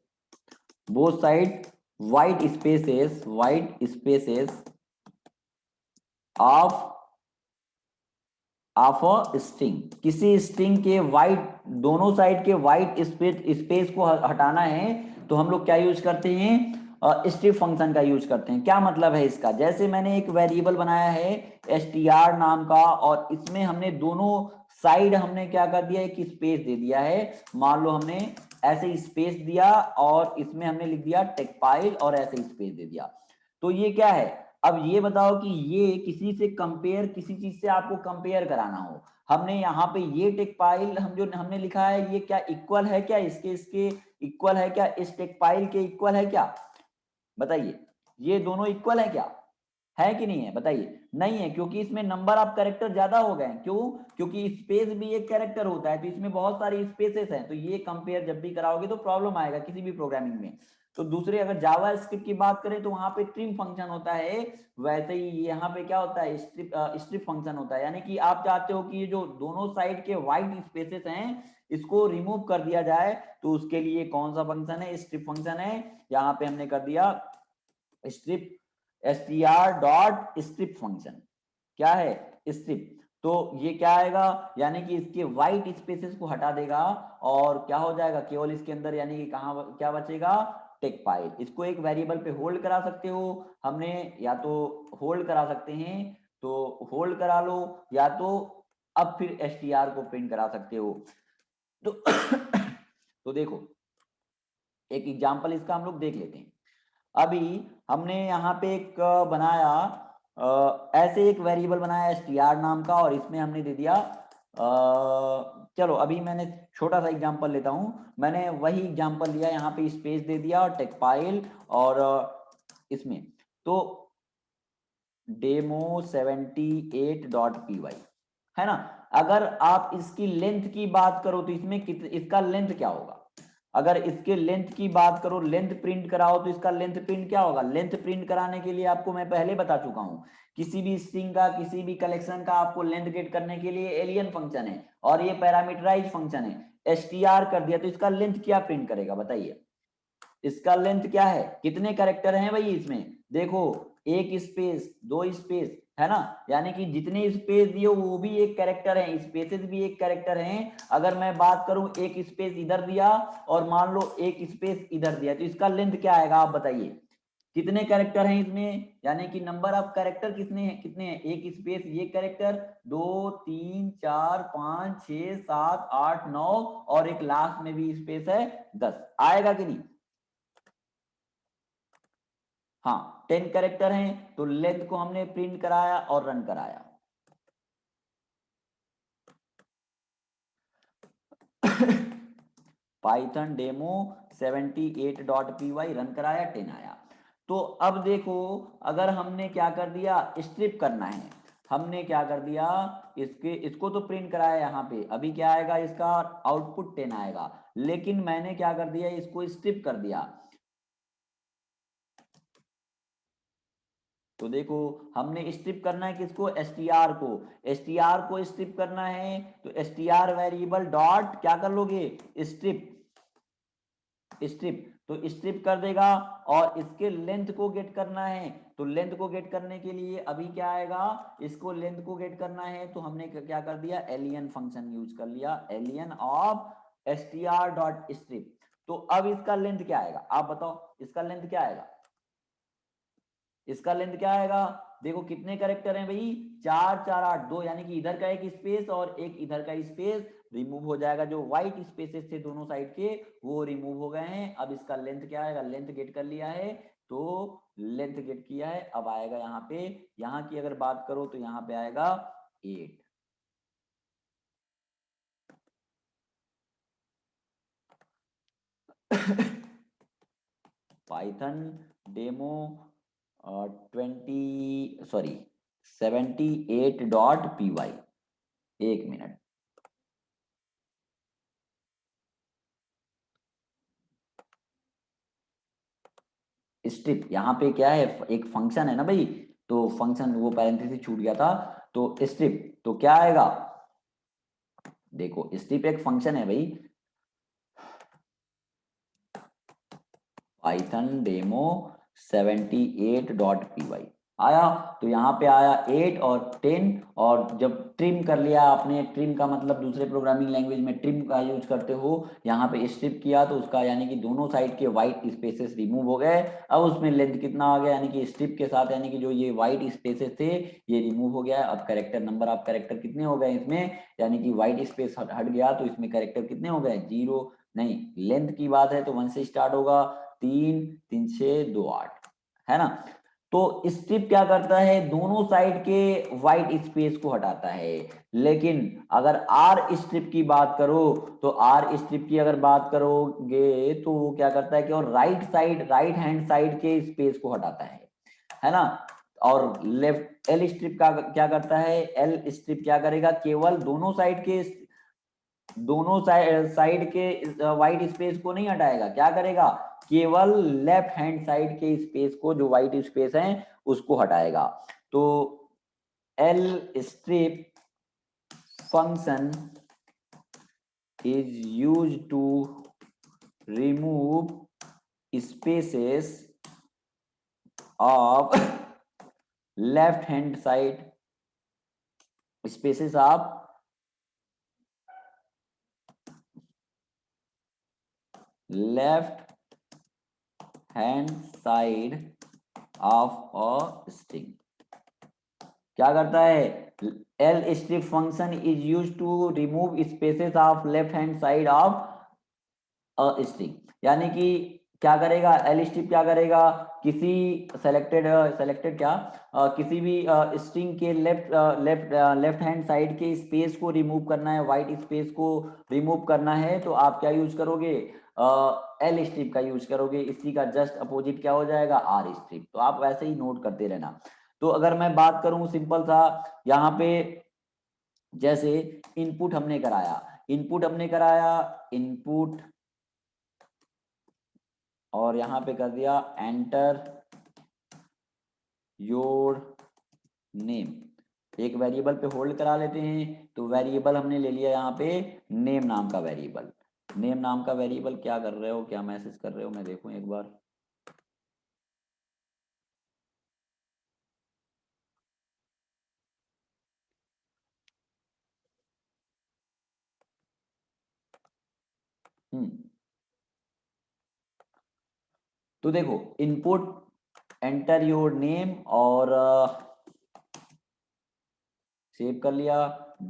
both side white spaces of a string, किसी string के white, दोनों side के white space को हटाना है, तो हम लोग क्या यूज करते हैं, स्ट्रिप फंक्शन का यूज करते हैं। क्या मतलब है इसका, जैसे मैंने एक वेरिएबल बनाया है str नाम का, और इसमें हमने दोनों साइड हमने क्या कर दिया, एक स्पेस दे दिया है, मान लो हमने ऐसे स्पेस दिया और इसमें हमने लिख दिया टेक्सपाइल और ऐसे स्पेस दे दिया। तो ये क्या है, अब ये बताओ कि ये किसी से कंपेयर, किसी चीज से आपको कंपेयर कराना हो, हमने यहाँ पे ये टेक्सपाइल हम जो हमने लिखा है ये क्या इक्वल है क्या, इसके इक्वल है क्या, इस टेक्सपाइल के इक्वल है क्या, बताइए, ये दोनों इक्वल है क्या, है कि नहीं है, बताइए। नहीं है, क्योंकि इसमें नंबर ऑफ कैरेक्टर ज्यादा हो गए। क्यों? क्योंकि स्पेस भी एक कैरेक्टर होता है, तो इसमें बहुत सारी स्पेसेस हैं, तो ये कंपेयर जब भी कराओगे तो प्रॉब्लम आएगा किसी भी प्रोग्रामिंग में। तो दूसरे अगर जावा स्क्रिप्ट की बात करें तो वहां पे ट्रिम फंक्शन होता है, वैसे ही यहाँ पे क्या होता है, स्ट्रिप फंक्शन होता है। यानी कि आप चाहते हो कि ये जो दोनों साइड के व्हाइट स्पेसेस हैं इसको रिमूव कर दिया जाए, तो उसके लिए कौन सा फंक्शन है, स्ट्रिप फंक्शन है। यहाँ पे हमने कर दिया strip, str dot strip function, क्या है, स्ट्रिप। तो ये क्या आएगा, यानी कि इसके व्हाइट स्पेसेस को हटा देगा और क्या हो जाएगा, केवल इसके अंदर यानी कि कहाँ क्या बचेगा, टेक्सपाइल। इसको एक वेरिएबल पे होल्ड करा सकते हो, हमने या तो होल्ड करा सकते हैं, तो होल्ड करा लो, या तो अब फिर str को प्रिंट करा सकते हो। तो तो देखो एक एग्जांपल इसका हम लोग देख लेते हैं। अभी हमने यहाँ पे एक बनाया, ऐसे एक वेरिएबल बनाया str नाम का, और इसमें हमने दे दिया चलो अभी मैंने छोटा सा एग्जांपल लेता हूं, मैंने वही एग्जांपल लिया, यहाँ पे स्पेस दे दिया और टेक्सपाइल और इसमें तो demo78.py है ना। अगर आप इसकी लेंथ की बात करो तो इसमें इसका लेंथ क्या होगा, अगर इसके लेंथ की बात करो, लेंथ प्रिंट कराओ तो इसका लेंथ प्रिंट क्या होगा। लेंथ प्रिंट कराने के लिए आपको मैं पहले बता चुका हूं, किसी भी स्ट्रिंग का, किसी भी कलेक्शन का आपको लेंथ गेट करने के लिए एलियन फंक्शन है और ये पैरामीटराइज फंक्शन है। str कर दिया तो इसका लेंथ क्या प्रिंट करेगा, बताइए। इसका लेंथ क्या है, कितने कैरेक्टर हैं भाई इसमें, देखो एक स्पेस, दो स्पेस, है ना, यानी कि जितने स्पेस दिए वो भी एक कैरेक्टर है, स्पेसेस भी एक कैरेक्टर हैं। अगर मैं बात करूं एक स्पेस इधर दिया और मान लो एक स्पेस इधर दिया, तो इसका लेंथ क्या आएगा, आप बताइए। कितने कैरेक्टर हैं इसमें, यानी कि नंबर ऑफ कैरेक्टर कितने हैं, एक स्पेस ये कैरेक्टर, 2 3 4 5 6 7 8 9 और एक लास्ट में भी स्पेस है 10, आएगा कि नहीं। हाँ 10 कैरेक्टर हैं, तो लेंथ को हमने प्रिंट कराया और रन कराया। पाइथन डेमो 78.py रन कराया, 10 आया। तो अब देखो, अगर हमने क्या कर दिया, स्ट्रिप करना है, हमने क्या कर दिया, इसको तो प्रिंट कराया, यहाँ पे अभी क्या आएगा, इसका आउटपुट 10 आएगा, लेकिन मैंने क्या कर दिया, इसको स्ट्रिप कर दिया। तो देखो हमने स्ट्रिप करना है किसको, str को स्ट्रिप करना है, तो str वेरिएबल डॉट क्या कर लोगे, स्ट्रिप, तो स्ट्रिप कर देगा। और इसके लेंथ को गेट करना है, तो लेंथ को गेट करने के लिए अभी क्या आएगा, इसको लेंथ को गेट करना है, तो हमने क्या कर दिया, एलियन फंक्शन यूज कर लिया, alien of str dot strip. तो अब इसका लेंथ क्या आएगा, आप बताओ, इसका लेंथ क्या आएगा, इसका लेंथ क्या आएगा, देखो कितने कैरेक्टर हैं भाई, 4 4 8 2, यानी कि इधर का एक स्पेस और एक इधर का स्पेस रिमूव हो जाएगा, जो व्हाइट स्पेसेस थे दोनों साइड के वो रिमूव हो गए हैं। अब इसका लेंथ क्या आएगा, लेंथ गेट कर लिया है, तो लेंथ गेट किया है, अब आएगा यहाँ पे, यहाँ की अगर बात करो तो यहाँ पे आएगा 8। पाइथन डेमो 78.py, एक मिनट। स्ट्रिप यहाँ पे क्या है, एक फंक्शन है ना भाई, तो फंक्शन वो पैरेंथेसिस छूट गया था, तो स्ट्रिप तो क्या आएगा, देखो स्ट्रिप एक फंक्शन है भाई, पाइथन डेमो 78.py आया, तो यहाँ पे आया 8 और 10, और जब ट्रिम कर लिया आपने, ट्रिम का मतलब दूसरे प्रोग्रामिंग लैंग्वेज में ट्रिम का यूज करते हो, यहाँ पे स्ट्रिप किया तो उसका यानी कि दोनों साइड के व्हाइट स्पेसेस रिमूव हो गए। अब उसमें लेंथ कितना आ गया, यानी कि स्ट्रिप के साथ, यानी कि जो ये व्हाइट स्पेसेस थे ये रिमूव हो गया। अब कैरेक्टर, नंबर ऑफ कैरेक्टर कितने हो गए इसमें, यानी कि व्हाइट स्पेस हट गया, तो इसमें कैरेक्टर कितने हो गए, 0 नहीं, लेंथ की बात है तो 1 से स्टार्ट होगा, 3 3 6 2 8, है ना। तो स्ट्रिप क्या करता है, दोनों साइड के व्हाइट स्पेस को हटाता है। लेकिन अगर आर स्ट्रिप की बात करो, तो आर स्ट्रिप की अगर बात करोगे तो वो क्या करता है कि और right side, right hand side के स्पेस को हटाता है ना। और लेफ्ट एल स्ट्रिप का क्या करता है, एल स्ट्रिप क्या करेगा, केवल दोनों साइड के, दोनों साइड के व्हाइट स्पेस को नहीं हटाएगा, क्या करेगा, केवल लेफ्ट हैंड साइड के स्पेस को, जो व्हाइट स्पेस है उसको हटाएगा। तो L strip function is used to remove spaces of left hand side, spaces of left hand side of a string। क्या करता है, L strip function is use to remove spaces of left hand side of a string. यानी कि क्या करेगा, L strip क्या करेगा, किसी सेलेक्टेड सेलेक्टेड क्या किसी भी स्ट्रिंग के लेफ्ट हैंड साइड के स्पेस को रिमूव करना है, व्हाइट स्पेस को रिमूव करना है, तो आप क्या यूज करोगे, एल स्ट्रिप का यूज करोगे। इसी का जस्ट अपोजिट क्या हो जाएगा, आर स्ट्रिप। तो आप वैसे ही नोट करते रहना। तो अगर मैं बात करूं सिंपल सा, यहाँ पे जैसे इनपुट हमने कराया, इनपुट और यहाँ पे कर दिया एंटर योर नेम, एक वेरिएबल पे होल्ड करा लेते हैं। तो वेरिएबल हमने ले लिया यहाँ पे नेम नाम का वेरिएबल। नेम नाम का वेरिएबल क्या कर रहे हो, क्या मैसेज कर रहे हो, मैं देखूं एक बार। तो देखो इनपुट एंटर योर नेम और सेव कर लिया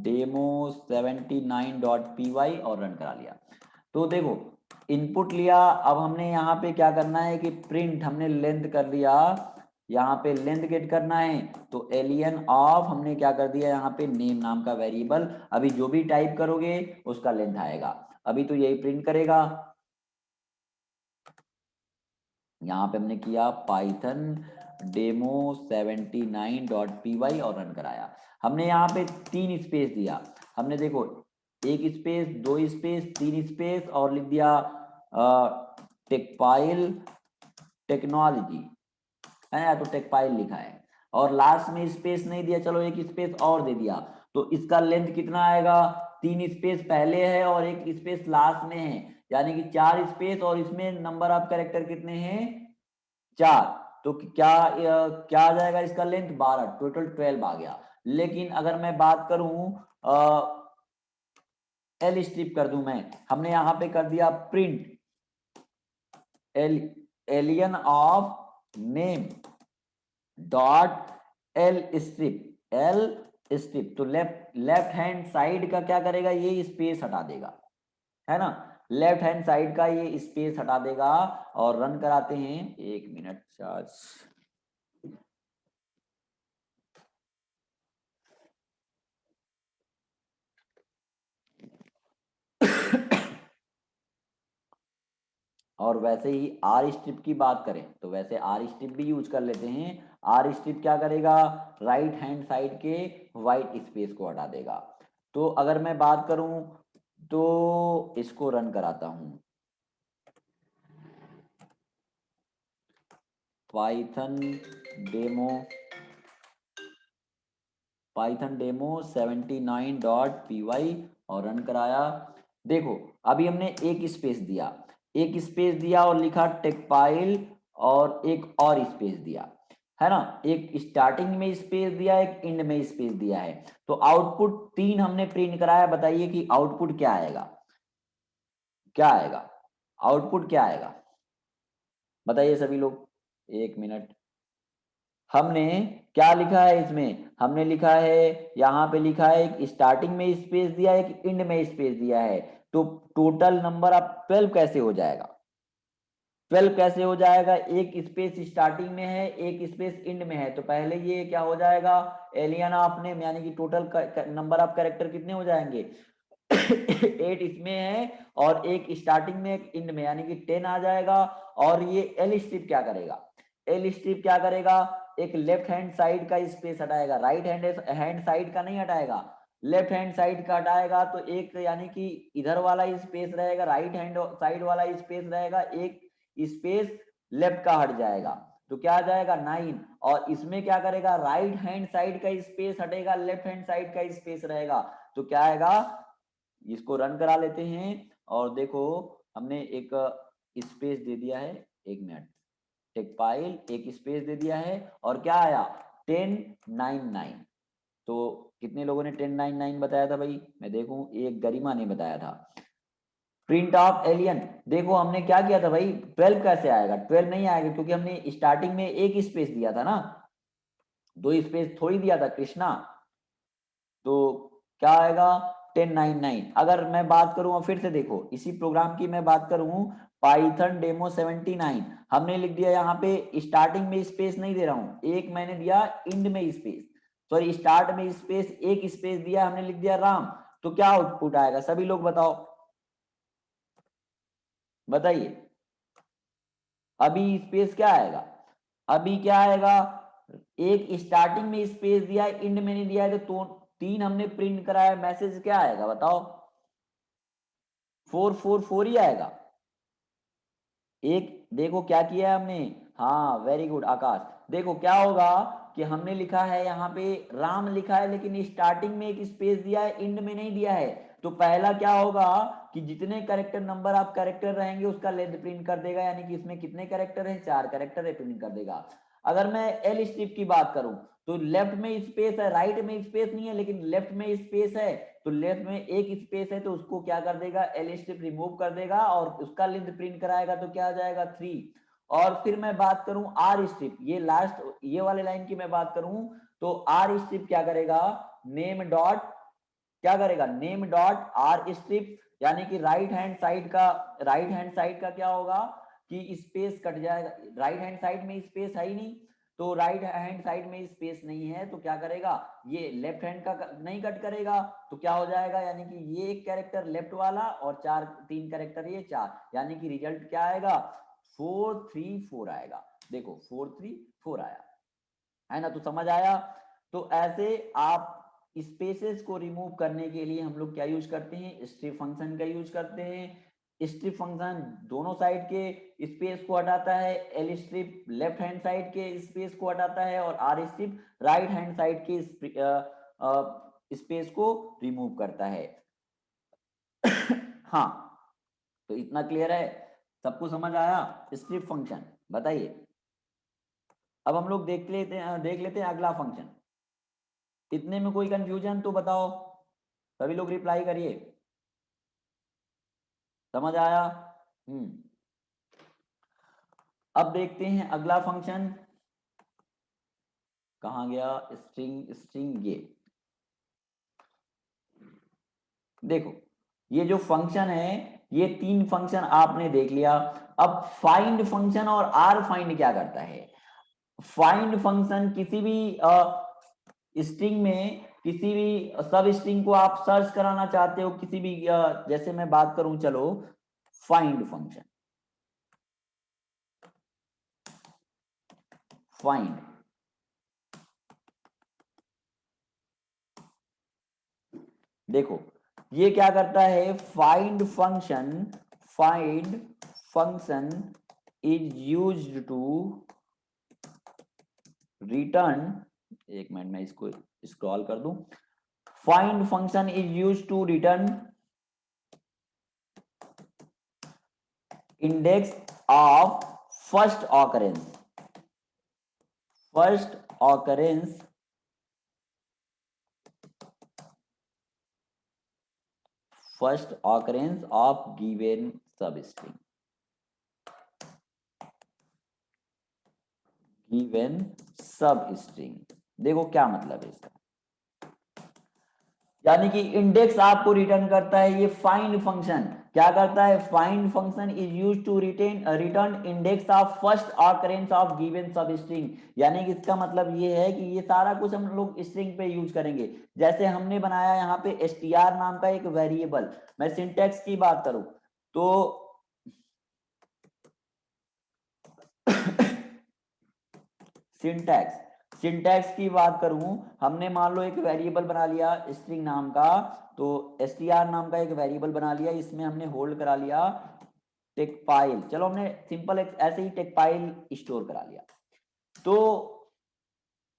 demo79.py और रन करा लिया। तो देखो इनपुट लिया, अब हमने यहाँ पे क्या करना है कि प्रिंट हमने लेंथ कर दिया, यहाँ पे लेंथ गेट करना है। तो एलियन ऑफ हमने क्या कर दिया, यहाँ पे नेम नाम का वेरिएबल, अभी जो भी टाइप करोगे उसका लेंथ आएगा। अभी तो यही प्रिंट करेगा। यहाँ पे हमने किया पाइथन demo79.py और रन कराया। हमने यहाँ पे 3 स्पेस दिया, हमने देखो 1 स्पेस, 2 स्पेस, 3 स्पेस और लिख दिया टेकपाइल टेक्नोलॉजी, है ना, तो टेकपाइल लिखा है। और लास्ट में स्पेस नहीं दिया, चलो 1 स्पेस और दे दिया। तो इसका लेंथ कितना आएगा, 3 स्पेस पहले है और 1 स्पेस लास्ट में है, यानी कि 4 स्पेस, और इसमें नंबर ऑफ कैरेक्टर कितने हैं, 4। तो क्या क्या आ जाएगा इसका लेंथ, 12, टोटल 12 आ गया। लेकिन अगर मैं बात करूं एल स्ट्रिप कर दूं मैं, हमने यहां पे कर दिया print alien of name dot L strip. तो लेफ्ट हैंड साइड का क्या करेगा, ये स्पेस हटा देगा, है ना, लेफ्ट हैंड साइड का ये स्पेस हटा देगा। और रन कराते हैं, 1 मिनट चार्ज। और वैसे ही आर स्ट्रिप की बात करें तो वैसे आर स्ट्रिप भी यूज कर लेते हैं। आर स्ट्रिप क्या करेगा, राइट हैंड साइड के व्हाइट स्पेस को हटा देगा। तो अगर मैं बात करूं तो इसको रन कराता हूं, पाइथन डेमो 79.py और रन कराया। देखो अभी हमने एक स्पेस दिया और लिखा टेकपाइल और एक और स्पेस दिया, है ना, एक स्टार्टिंग में स्पेस दिया, एक एंड में स्पेस दिया है। तो आउटपुट 3 हमने प्रिंट कराया। बताइए कि आउटपुट क्या आएगा, क्या आएगा, आउटपुट क्या आएगा, बताइए सभी लोग, 1 मिनट। हमने क्या लिखा है इसमें, हमने लिखा है यहाँ पे लिखा है एक स्टार्टिंग में स्पेस दिया है, एक एंड में स्पेस दिया है। तो टोटल नंबर ऑफ 12 कैसे हो जाएगा? 12 कैसे हो जाएगा? एक स्पेस स्टार्टिंग में है, एक स्पेस एंड में है, तो पहले ये क्या हो जाएगा? एलियन ऑफ नेम, यानी कि टोटल नंबर ऑफ कैरेक्टर कितने हो जाएंगे? 8 इसमें है और एक स्टार्टिंग में एक एंड में, यानी कि 10 आ जाएगा। और ये एल स्ट्रिप क्या करेगा? एल स्ट्रिप क्या करेगा? एक लेफ्ट हैंड साइड का स्पेस हटाएगा, राइट हैंड साइड का नहीं हटाएगा, लेफ्ट हैंड साइड का हटाएगा। तो एक यानी कि इधर वाला स्पेस रहेगा, राइट हैंड साइड वाला स्पेस रहेगा, एक स्पेस लेफ्ट का हट जाएगा, तो क्या आ जाएगा? 9। और इसमें क्या करेगा? राइट हैंड साइड का स्पेस हटेगा, लेफ्ट हैंड साइड का स्पेस रहेगा, तो क्या आएगा? इसको रन करा लेते हैं और देखो हमने एक स्पेस दे दिया है, 1 मिनट, एक फाइल एक स्पेस दे दिया है और क्या आया? 1099। तो कितने लोगों ने 1099 बताया था भाई? मैं देखूं, एक गरिमा ने बताया था। प्रिंट ऑफ एलियन, देखो हमने क्या किया था भाई? 12 कैसे आएगा? 12 नहीं आएगा क्योंकि हमने स्टार्टिंग में एक स्पेस दिया था ना, 2 स्पेस थोड़ी दिया था कृष्णा। तो क्या आएगा? 1099। अगर मैं बात करूं, फिर से देखो इसी प्रोग्राम की मैं बात करूं, पाइथन डेमो 79, हमने लिख दिया यहाँ पे स्टार्टिंग में स्पेस नहीं दे रहा हूं, एक मैंने दिया एंड में स्पेस, सॉरी स्टार्ट में स्पेस, एक स्पेस दिया, हमने लिख दिया राम। तो क्या आउटपुट आएगा? सभी लोग बताओ, बताइए। अभी स्पेस क्या आएगा? अभी क्या आएगा? एक स्टार्टिंग में स्पेस दिया है, एंड में नहीं दिया है, तो 3 हमने प्रिंट कराया, मैसेज क्या आएगा बताओ? 444 ही आएगा। एक देखो क्या किया है हमने, हाँ वेरी गुड आकाश। देखो क्या होगा कि हमने लिखा है यहाँ पे राम लिखा है, लेकिन स्टार्टिंग में एक स्पेस दिया है, एंड में नहीं दिया है। तो पहला क्या होगा कि जितने कैरेक्टर नंबर ऑफ कैरेक्टर रहेंगे उसका लेंथ प्रिंट कर देगा, यानी कि इसमें कितने कैरेक्टर है? 4 कैरेक्टर है, प्रिंट कर देगा। अगर मैं एल स्ट्रिप की बात करूं, तो लेफ्ट में स्पेस है, राइट में स्पेस नहीं है, लेकिन लेफ्ट में स्पेस है, तो लेफ्ट में एक स्पेस है, तो उसको क्या कर देगा? एल स्ट्रिप रिमूव कर देगा और उसका लेंथ प्रिंट कराएगा, तो क्या आ जाएगा? 3। और फिर मैं बात करूं आर स्ट्रिप, ये लास्ट ये वाले लाइन की मैं बात करूं, तो आर स्ट्रिप क्या करेगा? नेम डॉट क्या करेगा? नेम डॉट आर स्ट्रिप, यानी कि राइट हैंड साइड का क्या होगा कि स्पेस कट जाएगा, राइट हैंड साइड में स्पेस है ही नहीं, तो राइट हैंड साइड में स्पेस नहीं है, तो क्या करेगा? ये लेफ्ट हैंड का नहीं कट करेगा, तो क्या हो जाएगा? यानी कि ये एक कैरेक्टर लेफ्ट वाला और 3 कैरेक्टर ये 4, यानी कि रिजल्ट क्या आएगा? 434 आएगा। देखो 434 आया है ना, तो समझ आया? तो ऐसे आप स्पेसेस को रिमूव करने के लिए हम लोग क्या यूज करते हैं? स्ट्रिप फंक्शन का यूज करते हैं। स्ट्रिप फंक्शन दोनों साइड के स्पेस को हटाता है, L strip left hand side के स्पेस को हटाता है और R strip right hand side के स्पेस को रिमूव करता है। हाँ, तो इतना क्लियर है? सबको समझ आया? स्ट्रिप फंक्शन बताइए। अब हम लोग देख लेते हैं अगला फंक्शन। इतने में कोई कंफ्यूजन तो बताओ, सभी लोग रिप्लाई करिए। समझ आया? अब देखते हैं अगला फंक्शन कहां गया? स्ट्रिंग स्ट्रिंग, ये देखो ये जो फंक्शन है, ये 3 फंक्शन आपने देख लिया। अब फाइंड फंक्शन और आर फाइंड क्या करता है? फाइंड फंक्शन किसी भी स्ट्रिंग में किसी भी सब स्ट्रिंग को आप सर्च कराना चाहते हो, किसी भी जैसे मैं बात करूं, चलो फाइंड फंक्शन, फाइंड, देखो ये क्या करता है? Find function is used to return, एक मिनट मैं इसको स्क्रॉल कर दूं। Find function is used to return index of first occurrence, first occurrence of given substring, given substring. देखो क्या मतलब है इसका? यानी कि इंडेक्स आपको रिटर्न करता है ये फाइंड फंक्शन। क्या करता है? Find function is used to return index of first occurrence of given substring. यानी कि इसका मतलब ये है कि ये सारा कुछ हम लोग स्ट्रिंग पे यूज करेंगे। जैसे हमने बनाया यहाँ पे str नाम का एक वेरिएबल। मैं सिंटैक्स की बात करूं तो सिंटैक्स की बात करूं, हमने मान लो एक वेरिएबल बना लिया स्ट्रिंग नाम का, तो str नाम का एक वेरिएबल बना लिया, इसमें हमने होल्ड करा लिया टेकफाइल। चलो हमने सिंपल ऐसे ही टेकफाइल स्टोर करा लिया। तो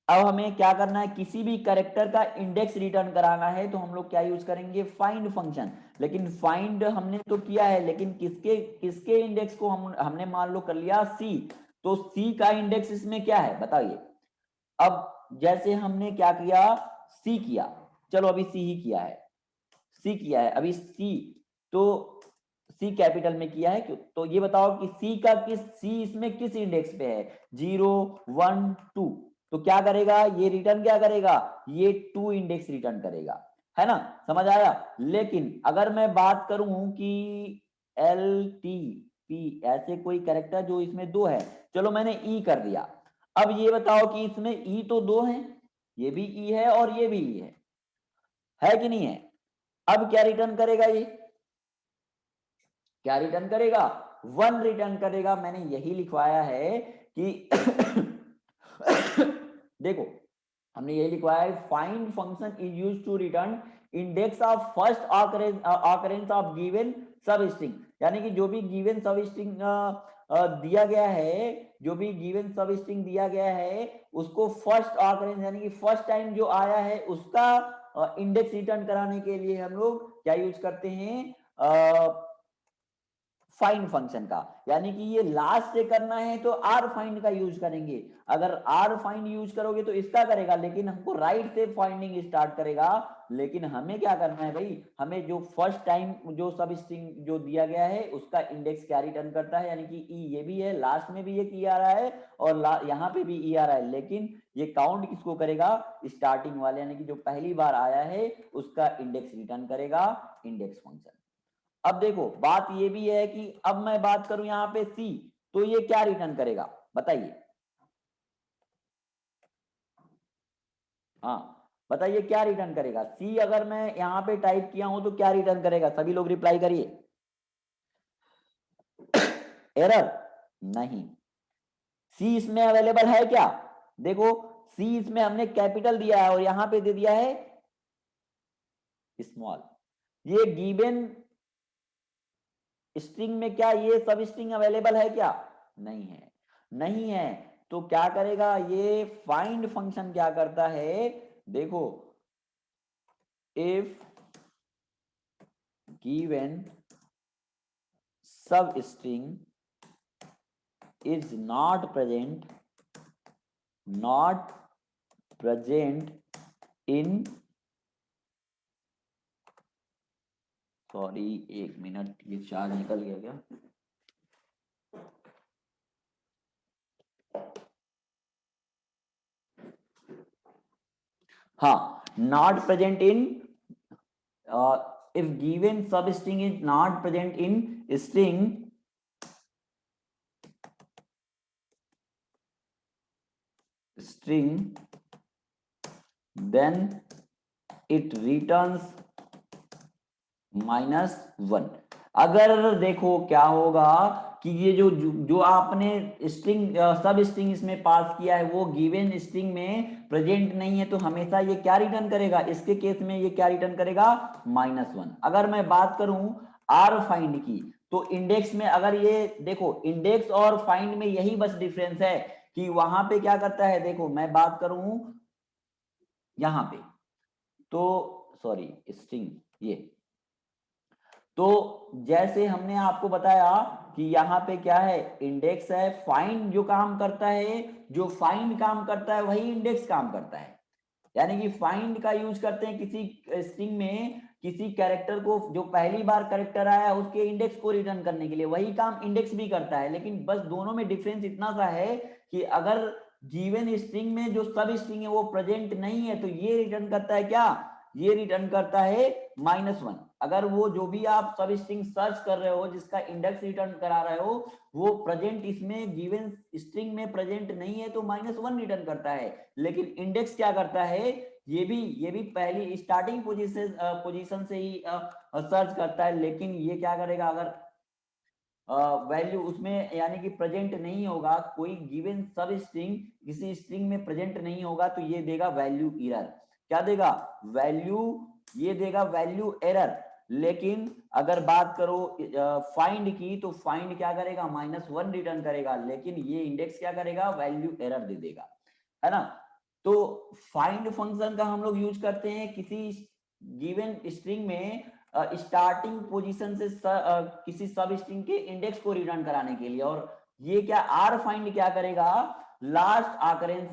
अब हमें क्या करना है? किसी भी कैरेक्टर का इंडेक्स रिटर्न कराना है तो हम लोग क्या यूज करेंगे? Find function. लेकिन फाइंड हमने तो किया है, लेकिन किसके किसके इंडेक्स को हमने मान लो कर लिया सी। तो सी का इंडेक्स इसमें क्या है बताइए? अब जैसे हमने क्या किया? सी किया, चलो अभी सी ही किया है, सी किया है अभी सी। तो सी कैपिटल में किया है क्यों? तो ये बताओ कि सी इसमें किस इंडेक्स पे है? 0 1 2। तो क्या करेगा ये? रिटर्न क्या करेगा? ये 2 इंडेक्स रिटर्न करेगा, है ना? समझ आया? लेकिन अगर मैं बात करूं कि एल टी पी ऐसे कोई कैरेक्टर जो इसमें 2 है, चलो मैंने ई कर दिया। अब ये बताओ कि इसमें ई तो 2 है, ये भी ई है और ये भी ई है कि नहीं है? अब क्या रिटर्न करेगा ये? क्या रिटर्न करेगा? 1 रिटर्न करेगा। मैंने यही लिखवाया है कि देखो हमने यही लिखवाया है, find function is used to return index of first occurrence of given substring. यानी कि जो भी गिवन सब स्ट्रिंग दिया गया है, जो भी गिवन सब स्ट्रिंग दिया गया है, उसको फर्स्ट ऑकरेंस यानी कि फर्स्ट टाइम जो आया है उसका इंडेक्स रिटर्न कराने के लिए हम लोग क्या यूज करते हैं? फाइंड फंक्शन का। यानी कि ये लास्ट से करना है तो आर फाइंड का यूज करेंगे। अगर आर फाइंड यूज करोगे तो इसका करेगा, लेकिन हमको राइट से फाइंडिंग स्टार्ट करेगा। लेकिन हमें क्या करना है भाई? हमें जो फर्स्ट टाइम जो सब स्ट्रिंग जो दिया गया है उसका इंडेक्स क्या रिटर्न करता है, यानी कि ई ये भी है, लास्ट में भी ये ई आ रहा है और यहाँ पे भी ई आ रहा है, लेकिन ये काउंट किसको करेगा? स्टार्टिंग वाले, यानी कि जो पहली बार आया है उसका इंडेक्स रिटर्न करेगा इंडेक्स फंक्शन। अब देखो बात ये भी है कि अब मैं बात करूं यहाँ पे सी, तो ये क्या रिटर्न करेगा बताइए? हाँ बताइए क्या रिटर्न करेगा? सी अगर मैं यहाँ पे टाइप किया हूं तो क्या रिटर्न करेगा? सभी लोग रिप्लाई करिए। एरर नहीं। सी इसमें अवेलेबल है क्या? देखो सी इसमें हमने कैपिटल दिया है और यहां पे दे दिया है स्मॉल। ये गिवन स्ट्रिंग में क्या ये सब स्ट्रिंग अवेलेबल है क्या? नहीं है, नहीं है। तो क्या करेगा ये? फाइंड फंक्शन क्या करता है? देखो इफ गिवन सब string is not present in, sorry एक मिनट ये चार्ज निकल गया क्या? हाँ, not present in, if given substring is not present in string then it returns -1। अगर देखो क्या होगा कि ये जो आपने स्ट्रिंग सब स्ट्रिंग इसमें पास किया है वो गिवन स्ट्रिंग में प्रेजेंट नहीं है, तो हमेशा ये क्या रिटर्न करेगा? इसके केस में ये क्या रिटर्न करेगा? -1। अगर मैं बात करूं आर फाइंड की, तो इंडेक्स में अगर ये देखो इंडेक्स और फाइंड में यही बस डिफरेंस है कि वहां पे क्या करता है। देखो मैं बात करूं यहां पे, तो सॉरी स्ट्रिंग ये, तो जैसे हमने आपको बताया कि यहाँ पे क्या है? इंडेक्स है। फाइंड जो काम करता है, जो फाइंड काम करता है वही इंडेक्स काम करता है। यानी कि फाइंड का यूज करते हैं किसी स्ट्रिंग में किसी कैरेक्टर को, जो पहली बार कैरेक्टर आया उसके इंडेक्स को रिटर्न करने के लिए, वही काम इंडेक्स भी करता है। लेकिन बस दोनों में डिफरेंस इतना सा है कि अगर गिवन स्ट्रिंग में जो सब स्ट्रिंग है वो प्रेजेंट नहीं है तो ये रिटर्न करता है क्या? ये रिटर्न करता है -1। अगर वो जो भी आप सब स्ट्रिंग सर्च कर रहे हो जिसका इंडेक्स रिटर्न करा रहे हो वो प्रेजेंट इसमें गिवन स्ट्रिंग में प्रेजेंट नहीं है तो -1 रिटर्न करता है। लेकिन इंडेक्स क्या करता है, ये भी पहली स्टार्टिंग पोजीशन से ही सर्च करता है। लेकिन ये क्या करेगा, अगर वैल्यू उसमें यानी कि प्रेजेंट नहीं होगा, कोई गिवन सब स्ट्रिंग किसी स्ट्रिंग में प्रेजेंट नहीं होगा तो ये देगा वैल्यू एरर। क्या देगा, वैल्यू, ये देगा वैल्यू एरर। लेकिन अगर बात करो फाइंड की तो फाइंड क्या करेगा, -1 रिटर्न करेगा। लेकिन ये इंडेक्स क्या करेगा, वैल्यू एरर दे देगा, है ना। तो फाइंड फंक्शन का हम लोग यूज करते हैं किसी गिवन स्ट्रिंग में स्टार्टिंग पोजीशन से किसी सब स्ट्रिंग के इंडेक्स को रिटर्न कराने के लिए। और ये क्या आर फाइंड क्या करेगा, लास्ट ऑकरेंस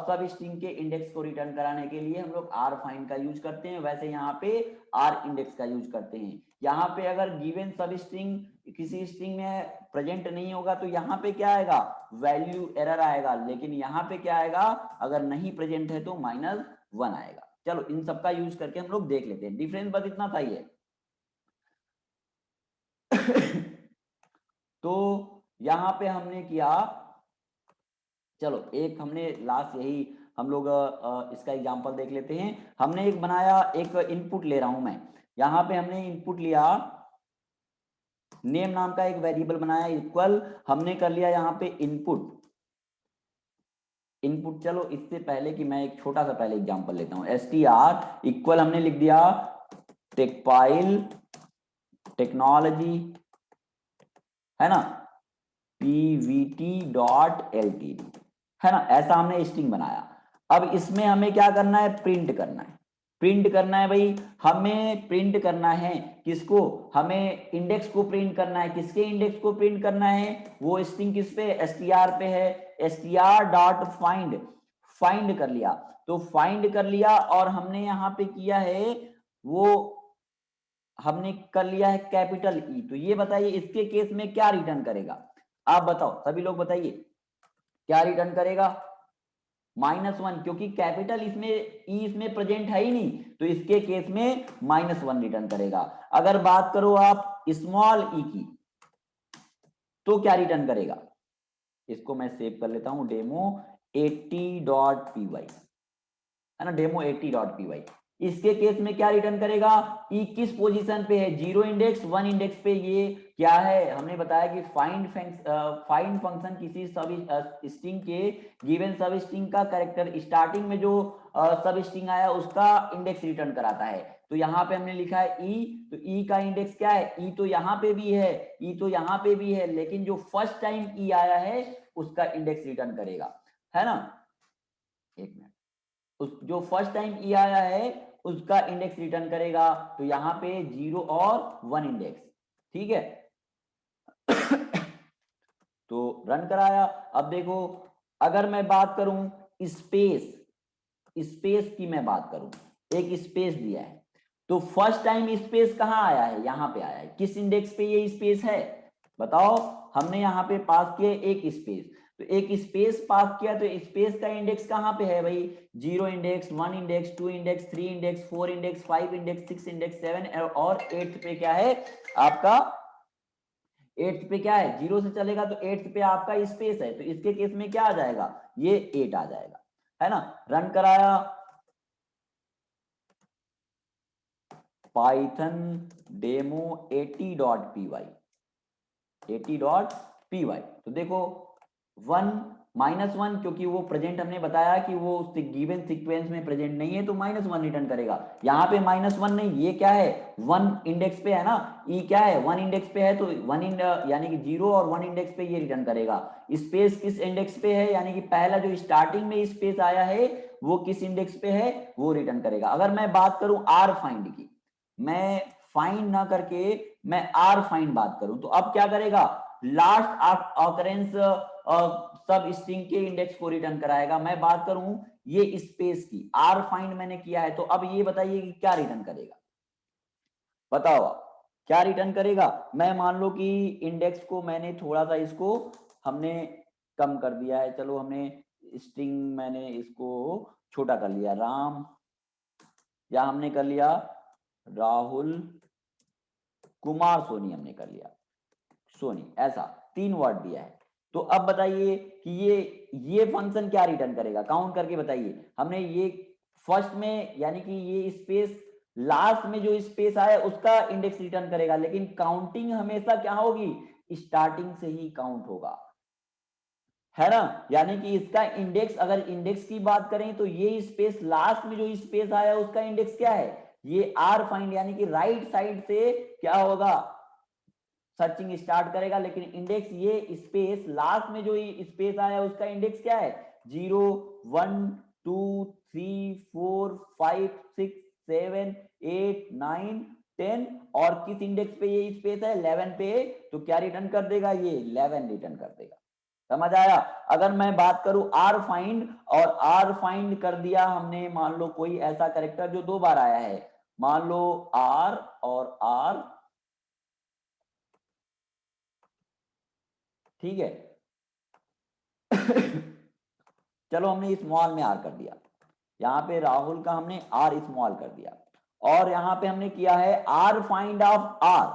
सब स्ट्रिंग के इंडेक्स को रिटर्न कराने के लिए हम लोग आर फाइंड का यूज करते हैं। वैसे यहाँ पे आर इंडेक्स का यूज करते हैं। यहाँ पे अगर गिवन सब स्ट्रिंग किसी स्ट्रिंग में प्रेजेंट नहीं होगा तो यहाँ पे क्या आएगा, वैल्यू एरर आएगा। लेकिन यहाँ पे क्या आएगा, अगर नहीं प्रेजेंट है तो -1 आएगा। चलो इन सबका यूज करके हम लोग देख लेते हैं। डिफरेंस बस इतना था ये। तो यहां पे हमने किया, चलो एक हमने लास्ट यही हम लोग इसका एग्जांपल देख लेते हैं। हमने एक बनाया, एक इनपुट ले रहा हूं मैं। यहां पे हमने इनपुट लिया, नेम नाम का एक वेरिएबल बनाया, इक्वल हमने कर लिया यहां पे इनपुट। चलो इससे पहले कि मैं एक छोटा सा पहले एग्जांपल लेता हूं, str इक्वल हमने लिख दिया टेकपाइल टेक्नोलॉजी, है ना, pvt.ltd, है ना। ऐसा हमने स्ट्रिंग बनाया। अब इसमें हमें क्या करना है, प्रिंट करना है। प्रिंट करना है भाई, हमें प्रिंट करना है किसको, हमें इंडेक्स को प्रिंट करना है। किसके इंडेक्स को प्रिंट करना है, वो स्ट्रिंग किस पे, str पे है। str.find, फाइंड कर लिया। तो फाइंड कर लिया और हमने यहाँ पे किया है, वो हमने कर लिया है कैपिटल ई। तो ये बताइए इसके केस में क्या रिटर्न करेगा, आप बताओ, सभी लोग बताइए क्या रिटर्न करेगा, -1, क्योंकि कैपिटल इसमें ई इसमें प्रेजेंट है ही नहीं तो इसके केस में -1 रिटर्न करेगा। अगर बात करो आप स्मॉल ई की तो क्या रिटर्न करेगा, इसको मैं सेव कर लेता हूं, demo80.py, है ना, demo80.py। इसके केस में क्या रिटर्न करेगा, ई किस पोजीशन पे है, 0 इंडेक्स 1 इंडेक्स पे। ये क्या है, हमने बताया कि फाइंड फंक्शन किसी सब स्ट्रिंग के गिवन सब स्ट्रिंग का कैरेक्टर स्टार्टिंग में जो सब स्ट्रिंग आया उसका इंडेक्स रिटर्न कराता है। तो यहाँ पे हमने लिखा है ई, तो ई का इंडेक्स क्या है, ई तो यहाँ पे भी है, ई तो यहाँ पे भी है, लेकिन जो फर्स्ट टाइम ई आया है उसका इंडेक्स रिटर्न करेगा, है ना। एक मिनट, उस जो फर्स्ट टाइम ई आया है उसका इंडेक्स रिटर्न करेगा। तो यहाँ पे 0 और 1 इंडेक्स, ठीक है। तो रन कराया। अब देखो अगर मैं बात करूं स्पेस, की मैं बात करूं, एक स्पेस दिया है तो फर्स्ट टाइम स्पेस कहां आया है, यहां पे आया है। किस इंडेक्स पे ये स्पेस है बताओ, हमने यहाँ पे पास किया एक स्पेस। तो एक स्पेस पास किया तो स्पेस का इंडेक्स कहां पे है भाई, 0 index 1 index 2 index 3 index 4 index 5 index 6 index 7 और 8 पे क्या है आपका, 8 पे क्या है, 0 से चलेगा तो 8 पे आपका स्पेस है। तो इसके केस में क्या आ जाएगा, ये 8 आ जाएगा, है ना। रन कराया, पाइथन डेमो 80.py, 80.py। तो देखो 1 -1, क्योंकि वो प्रेजेंट हमने बताया कि वो उस गिवन सीक्वेंस में प्रेजेंट नहीं है तो -1 रिटर्न करेगा। यहाँ पे -1 नहीं, ये क्या है 1 इंडेक्स पे है ना, ई क्या है 1 इंडेक्स पे है तो 1 यानी कि 0 और 1 इंडेक्स पे ये रिटर्न करेगा। स्पेस किस इंडेक्स पे है, यानी कि पहला जो स्टार्टिंग में स्पेस आया है वो किस इंडेक्स पे है वो रिटर्न करेगा। अगर मैं बात करूं आर फाइंड की, मैं फाइंड ना करके मैं आर फाइंड बात करूं तो अब क्या करेगा, लास्ट ऑकरेंस सब स्ट्रिंग के इंडेक्स को रिटर्न कराएगा। मैं बात करूं ये स्पेस की, आर फाइंड मैंने किया है तो अब ये बताइए कि क्या रिटर्न करेगा, बताओ आप क्या रिटर्न करेगा। मैं मान लो कि इंडेक्स को मैंने थोड़ा सा इसको हमने कम कर दिया है, चलो हमने स्ट्रिंग मैंने इसको छोटा कर लिया, राम या हमने कर लिया राहुल कुमार सोनी, हमने कर लिया सोनी, ऐसा 3 वर्ड दिया है। तो अब बताइए कि ये फंक्शन क्या रिटर्न करेगा, काउंट करके बताइए। हमने ये फर्स्ट में यानी कि ये स्पेस लास्ट में जो स्पेस आया उसका इंडेक्स रिटर्न करेगा, लेकिन काउंटिंग हमेशा क्या होगी, स्टार्टिंग से ही काउंट होगा, है ना। यानी कि इसका इंडेक्स, अगर इंडेक्स की बात करें तो ये स्पेस लास्ट में जो स्पेस आया उसका इंडेक्स क्या है, ये आर फाइंड, यानी कि राइट साइड से क्या होगा, सर्चिंग स्टार्ट करेगा। लेकिन इंडेक्स ये स्पेस लास्ट में जो स्पेस आया उसका इंडेक्स क्या है, 0 1 2 3 4 5 6 7 8 9 10, और किस इंडेक्स पे ये स्पेस है, 11 पे, तो क्या रिटर्न कर देगा, ये 11 रिटर्न कर देगा। समझ आया। अगर मैं बात करूं आर फाइंड, और आर फाइंड कर दिया हमने, मान लो कोई ऐसा कैरेक्टर जो 2 बार आया है, मान लो आर और आर, ठीक है। चलो हमने स्मॉल में आर कर दिया, यहाँ पे राहुल का हमने आर स्मॉल कर दिया, और यहाँ पे हमने किया है R find of R,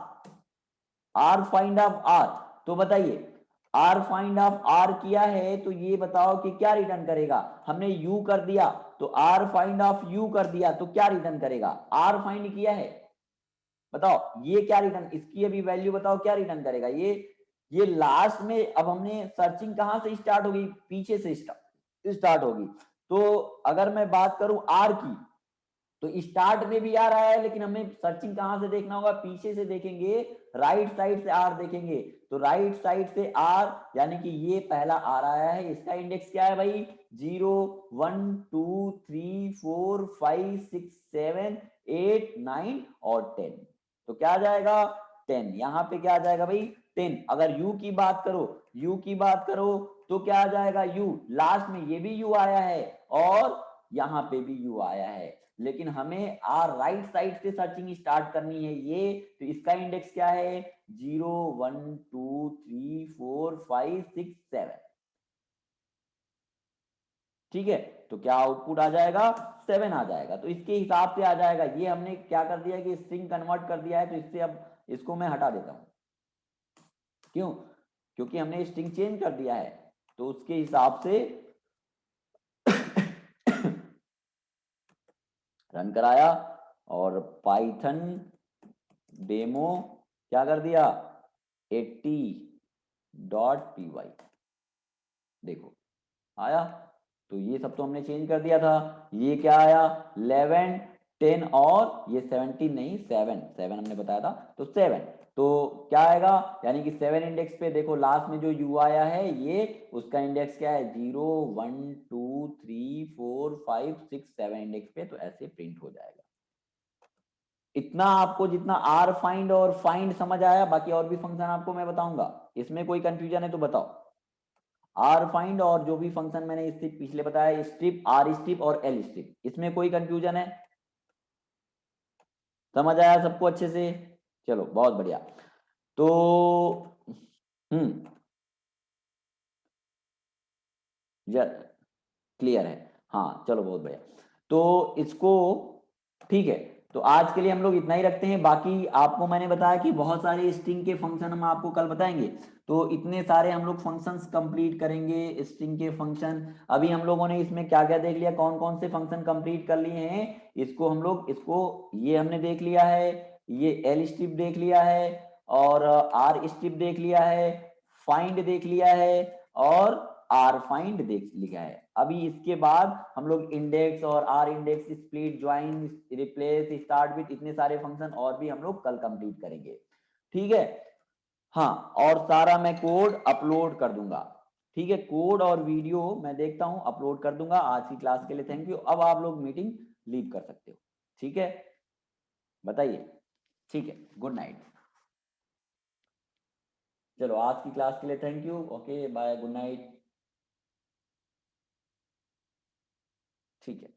R find of R. तो बताइए आर फाइंड ऑफ आर किया है तो ये बताओ कि क्या रिटर्न करेगा। हमने यू कर दिया तो आर फाइंड ऑफ यू कर दिया तो क्या रिटर्न करेगा, आर फाइंड किया है, बताओ ये क्या रिटर्न, इसकी अभी वैल्यू बताओ क्या रिटर्न करेगा। ये लास्ट में, अब हमने सर्चिंग कहां से स्टार्ट होगी, पीछे से स्टार्ट होगी। तो अगर मैं बात करूं आर की, तो स्टार्ट में भी आ रहा है, लेकिन हमें सर्चिंग कहां से देखना होगा, पीछे से देखेंगे, राइट साइड से आर देखेंगे। तो राइट साइड से आर, यानी कि ये पहला आर आया है, इसका इंडेक्स क्या है भाई, 0 1 2 3 4 5 6 7 8 9 और 10। तो क्या आ जाएगा, 10। यहाँ पे क्या आ जाएगा भाई, 10। अगर यू की बात करो, यू की बात करो तो क्या आ जाएगा, यू लास्ट में ये भी यू आया है और यहाँ पे भी यू आया है, लेकिन हमें आर राइट साइड से सर्चिंग स्टार्ट करनी है ये। तो इसका इंडेक्स क्या है, 0 1 2 3 4 5 6 7, ठीक है। तो क्या आउटपुट आ जाएगा, 7 आ जाएगा। तो इसके हिसाब से आ जाएगा। ये हमने क्या कर दिया कि स्ट्रिंग कन्वर्ट कर दिया है, तो इससे अब इसको मैं हटा देता हूं, क्यों, क्योंकि हमने स्ट्रिंग चेंज कर दिया है, तो उसके हिसाब से रन कराया, और पाइथन डेमो क्या कर दिया, 80.py, देखो आया। तो ये सब तो हमने चेंज कर दिया था। ये क्या आया, 11 10 और ये 17 नहीं, 7 7 हमने बताया था, तो 7। तो क्या आएगा, यानी कि 7 इंडेक्स पे देखो लास्ट में जो यू आया है ये, उसका इंडेक्स क्या है, 0 1 2 3 4 5 6 7 इंडेक्स पे, तो ऐसे प्रिंट हो जाएगा। इतना आपको जितना आर फाइंड और फाइंड समझ आया, बाकी और भी फंक्शन आपको मैं बताऊंगा, इसमें कोई कंफ्यूजन है तो बताओ। आर फाइंड और जो भी फंक्शन मैंने इससे पिछले बताया, स्ट्रिप, आर स्ट्रिप और एल स्ट्रिप, इसमें कोई कंफ्यूजन है, समझ आया सबको अच्छे से, चलो बहुत बढ़िया। तो हम्म, क्लियर है, हाँ चलो बहुत बढ़िया। तो इसको, ठीक है, तो आज के लिए हम लोग इतना ही रखते हैं। बाकी आपको मैंने बताया कि बहुत सारे स्ट्रिंग के फंक्शन हम आपको कल बताएंगे, तो इतने सारे हम लोग फंक्शंस कंप्लीट करेंगे स्ट्रिंग के फंक्शन। अभी हम लोगों ने इसमें क्या क्या देख लिया, कौन कौन से फंक्शन कंप्लीट कर लिए हैं, इसको हम लोग, इसको ये हमने देख लिया है, ये एल स्ट्रिप देख लिया है, और आर स्ट्रिप देख लिया है, फाइंड देख लिया है, और आर फाइंड देख लिया है। अभी इसके बाद हम लोग इंडेक्स और R index, split, join, replace, start with, इतने सारे फंक्शन और भी हम लोग कल कंप्लीट करेंगे, ठीक है। हाँ, और सारा मैं कोड अपलोड कर दूंगा, ठीक है, कोड और वीडियो मैं देखता हूं अपलोड कर दूंगा। आज की क्लास के लिए थैंक यू। अब आप लोग मीटिंग लीव कर सकते हो, ठीक है, बताइए, ठीक है, गुड नाइट। चलो आज की क्लास के लिए thank you, okay bye, good night, ठीक है।